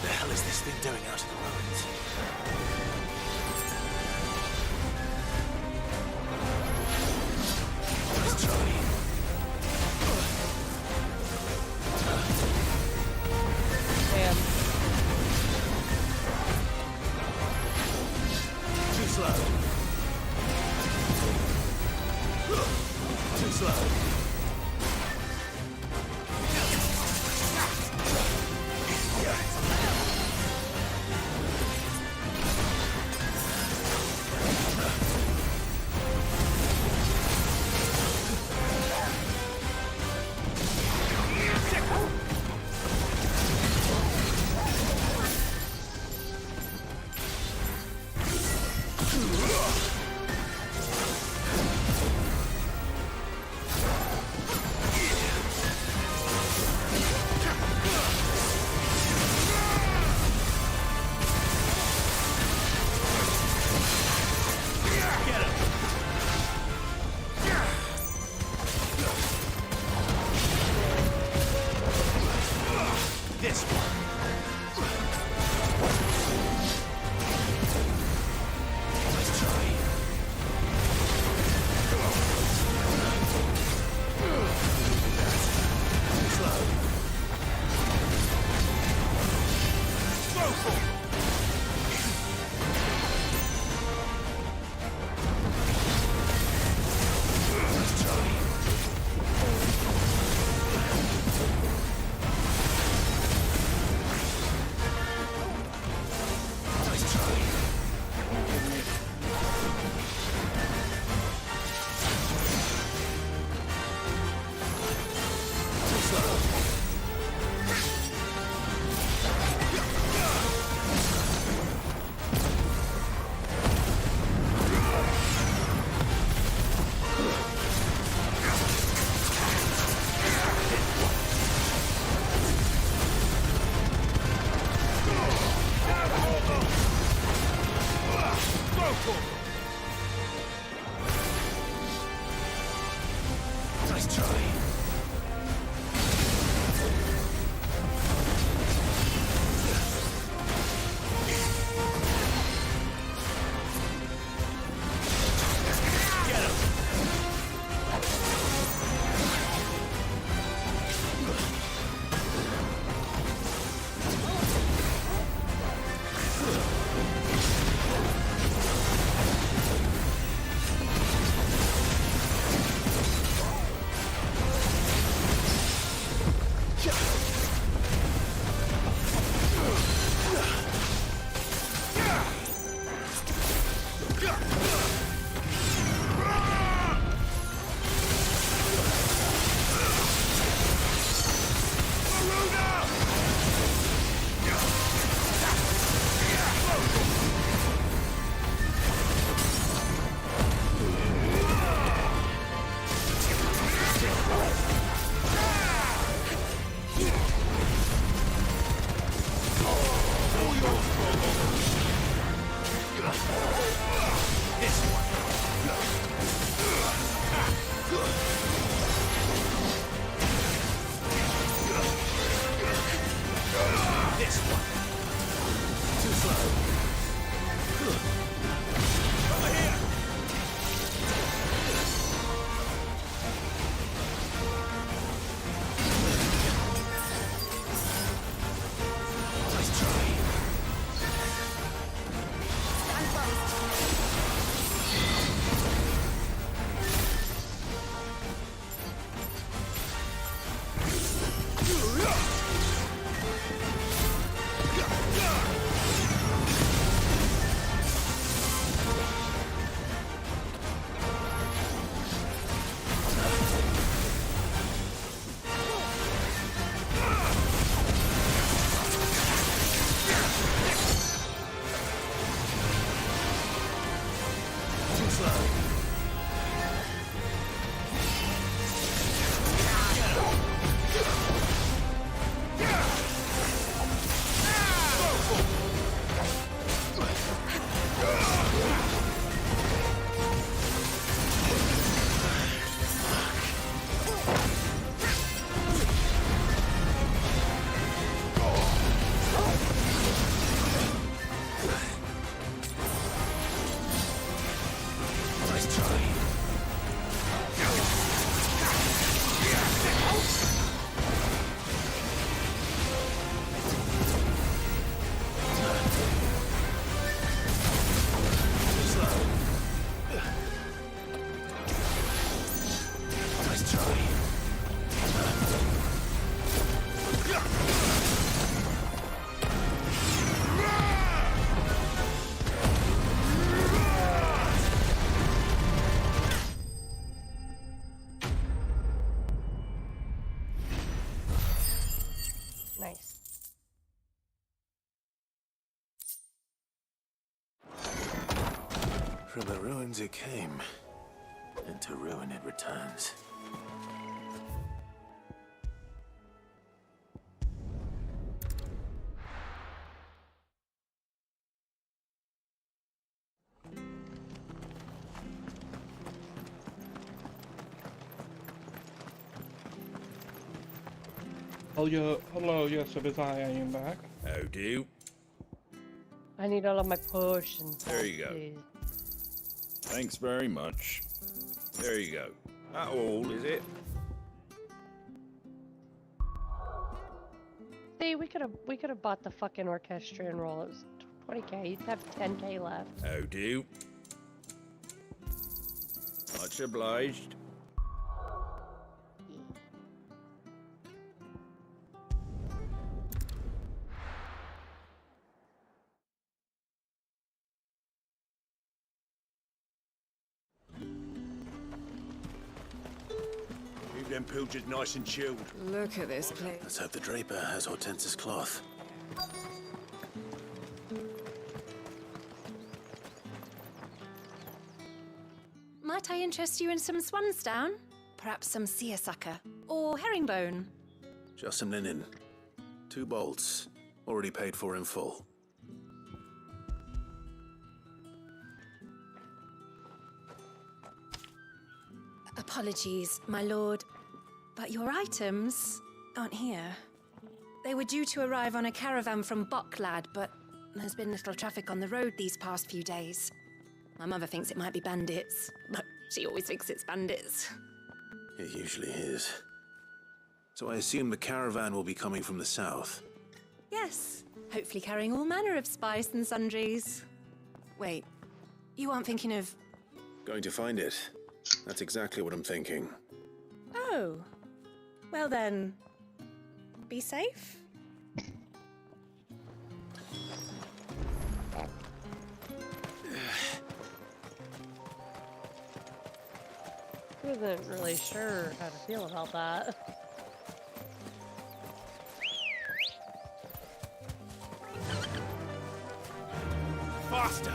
The hell is this thing doing out in the ruins? Nice try. Damn. Too slow. Too slow. Nice try. From the ruins it came, and to ruin it returns. Oh yeah, hello, yes it is I am back. How do? I need all of my potions. There you go. Please. Thanks very much. There you go. That all, is it? See, we could have bought the fucking orchestrion roll. It was 20k. You'd have 10k left. How do? Much obliged. Keep them pilgers nice and chilled. Look at this place. Let's hope the Draper has Hortense's cloth. Might I interest you in some swansdown? Perhaps some seersucker? Or herringbone? Just some linen. 2 bolts. Already paid for in full. Apologies, my lord, but your items aren't here. They were due to arrive on a caravan from Boklad, but there's been little traffic on the road these past few days. My mother thinks it might be bandits, but she always thinks it's bandits. It usually is. So I assume the caravan will be coming from the south. Yes, hopefully carrying all manner of spice and sundries. Wait, you aren't thinking of... Going to find it. That's exactly what I'm thinking. Oh, well then, be safe. I wasn't really sure how to feel about that. Faster!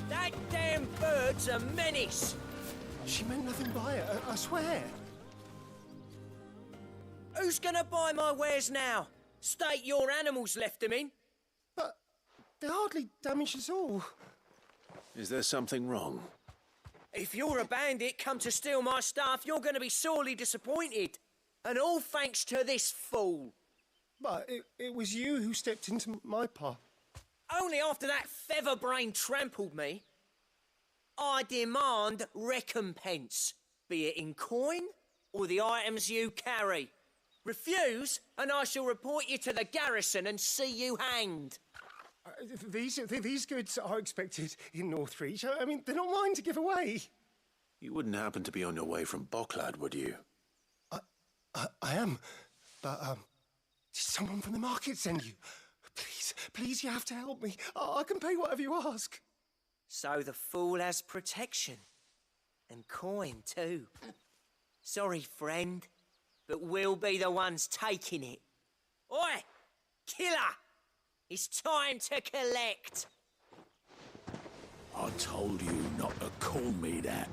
That damn bird's a menace! She meant nothing by it, I swear. Who's gonna buy my wares now? State your animals left them in. But they hardly damaged us all. Is there something wrong? If you're a bandit come to steal my stuff, you're gonna be sorely disappointed. And all thanks to this fool. But it was you who stepped into my path. Only after that featherbrain trampled me. I demand recompense, be it in coin or the items you carry. Refuse, and I shall report you to the garrison and see you hanged. These goods are expected in Northreach. I mean, they're not mine to give away. You wouldn't happen to be on your way from Boklad, would you? I am, but did someone from the market send you? Please, you have to help me. I can pay whatever you ask. So the fool has protection. And coin, too. Sorry, friend, but we'll be the ones taking it. Oi! Killer! It's time to collect! I told you not to call me that.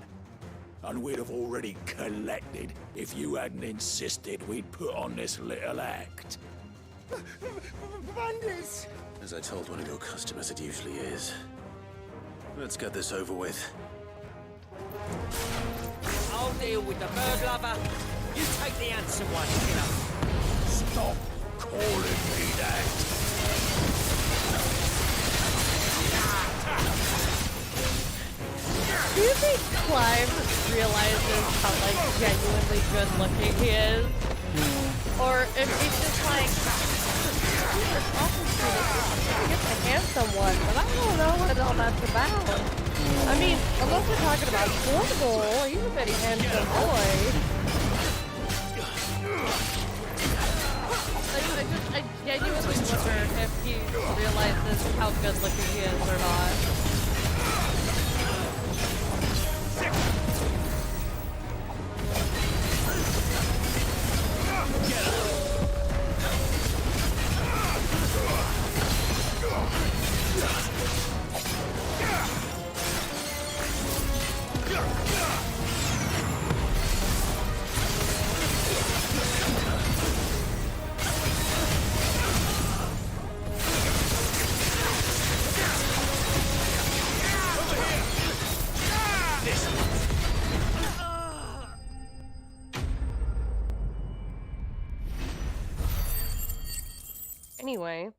And we'd have already collected if you hadn't insisted we'd put on this little act. Bandits! As I told one of your customers, it usually is. Let's get this over with. I'll deal with the bird lover. You take the handsome one, killer. Stop calling me that. Do you think Clive realizes how, like, genuinely good looking he is? Or if he's just like, you're talking to this the handsome one, but I don't know what all that's about. I mean, unless we're talking about Portugal, he's a very handsome boy. I genuinely wonder if he realizes how good looking he is or not. Anyway.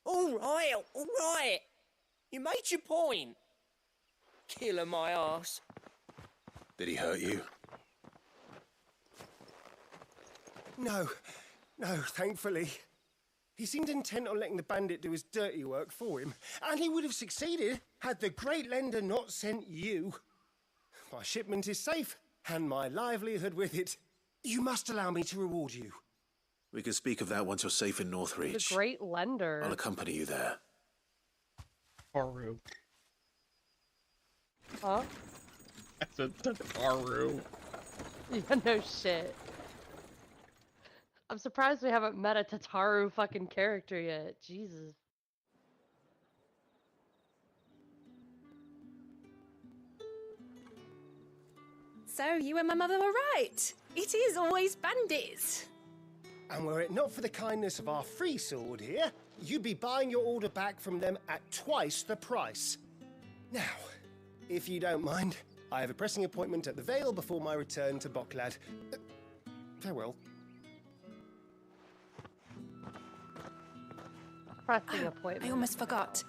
All right. You made your point. Killer my ass. Did he hurt you? No, thankfully. He seemed intent on letting the bandit do his dirty work for him, and he would have succeeded Had the great lender not sent you, my shipment is safe, and my livelihood with it. You must allow me to reward you. We can speak of that once you're safe in Northreach. The great lender. I'll accompany you there. Haru. Huh? I said Tataru. Yeah, no shit. I'm surprised we haven't met a Tataru fucking character yet. Jesus. So you and my mother were right. It is always bandits. And were it not for the kindness of our free sword here, you'd be buying your order back from them at twice the price. Now, if you don't mind, I have a pressing appointment at the Vale before my return to Boklad. Farewell. Pressing appointment. I almost forgot.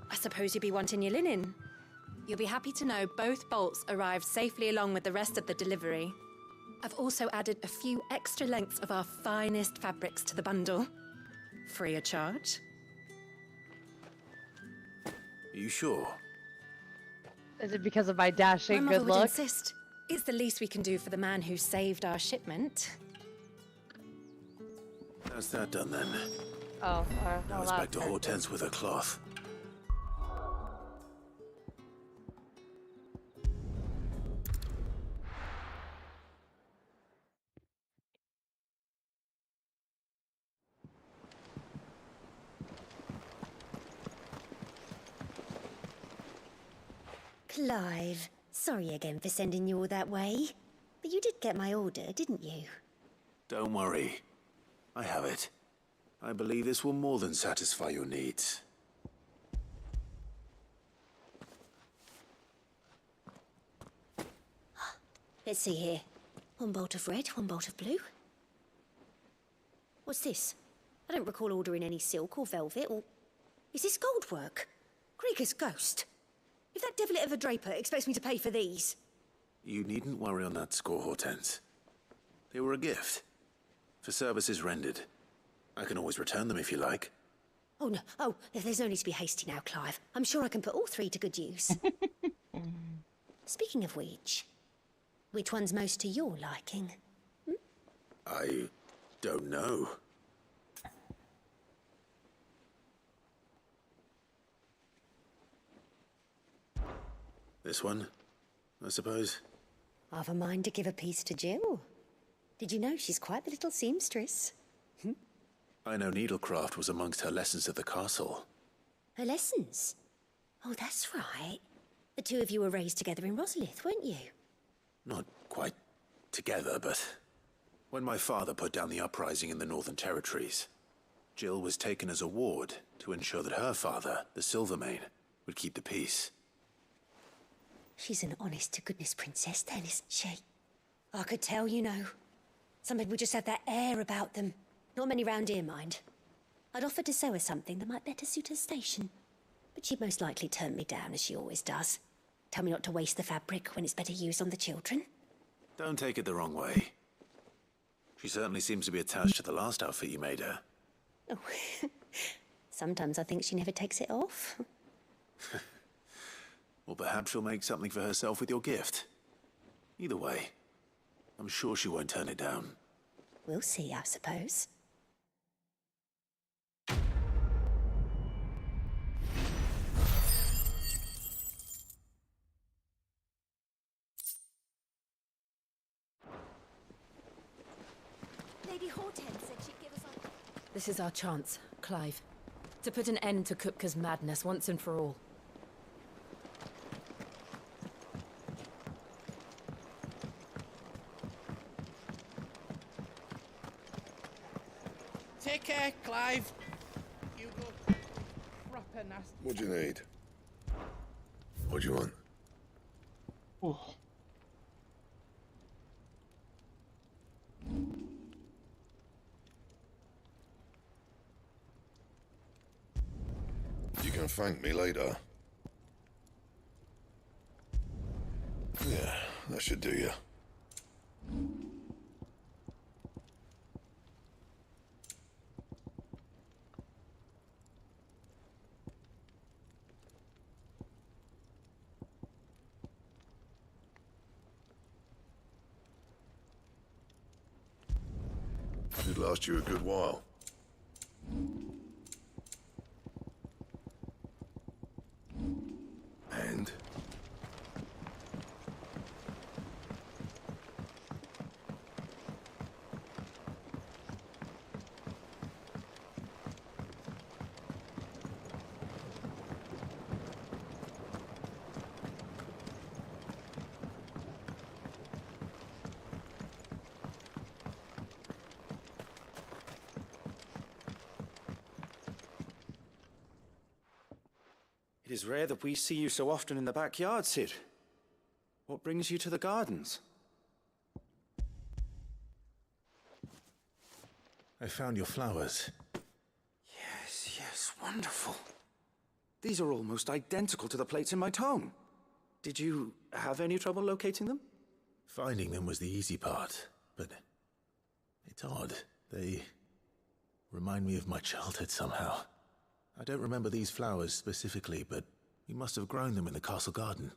I suppose you'll be wanting your linen. You'll be happy to know both bolts arrived safely along with the rest of the delivery. I've also added a few extra lengths of our finest fabrics to the bundle. Free of charge. Are you sure? Is it because of my dashing My mother good would look? insist. It's the least we can do for the man who saved our shipment. That's that done then. Oh, Now it's back to Hortense with her cloth. Clive, sorry again for sending you all that way. But you did get my order, didn't you? Don't worry. I have it. I believe this will more than satisfy your needs. Let's see here. One bolt of red, one bolt of blue. What's this? I don't recall ordering any silk or velvet or... Is this gold work? Krieger's ghost. If that devil of a draper expects me to pay for these... You needn't worry on that score, Hortense. They were a gift. For services rendered. I can always return them if you like. Oh, no. Oh, there's no need to be hasty now, Clive. I'm sure I can put all three to good use. Speaking of which one's most to your liking? I don't know. This one, I suppose. I've a mind to give a piece to Jill. Did you know she's quite the little seamstress? I know needlecraft was amongst her lessons at the castle. Her lessons? Oh, that's right. The two of you were raised together in Rosalith, weren't you? Not quite together, but when my father put down the uprising in the Northern Territories, Jill was taken as a ward to ensure that her father, the Silvermane, would keep the peace. She's an honest-to-goodness princess then, isn't she? I could tell, you know. Some people just have that air about them. Not many round here, mind. I'd offered to sew her something that might better suit her station. But she'd most likely turn me down, as she always does. Tell me not to waste the fabric when it's better used on the children. Don't take it the wrong way. She certainly seems to be attached to the last outfit you made her. Oh, sometimes I think she never takes it off. Or perhaps she'll make something for herself with your gift. Either way, I'm sure she won't turn it down. We'll see, I suppose. Lady Hortense said she'd give us our... This is our chance, Clive. To put an end to Kupka's madness once and for all. Take care, Clive. You go proper nasty. What do you need? What do you want? Oh. You can thank me later. Yeah, that should do you. Should last you a good while. And? It is rare that we see you so often in the backyard, Sid. What brings you to the gardens? I found your flowers. Yes, wonderful. These are almost identical to the plates in my tome. Did you have any trouble locating them? Finding them was the easy part, but it's odd. They remind me of my childhood somehow. I don't remember these flowers specifically, but we must have grown them in the castle garden.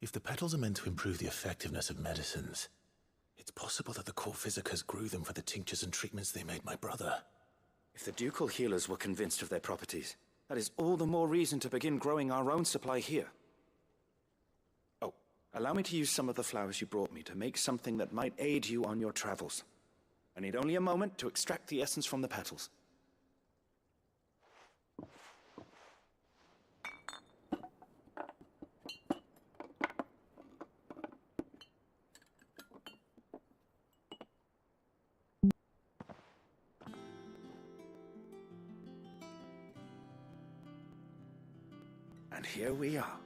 If the petals are meant to improve the effectiveness of medicines, it's possible that the court physicers grew them for the tinctures and treatments they made my brother. If the ducal healers were convinced of their properties, that is all the more reason to begin growing our own supply here. Oh, allow me to use some of the flowers you brought me to make something that might aid you on your travels. I need only a moment to extract the essence from the petals. And here we are.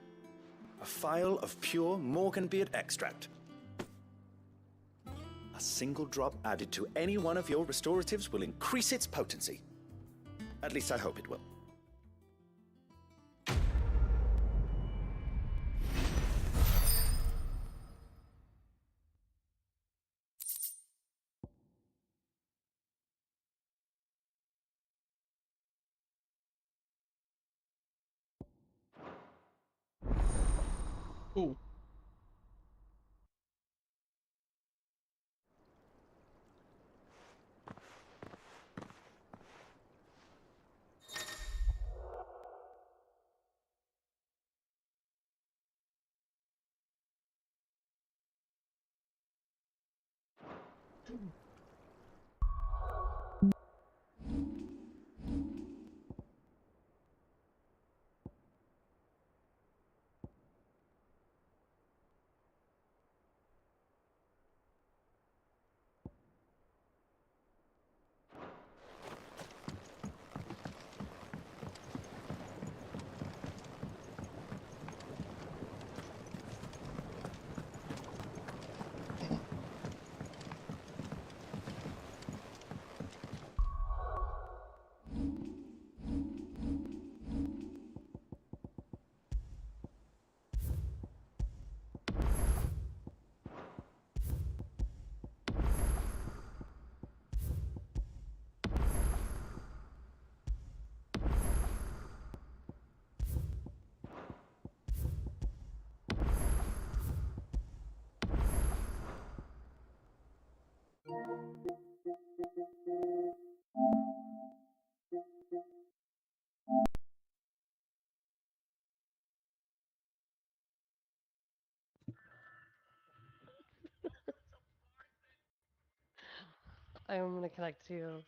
A phial of pure Morganbeard extract. A single drop added to any one of your restoratives will increase its potency. At least I hope it will. Ooh. I'm gonna connect to